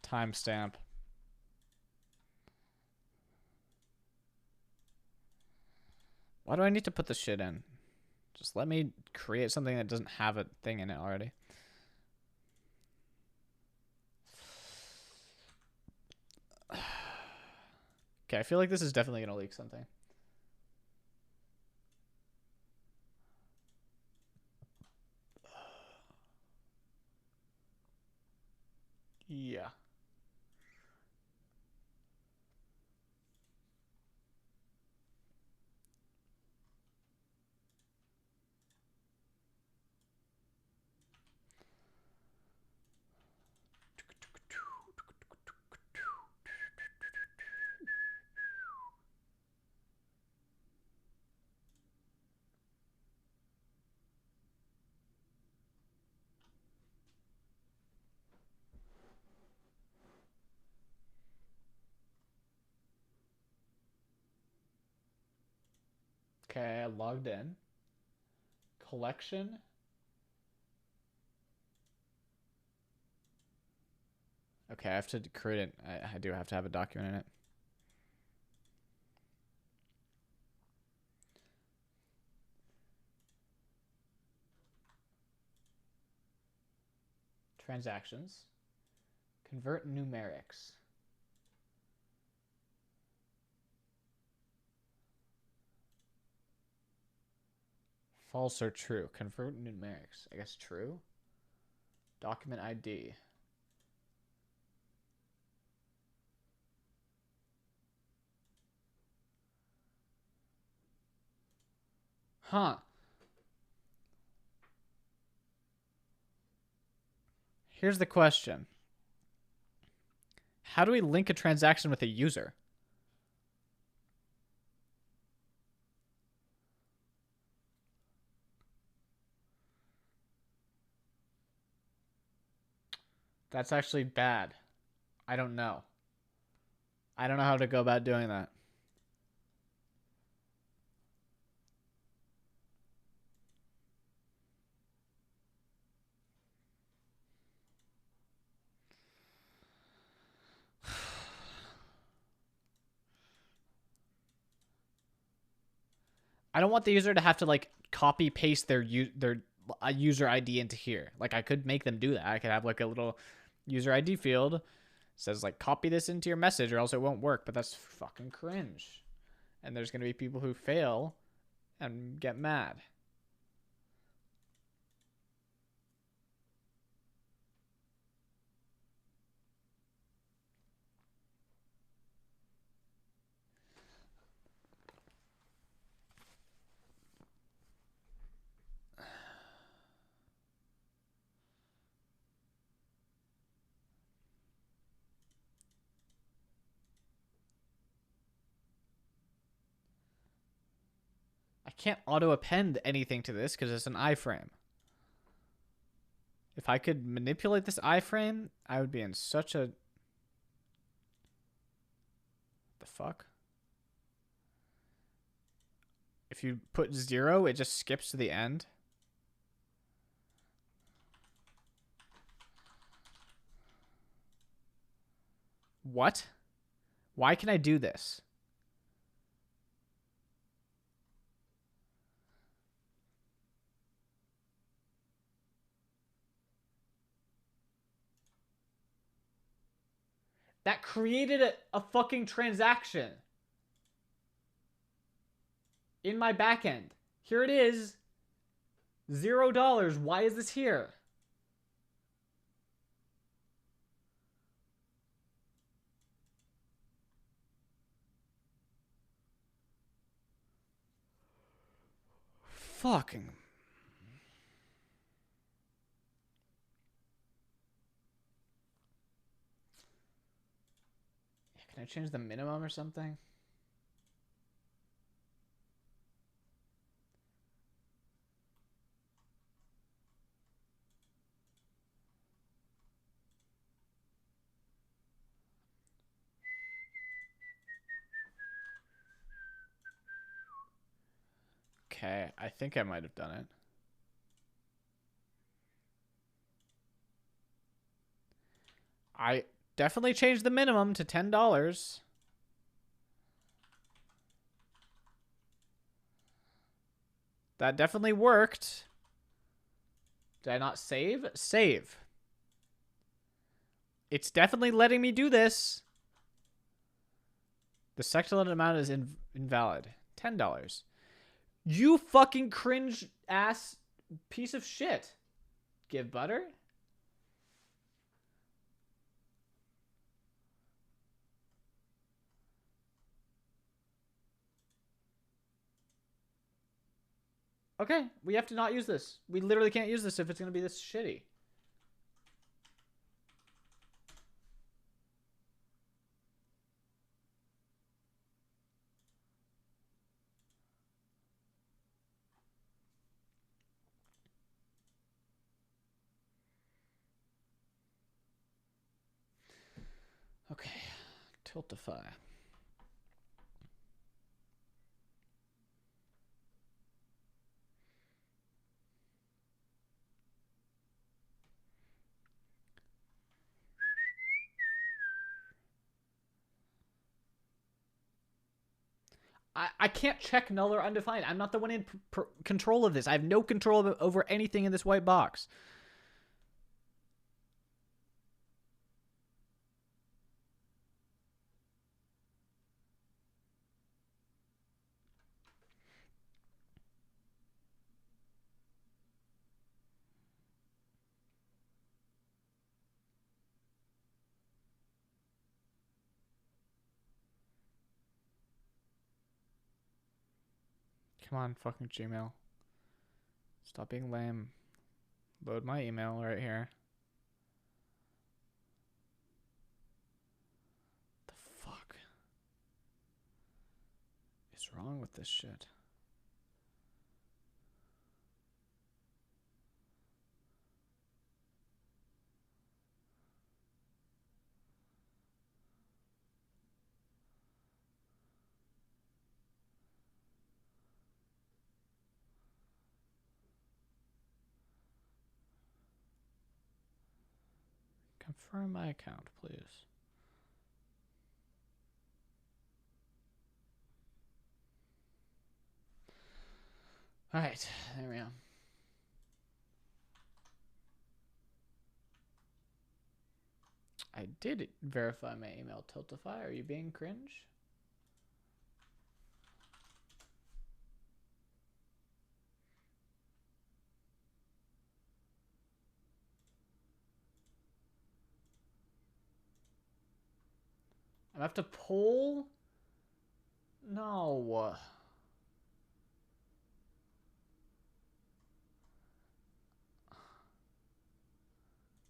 Timestamp. Why do I need to put this shit in? Just let me create something that doesn't have a thing in it already. Okay, I feel like this is definitely gonna leak something. Yeah. Okay, I logged in. Collection. Okay, I have to create it. I do have to have a document in it. Transactions. Convert numerics. False or true? Convert numerics. I guess true. Document ID. Huh. Here's the question. How do we link a transaction with a user? That's actually bad. I don't know. I don't know how to go about doing that. I don't want the user to have to like copy paste their user ID into here. Like I could make them do that. I could have like a little user ID field says like copy this into your message or else it won't work, but that's fucking cringe. And there's going to be people who fail and get mad. I can't auto append anything to this because it's an iframe. If I could manipulate this iframe, I would be in such a... The fuck? If you put 0, it just skips to the end. What? Why can I do this? That created a fucking transaction in my backend. Here it is. $0. Why is this here? Fucking... Can I change the minimum or something? Okay, I think I might have done it. I definitely changed the minimum to $10. That definitely worked. Did I not save? Save. It's definitely letting me do this. The selected amount is invalid. $10. You fucking cringe ass piece of shit. Give butter? Okay, we have to not use this. We literally can't use this if it's going to be this shitty. Okay, Tiltify. I can't check null or undefined. I'm not the one in control of this. I have no control over anything in this white box. Come on, fucking Gmail. Stop being lame. Load my email right here. The fuck is wrong with this shit? Confirm my account, please. All right, there we go. I did verify my email, Tiltify. Are you being cringe? I have to pull? No.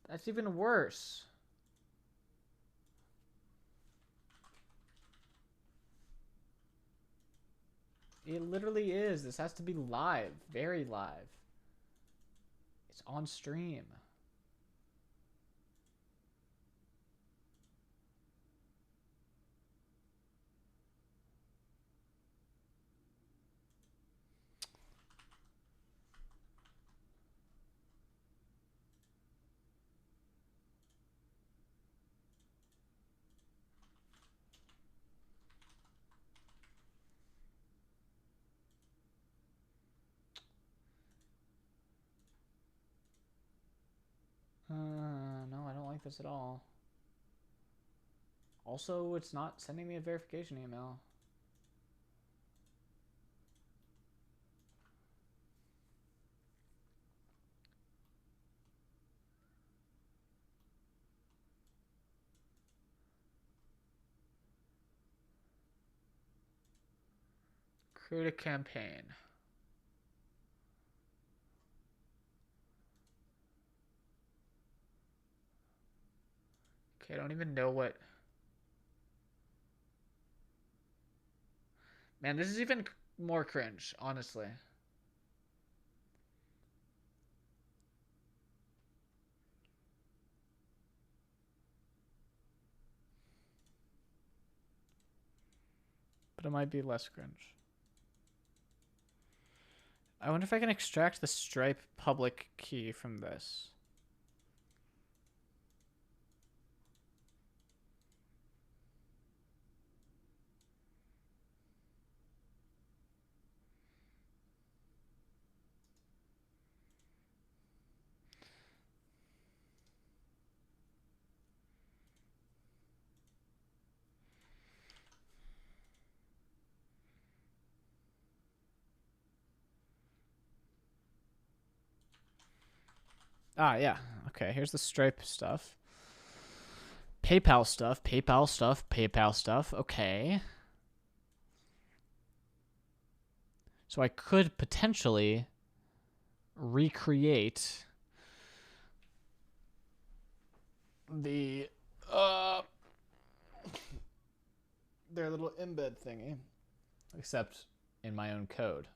That's even worse. It literally is. This has to be live. Very live. It's on stream. No, I don't like this at all. Also, it's not sending me a verification email. Create a campaign. Okay, I don't even know what... Man, this is even more cringe, honestly. But it might be less cringe. I wonder if I can extract the Stripe public key from this. Ah, yeah. Okay, here's the Stripe stuff. PayPal stuff, PayPal stuff, PayPal stuff. Okay. So I could potentially recreate the their little embed thingy, except in my own code.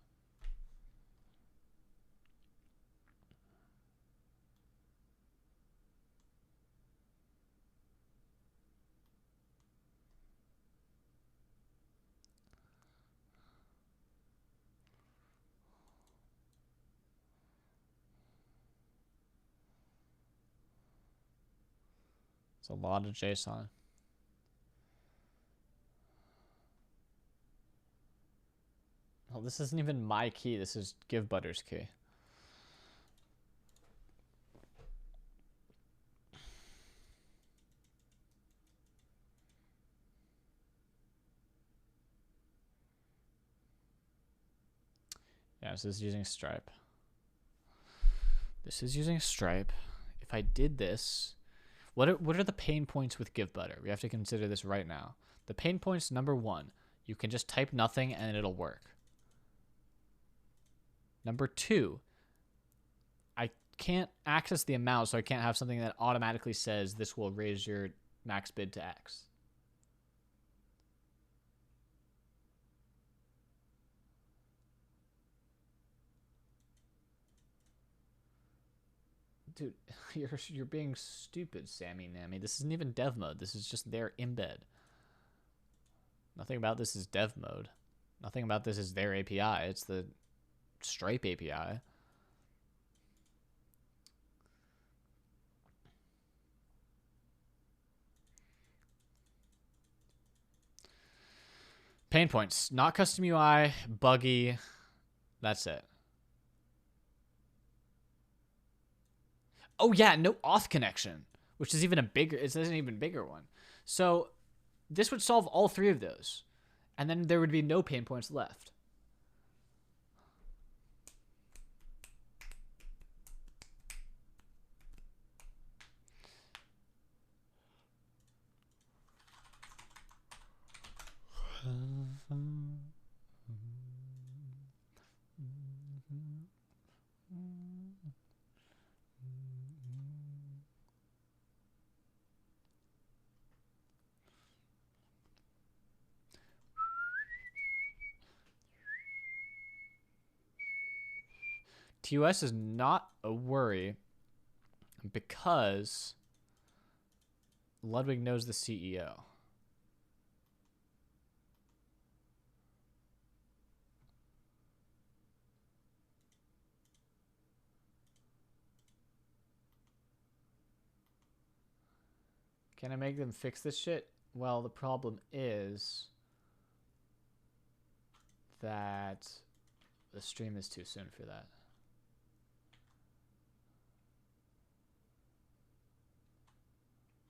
It's a lot of JSON. Well, this isn't even my key. This is GiveButter's key. Yeah, this is using Stripe. This is using Stripe. If I did this, what are the pain points with GiveButter? We have to consider this right now. The pain points, number one, you can just type nothing and it'll work. Number two, I can't access the amount, so I can't have something that automatically says this will raise your max bid to X. Dude, you're being stupid, Sammy Nammy. This isn't even dev mode. This is just their embed. Nothing about this is dev mode. Nothing about this is their API. It's the Stripe API. Pain points. Not custom UI, buggy. That's it. Oh yeah, no auth connection, which is even a bigger. It's an even bigger one. So this would solve all three of those, and then there would be no pain points left. TOS is not a worry because Ludwig knows the CEO. Can I make them fix this shit? Well, the problem is that the stream is too soon for that.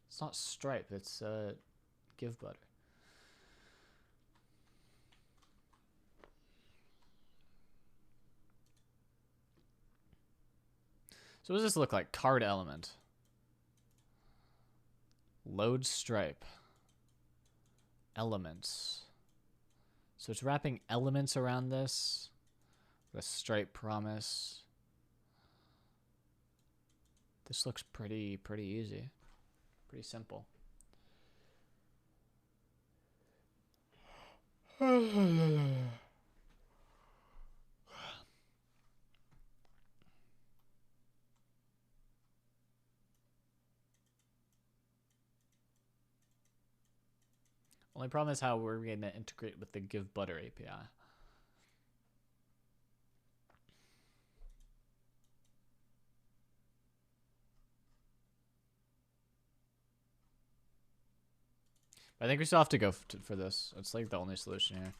It's not Stripe, it's GiveButter. So what does this look like? Card element. Load Stripe. Elements. So it's wrapping elements around this. The Stripe promise. This looks pretty easy. Pretty simple. Only problem is how we're going to integrate with the GiveButter API. I think we still have to go for this. It's like the only solution here.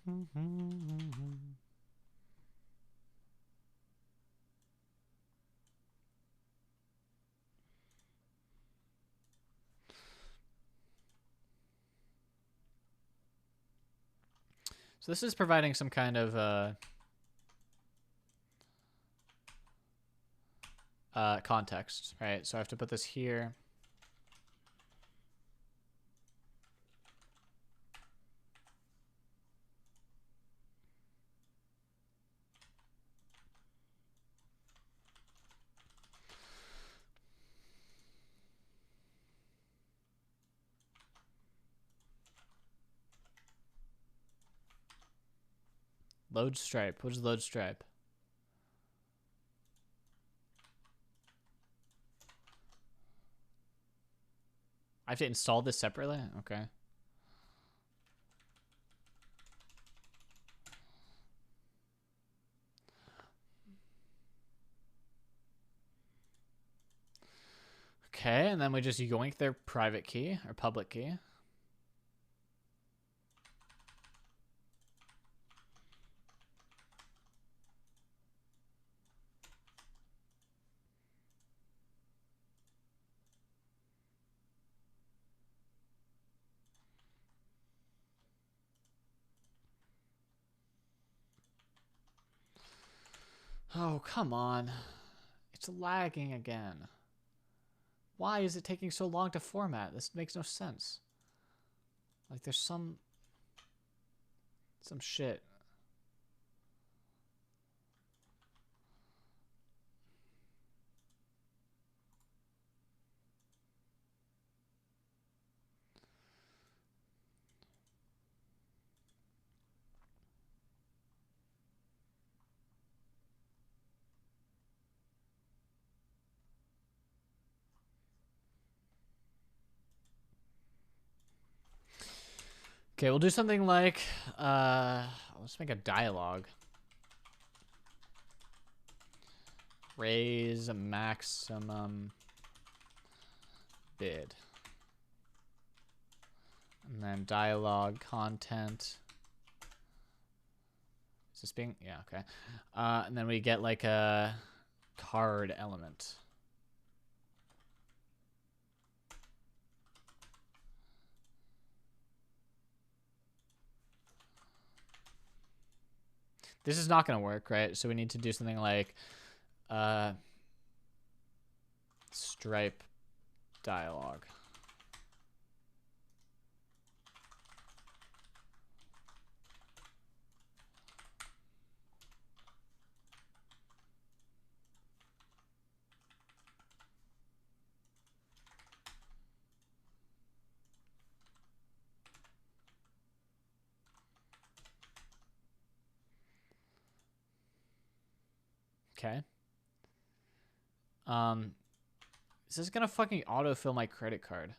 So this is providing some kind of context, right? So I have to put this here. Load stripe. What is load stripe? I have to install this separately? Okay. Okay, and then we just yoink their private key or public key. Oh, come on. It's lagging again. Why is it taking so long to format? This makes no sense. Like there's some shit. Okay, we'll do something like let's make a dialogue. Raise a maximum bid. And then dialogue content. Is this being, yeah, okay. And then we get like a card element. This is not going to work, right? So we need to do something like stripe dialogue. Okay. Is this gonna fucking autofill my credit card?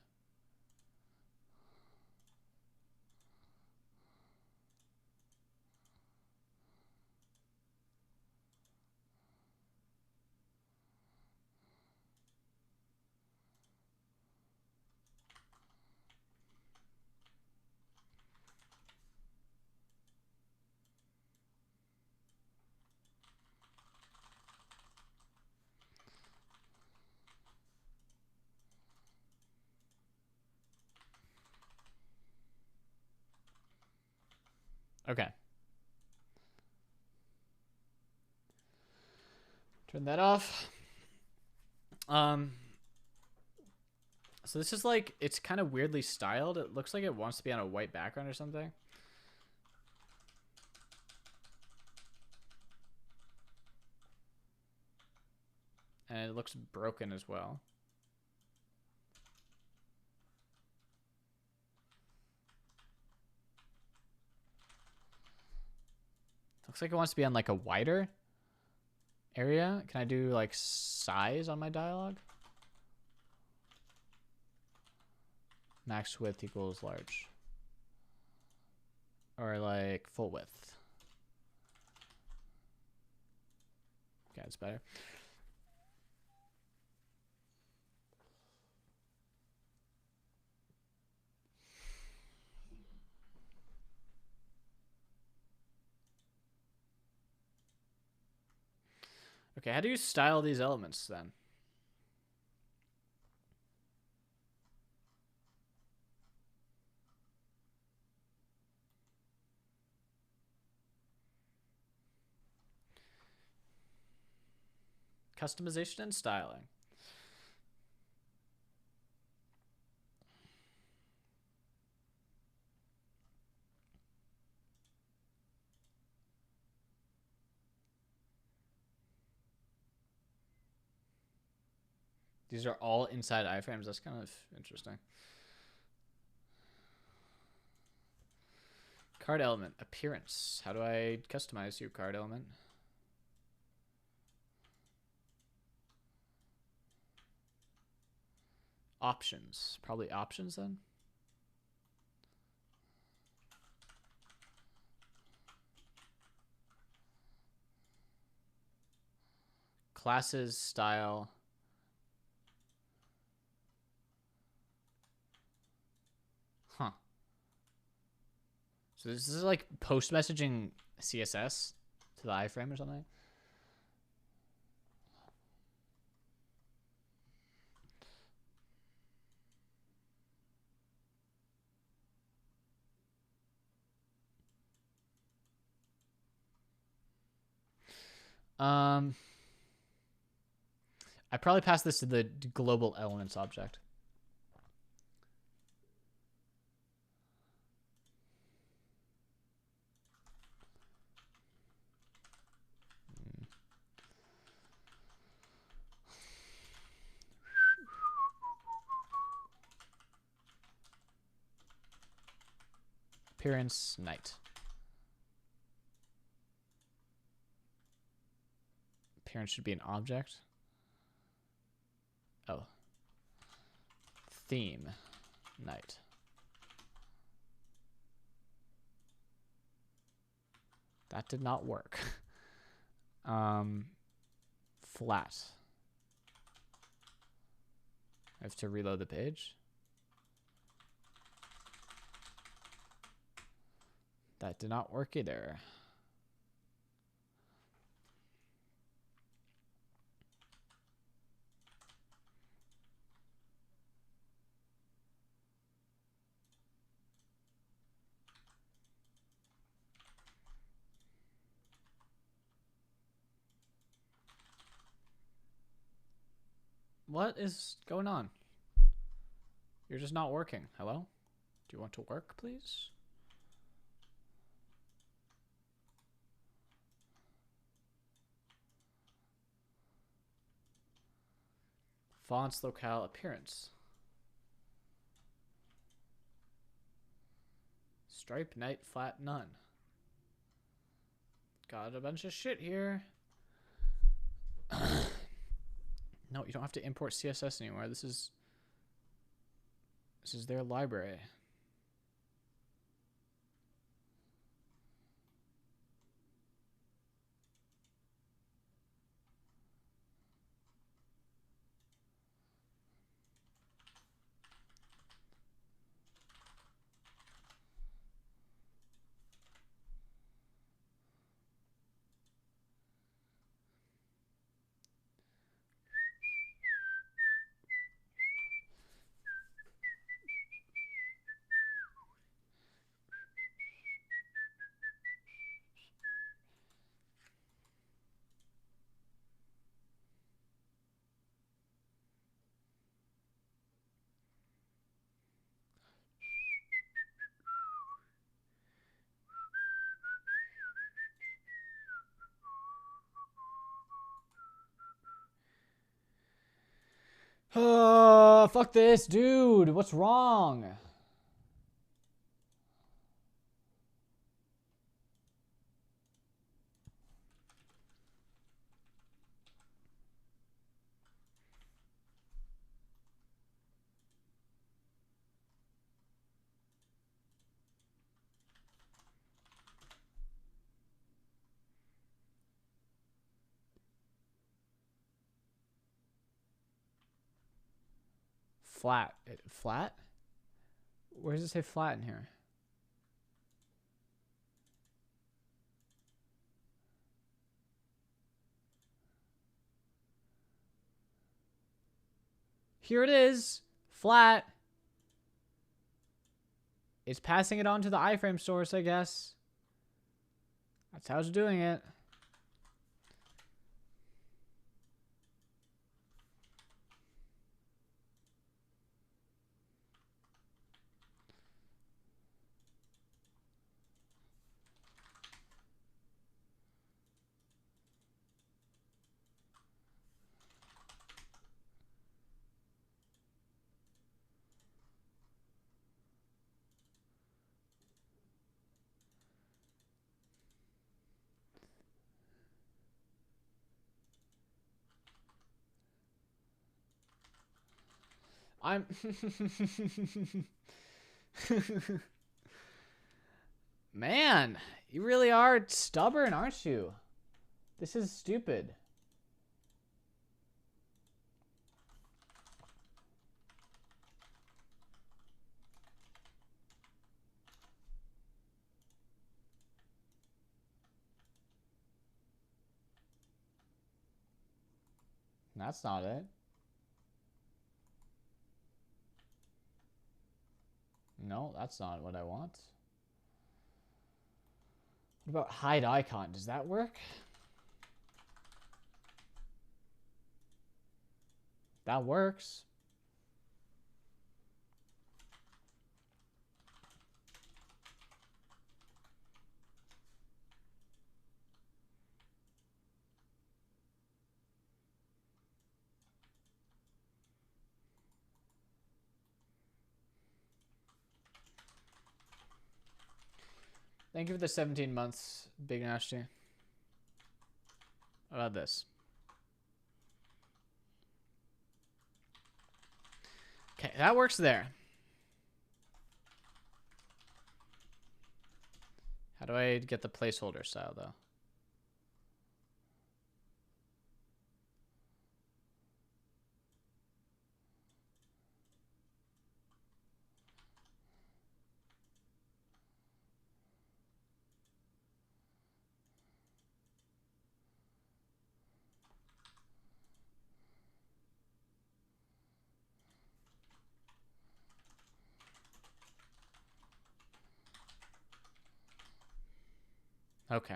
Okay. Turn that off. So this is like, it's kind of weirdly styled. It looks like it wants to be on a white background or something. And it looks broken as well. Looks like it wants to be on like a wider area. Can I do like size on my dialogue? Max width equals large. Or like full width. Okay, it's better. Okay, how do you style these elements then? Customization and styling. These are all inside iframes. That's kind of interesting. Card element. Appearance. How do I customize your card element? Options. Probably options then? Classes, style. Huh. So this is like post messaging CSS to the iframe or something? I probably pass this to the global elements object. Appearance, night. Appearance should be an object. Oh. Theme, night. That did not work. Flat. I have to reload the page. That did not work either. What is going on? You're just not working. Hello? Do you want to work, please? Fonts, locale, appearance. Stripe, night, flat, none. Got a bunch of shit here. No, you don't have to import CSS anymore. This is their library. Oh, fuck this, dude. What's wrong? Flat. Flat? Where does it say flat in here? here it is. Flat. It's passing it on to the iframe source, I guess. That's how it's doing it. I'm... Man, you really are stubborn, aren't you? This is stupid. That's not it. No, that's not what I want. What about hide icon? Does that work? That works. Thank you for the 17 months, Big Nasty. How about this? Okay, that works there. How do I get the placeholder style, though? Okay.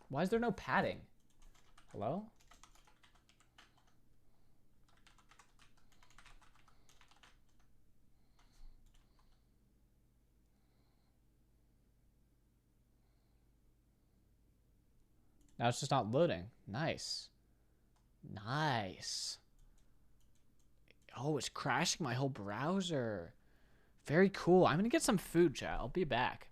Why is there no padding? Hello? Now it's just not loading. Nice. Nice. Oh, it's crashing my whole browser. Very cool. I'm going to get some food, chat. I'll be back.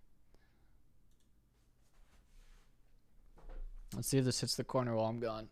Let's see if this hits the corner while I'm gone.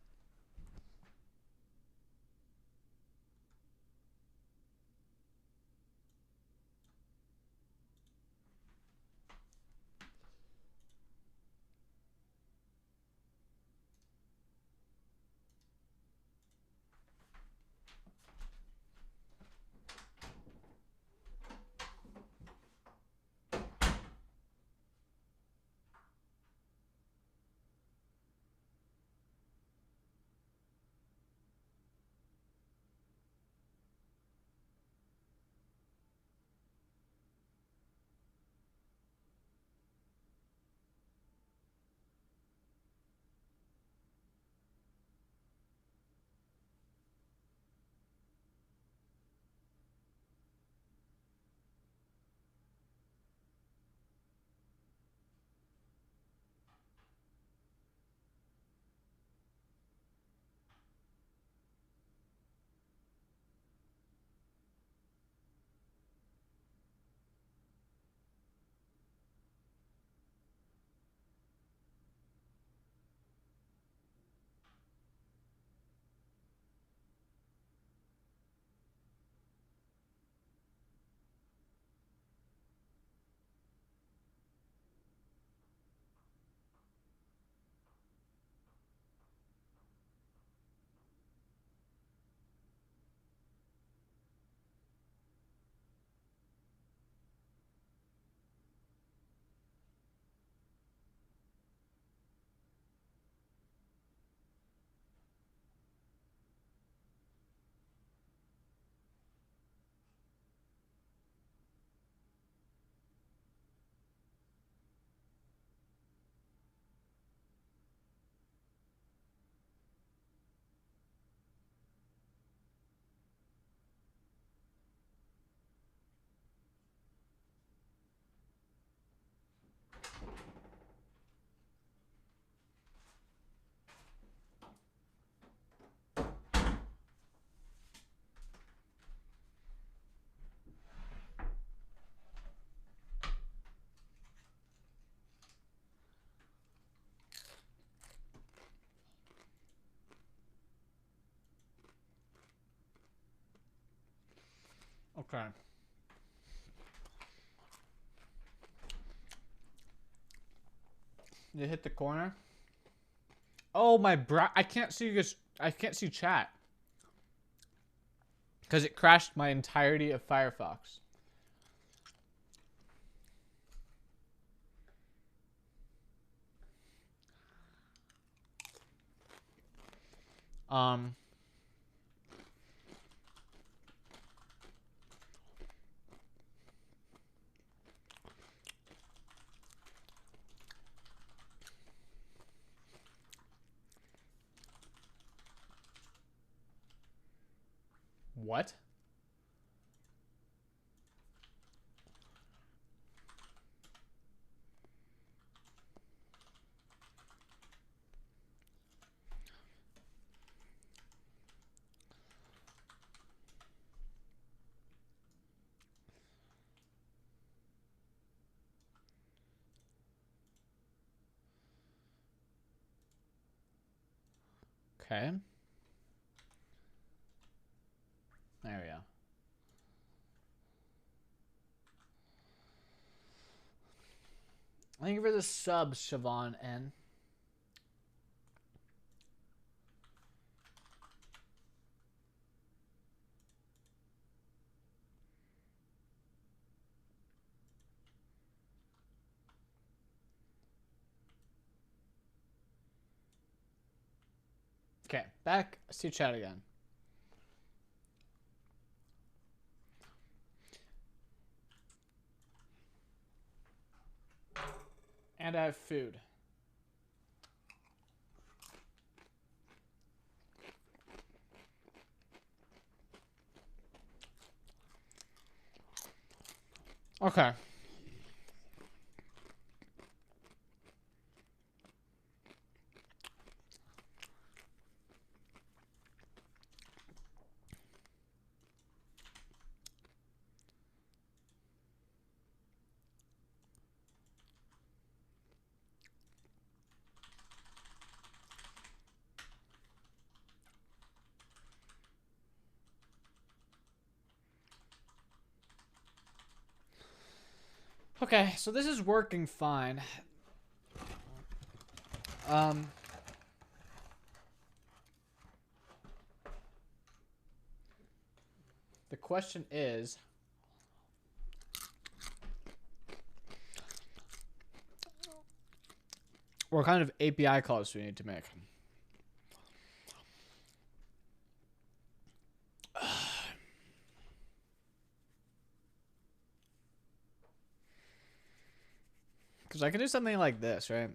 Okay. You hit the corner. Oh, my bro! I can't see this. I can't see chat because it crashed my entirety of Firefox. Um. What? Okay. There we go. Thank you for the sub, Siobhan N. Okay, back to chat again. And I have food. Okay. Okay, so this is working fine. The question is, what kind of API calls do we need to make? Because I can do something like this, right?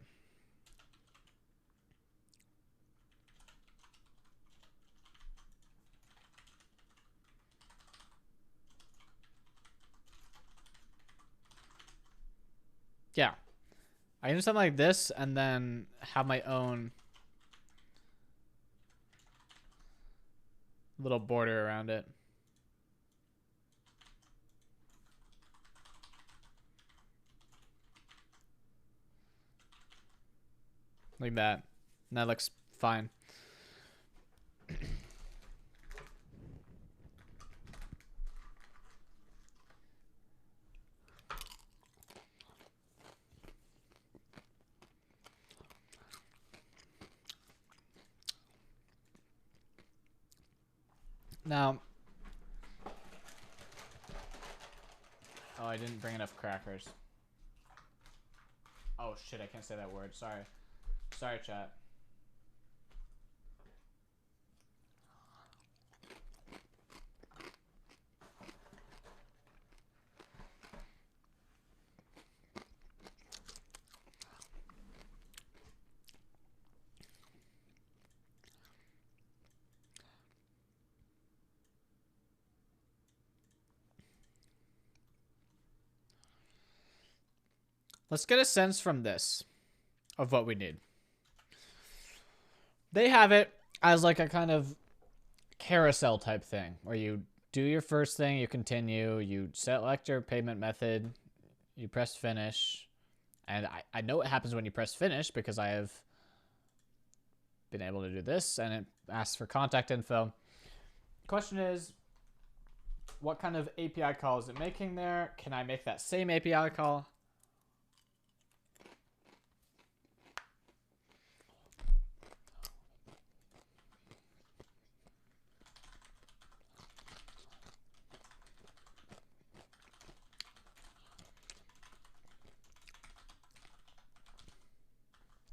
Yeah. I can do something like this and then have my own little border around it. Like that. And that looks fine. Now, oh, I didn't bring enough crackers. Oh shit, I can't say that word. Sorry. Sorry, chat. Let's get a sense from this of what we need. They have it as like a kind of carousel type thing where you do your first thing, you continue, you select your payment method, you press finish. And I know what happens when you press finish because I have been able to do this and it asks for contact info. Question is, What kind of API call is it making there? Can I make that same API call?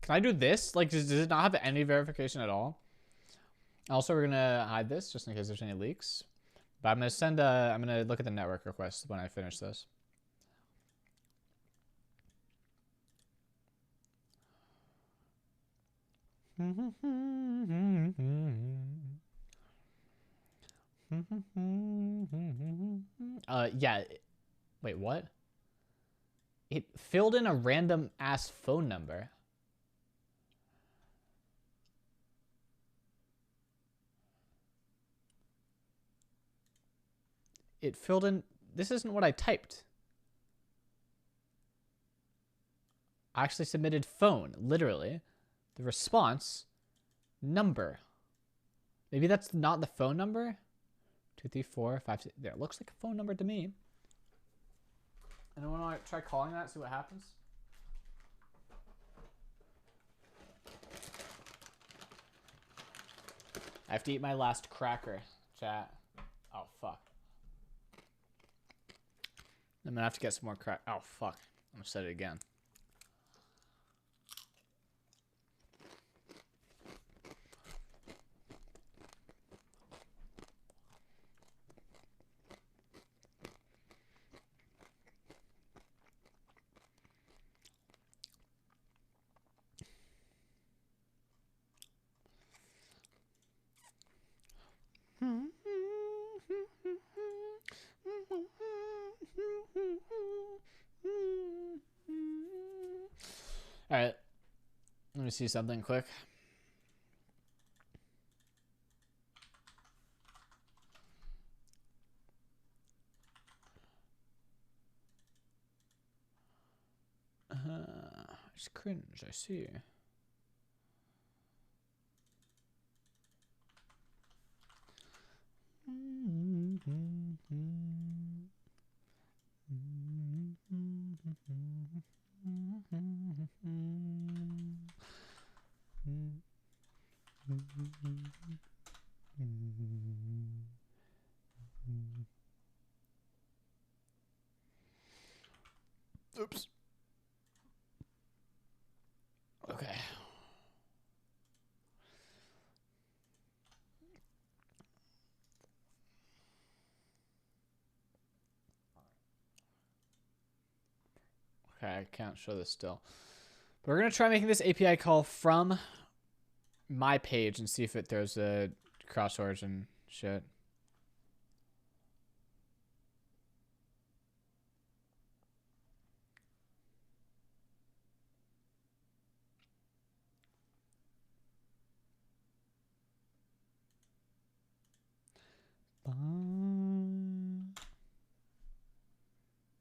Can I do this? Like, does it not have any verification at all? Also, we're gonna hide this just in case there's any leaks. But I'm gonna send a. I'm gonna look at the network requests when I finish this. Yeah. Wait, what? It filled in a random ass phone number. It filled in. This isn't what I typed. I actually submitted phone, literally. The response, number. Maybe that's not the phone number. 2, 3, 4, 5, 6. There, it looks like a phone number to me. Anyone want to try calling that? See what happens. I have to eat my last cracker, chat. Oh fuck. I'm gonna have to get some more crack. Oh fuck. I'm gonna set it again. All right, let me see something quick. It's cringe, I see. Oops. Okay. Okay, I can't show this still. But we're going to try making this API call from my page and see if it throws a cross-origin shit.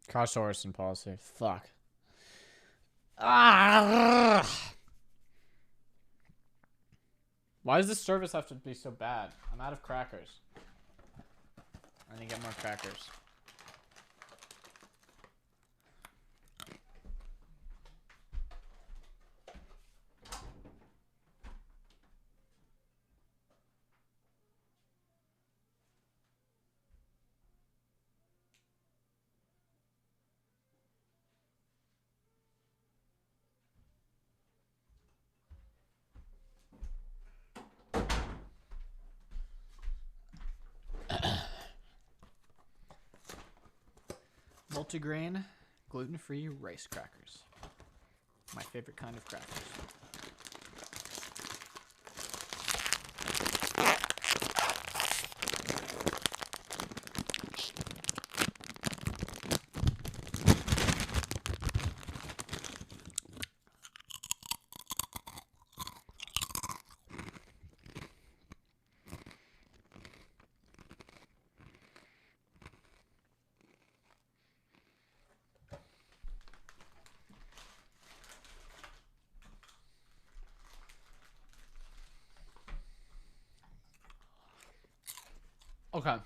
Cross-origin policy. Fuck. Ah! Why does this service have to be so bad? I'm out of crackers. I need to get more crackers. Multigrain, gluten-free rice crackers. My favorite kind of crackers. Okay.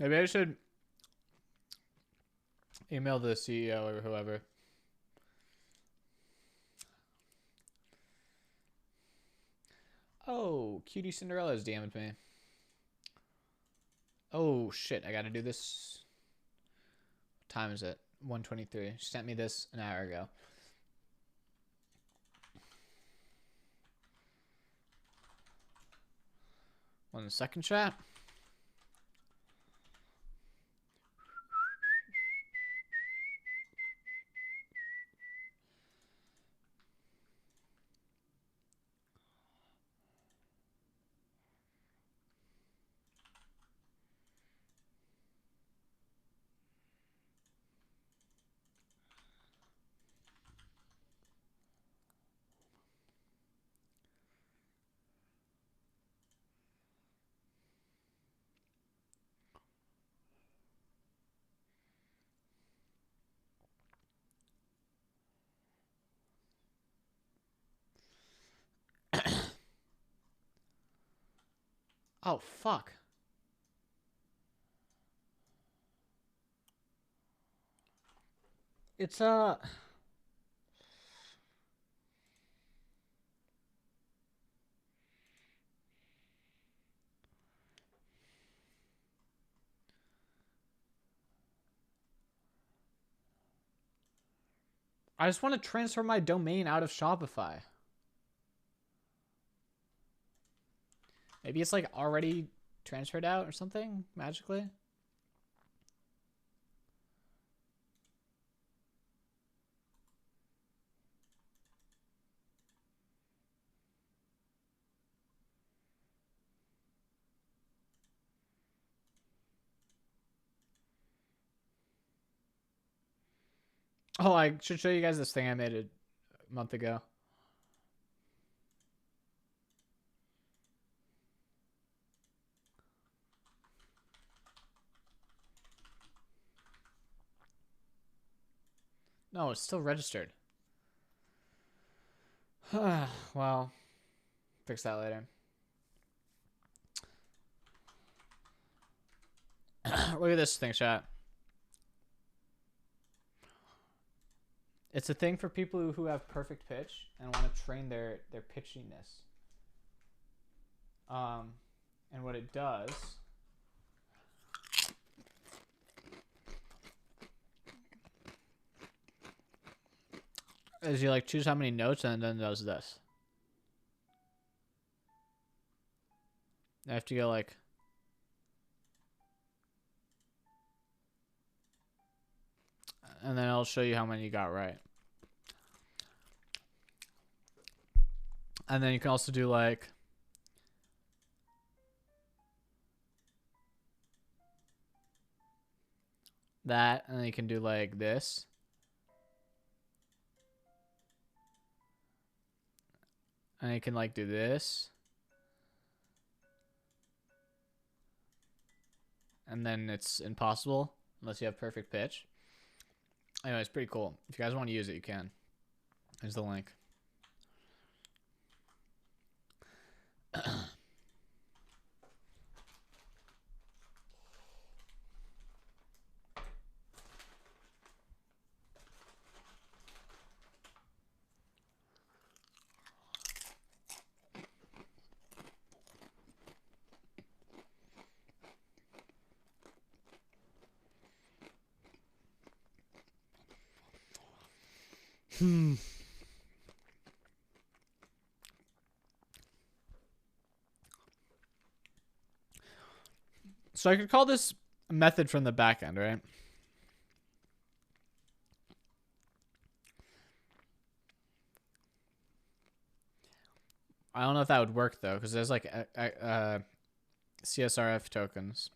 Maybe I should email the CEO or whoever. Oh, Cutie Cinderella's DM'd me. Oh, shit. I gotta do this. What time is it? 1:23. She sent me this an hour ago. One second, chat. Oh, fuck. It's, I just want to transfer my domain out of Shopify. Maybe it's like already transferred out or something magically. Oh, I should show you guys this thing I made a month ago. No, it's still registered. Well, fix that later. Look at this thing, chat. It's a thing for people who have perfect pitch and want to train their pitchiness. And what it does is you like choose how many notes and then does this. I have to go like and then I'll show you how many you got right. And then you can also do like that, and then you can do like this. And you can like do this. And then it's impossible unless you have perfect pitch. Anyway, it's pretty cool. If you guys want to use it, you can. Here's the link. So I could call this a method from the back end, right? I don't know if that would work though, because there's like CSRF tokens.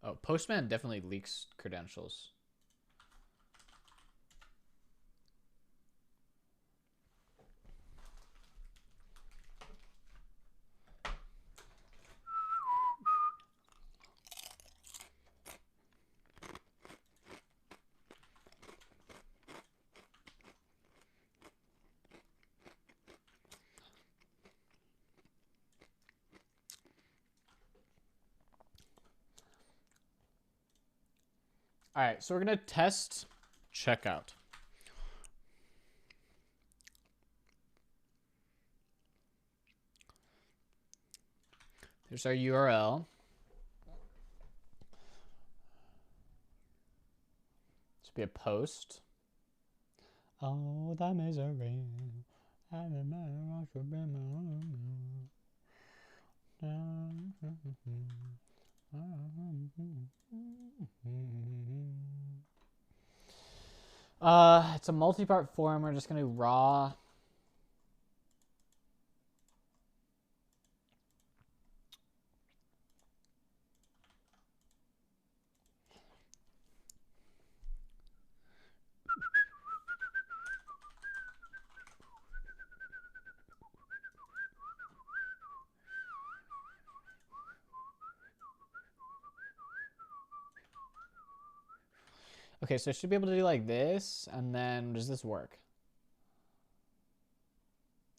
Oh, Postman definitely leaks credentials. All right, so we're gonna test checkout. Here's our URL. Should be a post. Oh, the misery. It's a multi-part form. We're just gonna do raw. Okay, so I should be able to do like this, and then does this work?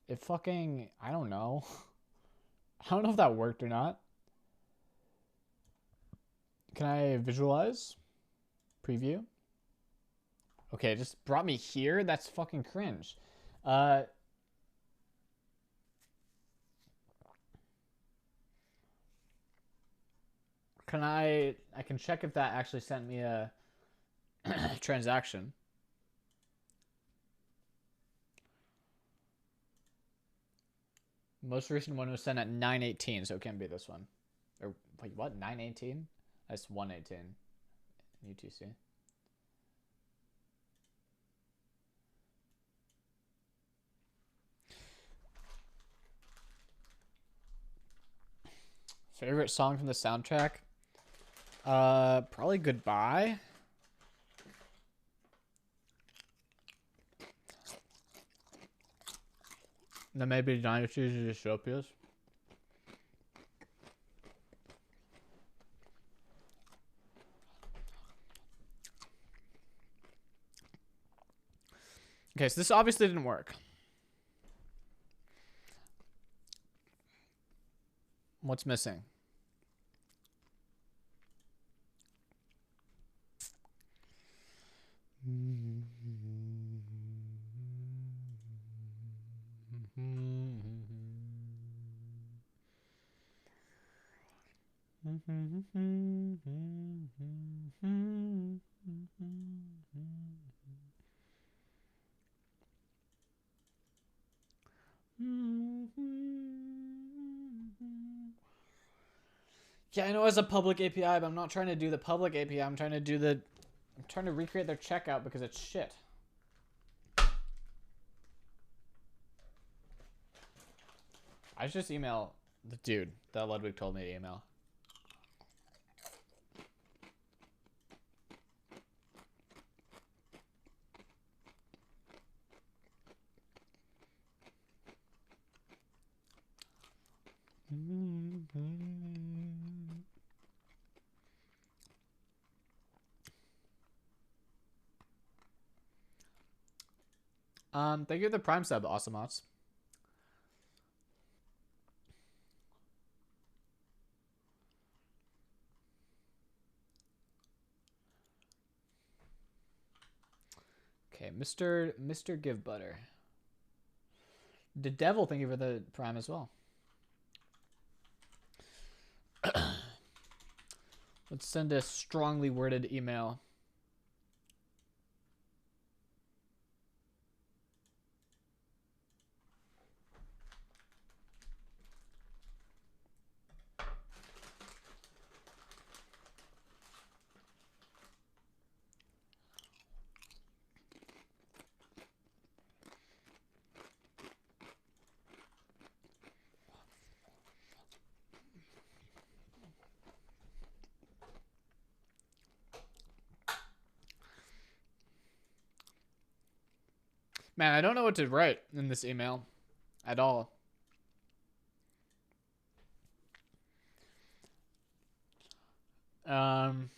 It fucking, I don't know. I don't know if that worked or not. Can I visualize? Preview? Okay, it just brought me here? That's fucking cringe. I can check if that actually sent me a transaction. Most recent one was sent at 9:18, so it can't be this one. Or wait, what? 9:18? That's 1:18. UTC. Favorite song from the soundtrack? Probably Goodbye. And then maybe Dynasties and Dystopias. Okay, so this obviously didn't work. What's missing? Yeah, I know it's a public API, but I'm not trying to do the public API. I'm trying to recreate their checkout because it's shit. I should just email the dude that Ludwig told me to email. Thank you for the Prime sub, Awesomots. Okay, Mr. Give Butter. The Devil, thank you for the Prime as well. Let's send a strongly worded email. Man, I don't know what to write in this email at all. Um,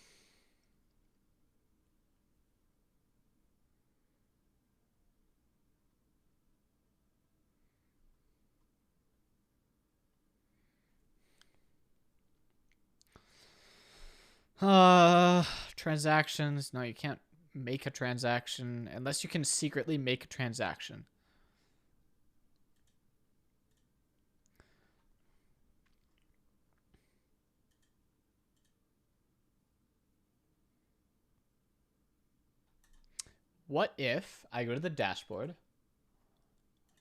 Transactions. No, you can't make a transaction unless you can secretly make a transaction. What if I go to the dashboard?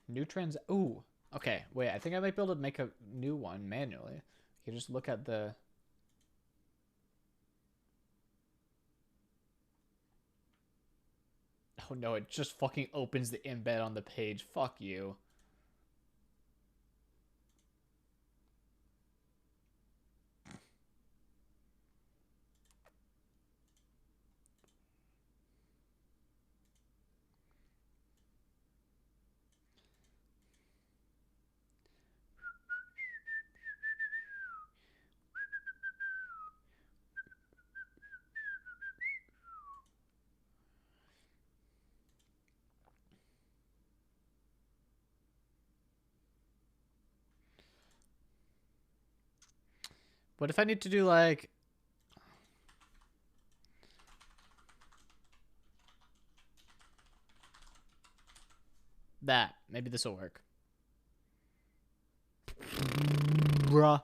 New trans. Ooh. Okay. Wait. I think I might be able to make a new one manually. You can just look at the. Oh no! It just fucking opens the embed on the page. Fuck you. What if I need to do like that? Maybe this will work. Bruh.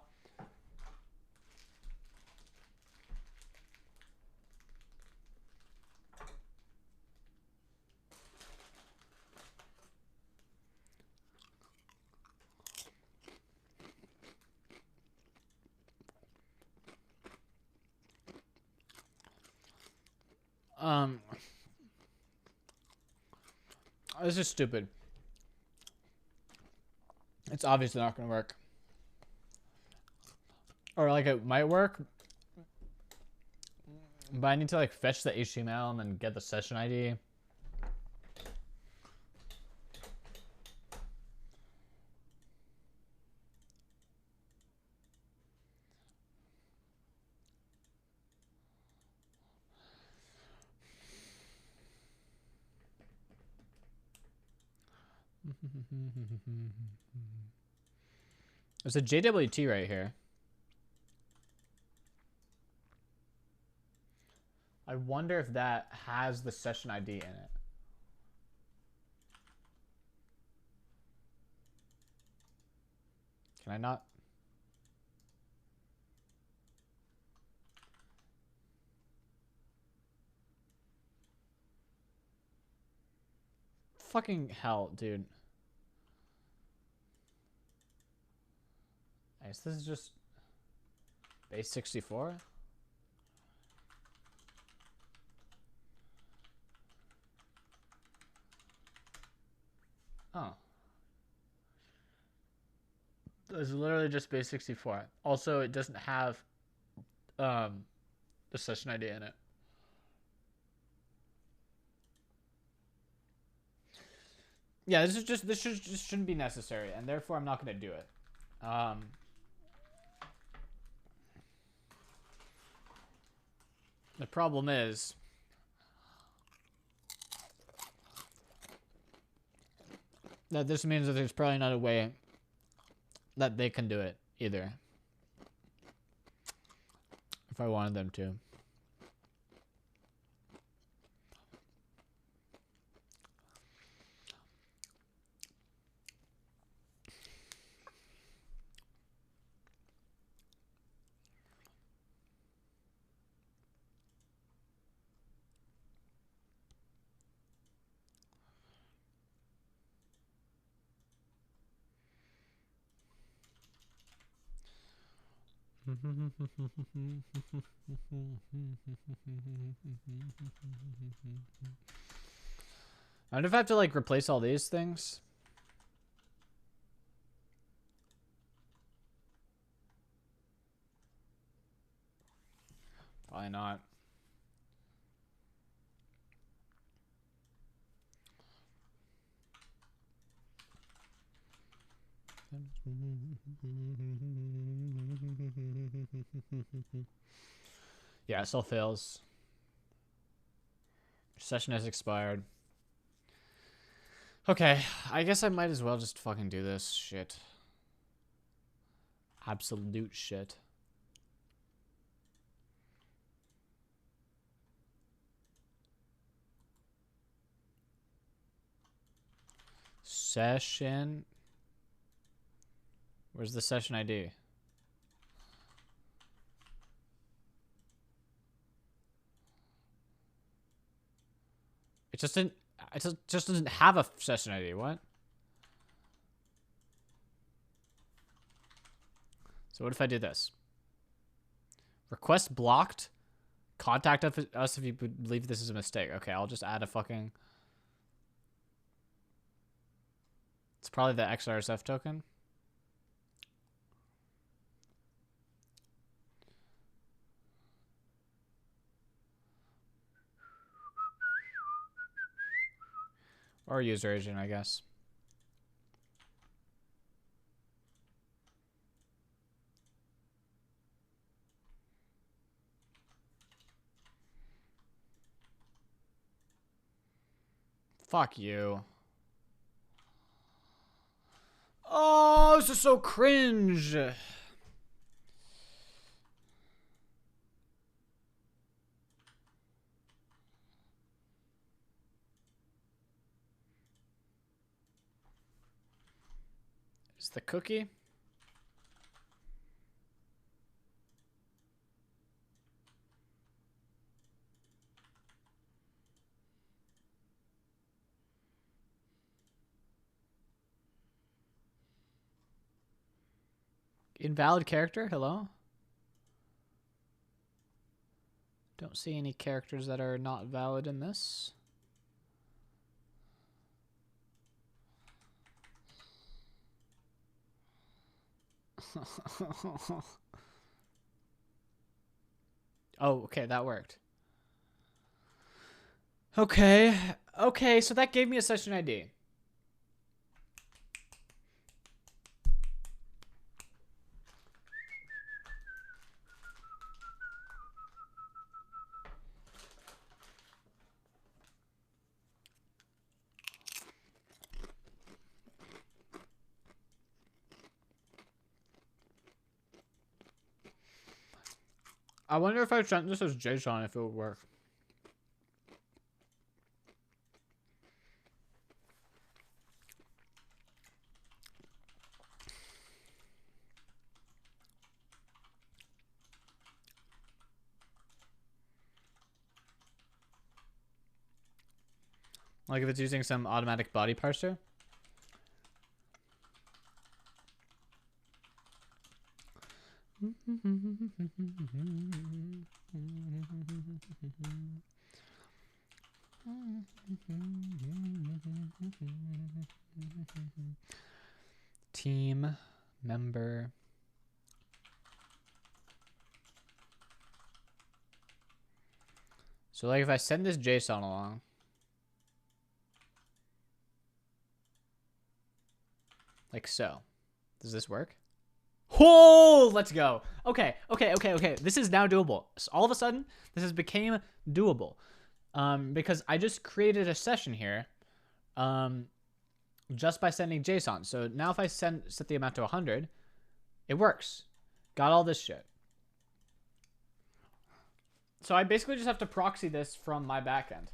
This is stupid. It's obviously not gonna work. Or like it might work, but I need to like fetch the HTML and then get the session ID. There's a JWT right here. I wonder if that has the session ID in it. Can I not? Fucking hell, dude. I guess this is just base 64. Oh. It's literally just base 64. Also, it doesn't have the session ID in it. Yeah, this shouldn't be necessary, and therefore I'm not going to do it. The problem is that this means that there's probably not a way that they can do it either. If I wanted them to. I wonder if I have to like replace all these things. Probably not. Yeah, it still fails. Session has expired. Okay, I guess I might as well just fucking do this shit. Absolute shit. Session. Where's the session ID? It just didn't. It just doesn't have a session ID. What? So what if I do this? Request blocked. Contact us if you believe this is a mistake. Okay, I'll just add a fucking... It's probably the XRSF token. Or user agent, I guess. Fuck you. Oh, this is so cringe. Is the cookie? Invalid character? Hello? Don't see any characters that are not valid in this. Oh, okay, that worked. Okay. Okay, so that gave me a session ID. I wonder if I sent this as JSON, if it would work. Like if it's using some automatic body parser. Team member. So like if I send this JSON along. Like so. Does this work? Oh, let's go. Okay. This is now doable. So all of a sudden, this has became doable. Because I just created a session here just by sending JSON. So now if I set the amount to 100, it works. Got all this shit. So I basically just have to proxy this from my backend.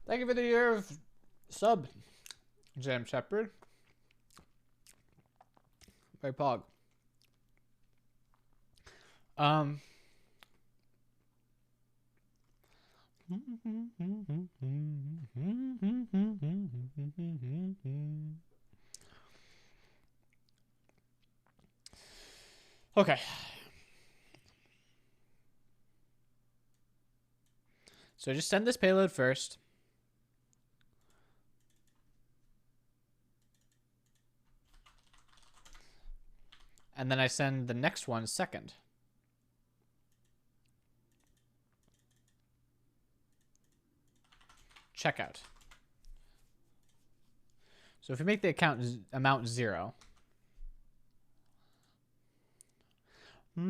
Thank you for the year of sub, Jam Shepherd. Very pog. Okay. So just send this payload first. And then I send the next one second. Checkout. So if we make the amount 0, So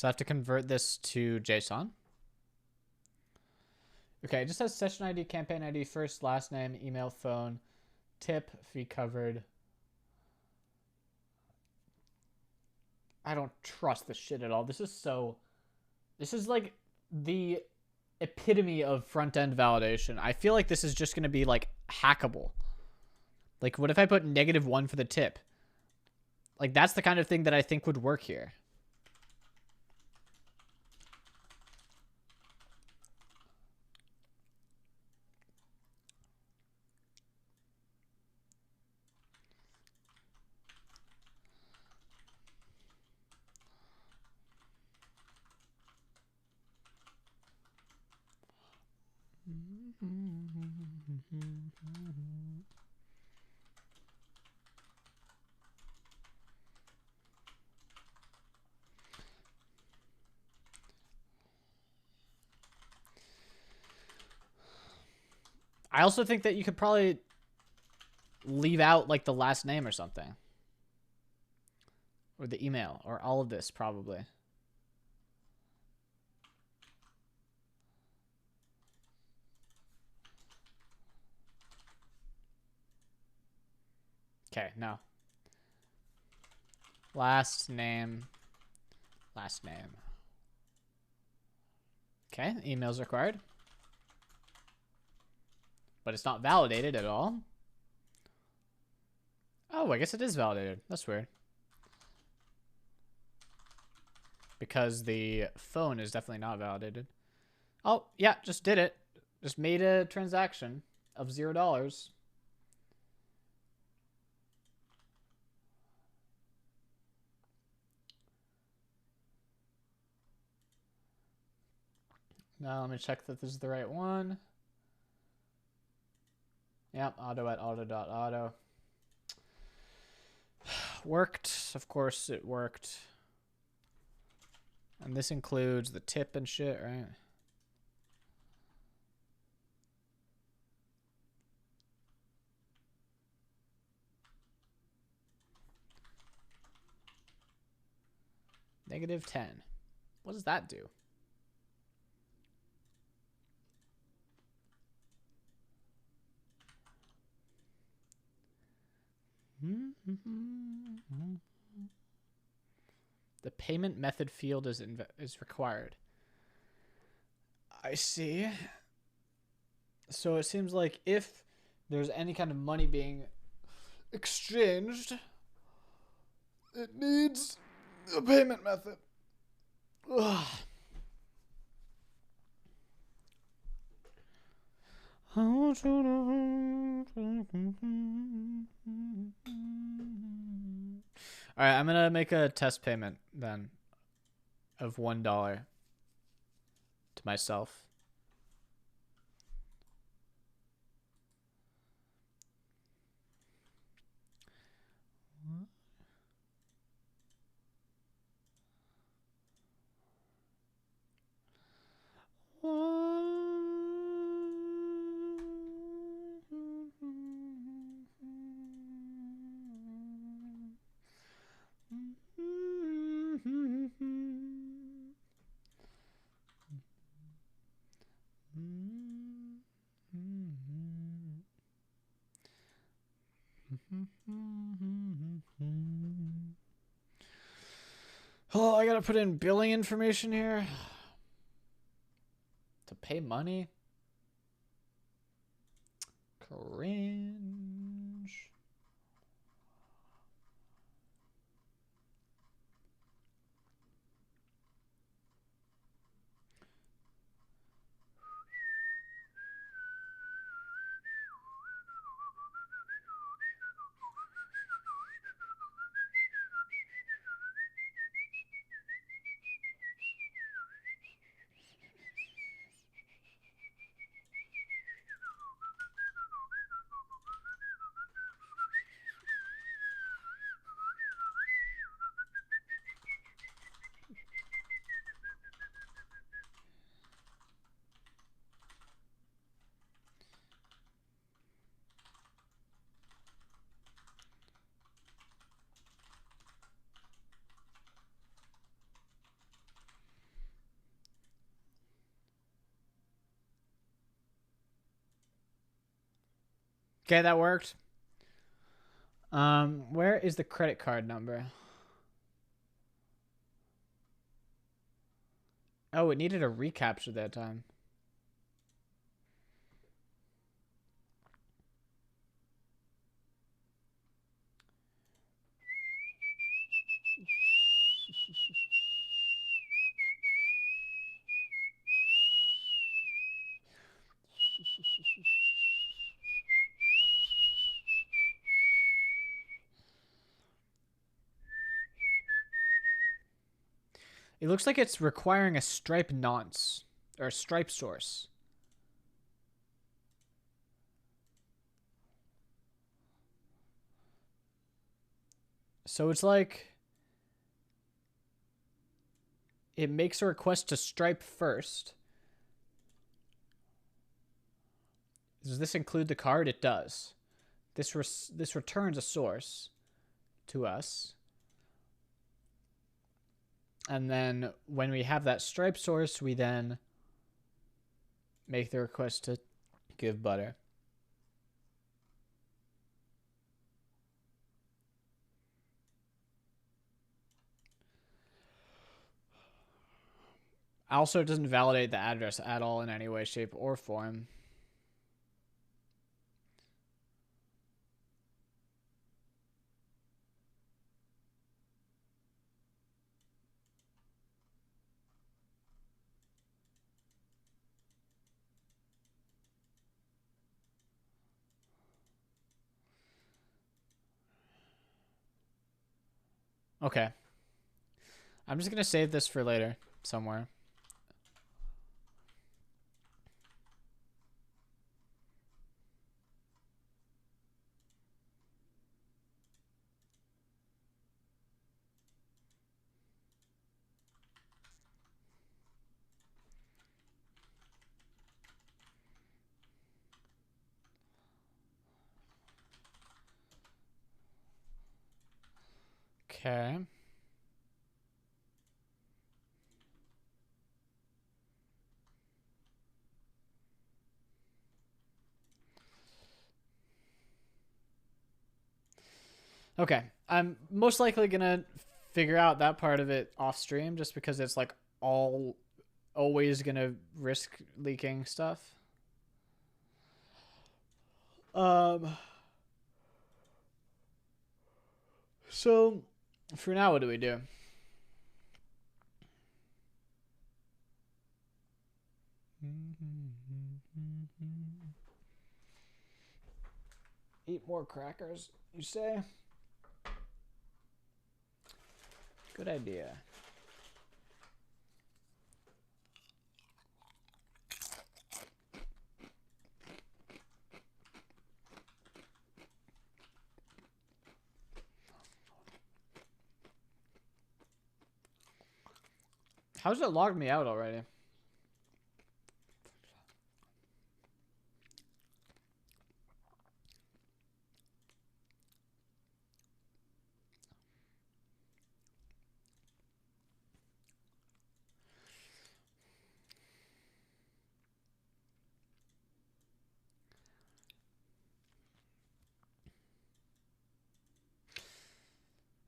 I have to convert this to JSON. Okay, it just has session ID, campaign ID, first, last name, email, phone, tip, fee covered. I don't trust this shit at all. This is like the epitome of front-end validation. I feel like this is just going to be like hackable. Like, what if I put -1 for the tip? Like, that's the kind of thing that I think would work here. I also think that you could probably leave out like the last name or something. Or the email or all of this probably. Okay, no. Last name. Last name. Okay, email's required. But it's not validated at all. Oh, I guess it is validated. That's weird. Because the phone is definitely not validated. Oh, yeah, just did it. Just made a transaction of $0. Now let me check that this is the right one. Yep, auto at auto.auto. Worked. Of course it worked. And this includes the tip and shit, right? -10. What does that do? The payment method field is required. I see. So it seems like if there's any kind of money being exchanged, it needs a payment method. Ugh. Alright, I'm gonna make a test payment then of $1 to myself. Oh, I gotta put in billing information here to pay money. Cringe. Okay, that worked. Where is the credit card number? Oh, it needed a recapture that time. It looks like it's requiring a Stripe nonce or a Stripe source. So it's like it makes a request to Stripe first. Does this include the card? It does. This returns a source to us. And then when we have that Stripe source, we then make the request to give butter. Also, it doesn't validate the address at all in any way, shape, or form. Okay. I'm just going to save this for later somewhere. Okay. Okay. I'm most likely going to figure out that part of it off stream just because it's like always going to risk leaking stuff. So for now, what do we do? Eat more crackers, you say? Good idea. How's it logged me out already?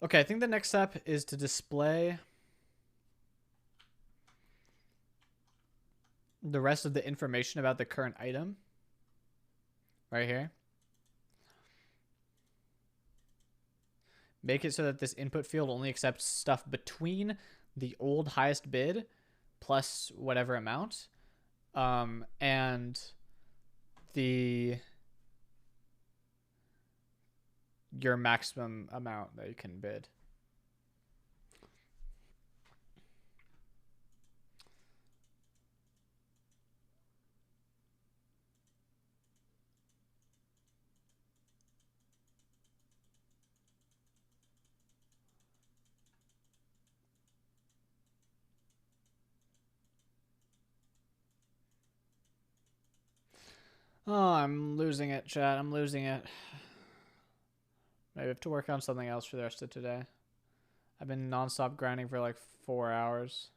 Okay, I think the next step is to display the rest of the information about the current item right here. Make it so that this input field only accepts stuff between the old highest bid plus whatever amount, and your maximum amount that you can bid. Oh, I'm losing it, chat. I'm losing it. Maybe I have to work on something else for the rest of today. I've been nonstop grinding for like 4 hours.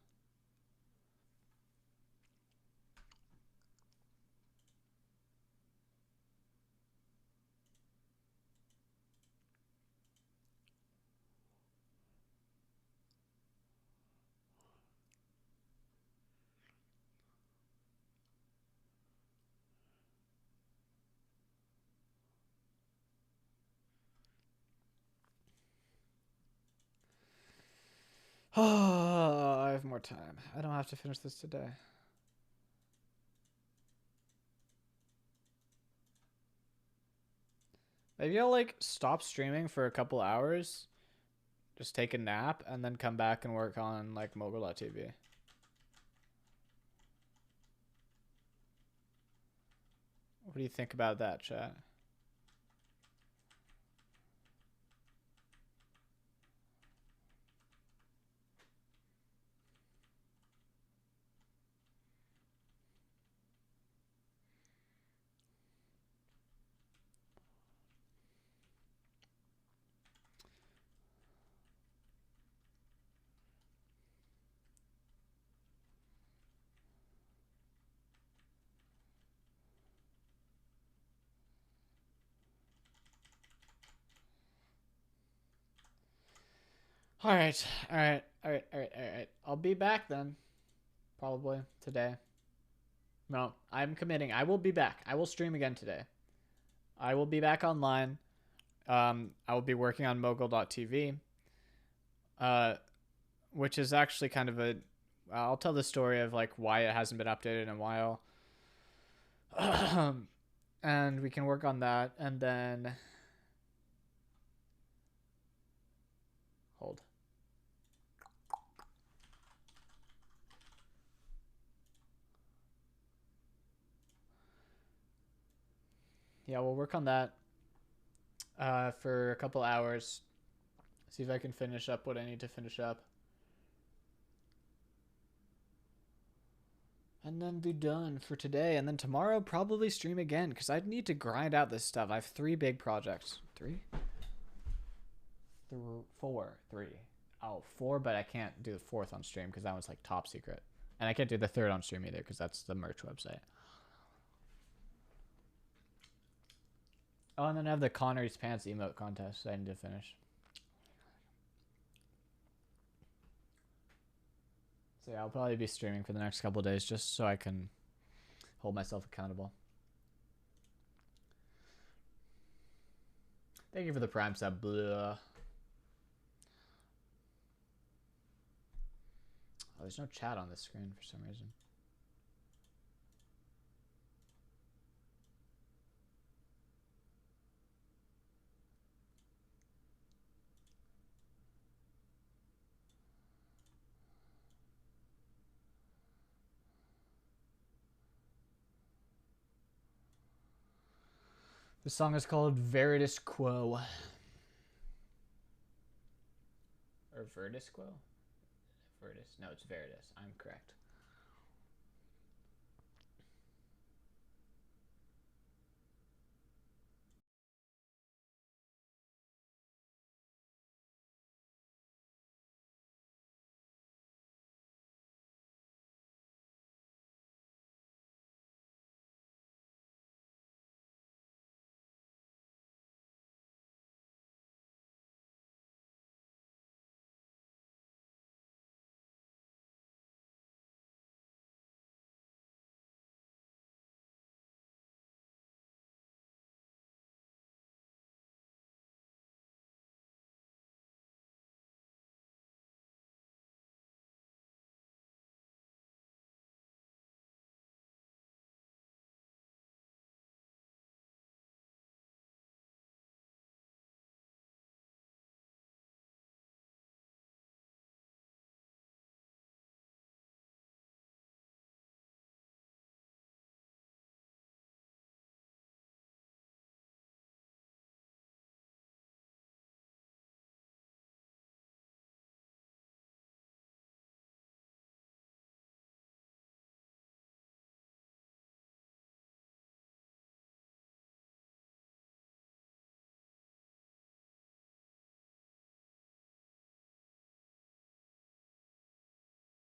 I have more time. I don't have to finish this today. Maybe I'll like stop streaming for a couple hours, just take a nap, and then come back and work on like Mogul.tv. What do you think about that, chat? All right, all right, all right, all right, all right. I'll be back then, probably today. No, I'm committing. I will be back. I will stream again today. I will be back online. I will be working on Mogul.tv, which is actually kind of a. I'll tell the story of like why it hasn't been updated in a while, and we can work on that, and then hold. Yeah, we'll work on that for a couple hours. See if I can finish up what I need to finish up. And then be done for today. And then tomorrow, probably stream again because I need to grind out this stuff. I have 3 big projects. 3? 4. 3. Oh, 4, but I can't do the 4th on stream because that one's like top secret. And I can't do the 3rd on stream either because that's the merch website. Oh, and then I have the Connery's Pants emote contest I need to finish. So yeah, I'll probably be streaming for the next couple of days just so I can hold myself accountable. Thank you for the Prime sub. Blah. Oh, there's no chat on this screen for some reason. The song is called Veritas Quo. Or Vertis Quo? Vertis? No, it's Veritas. I'm correct.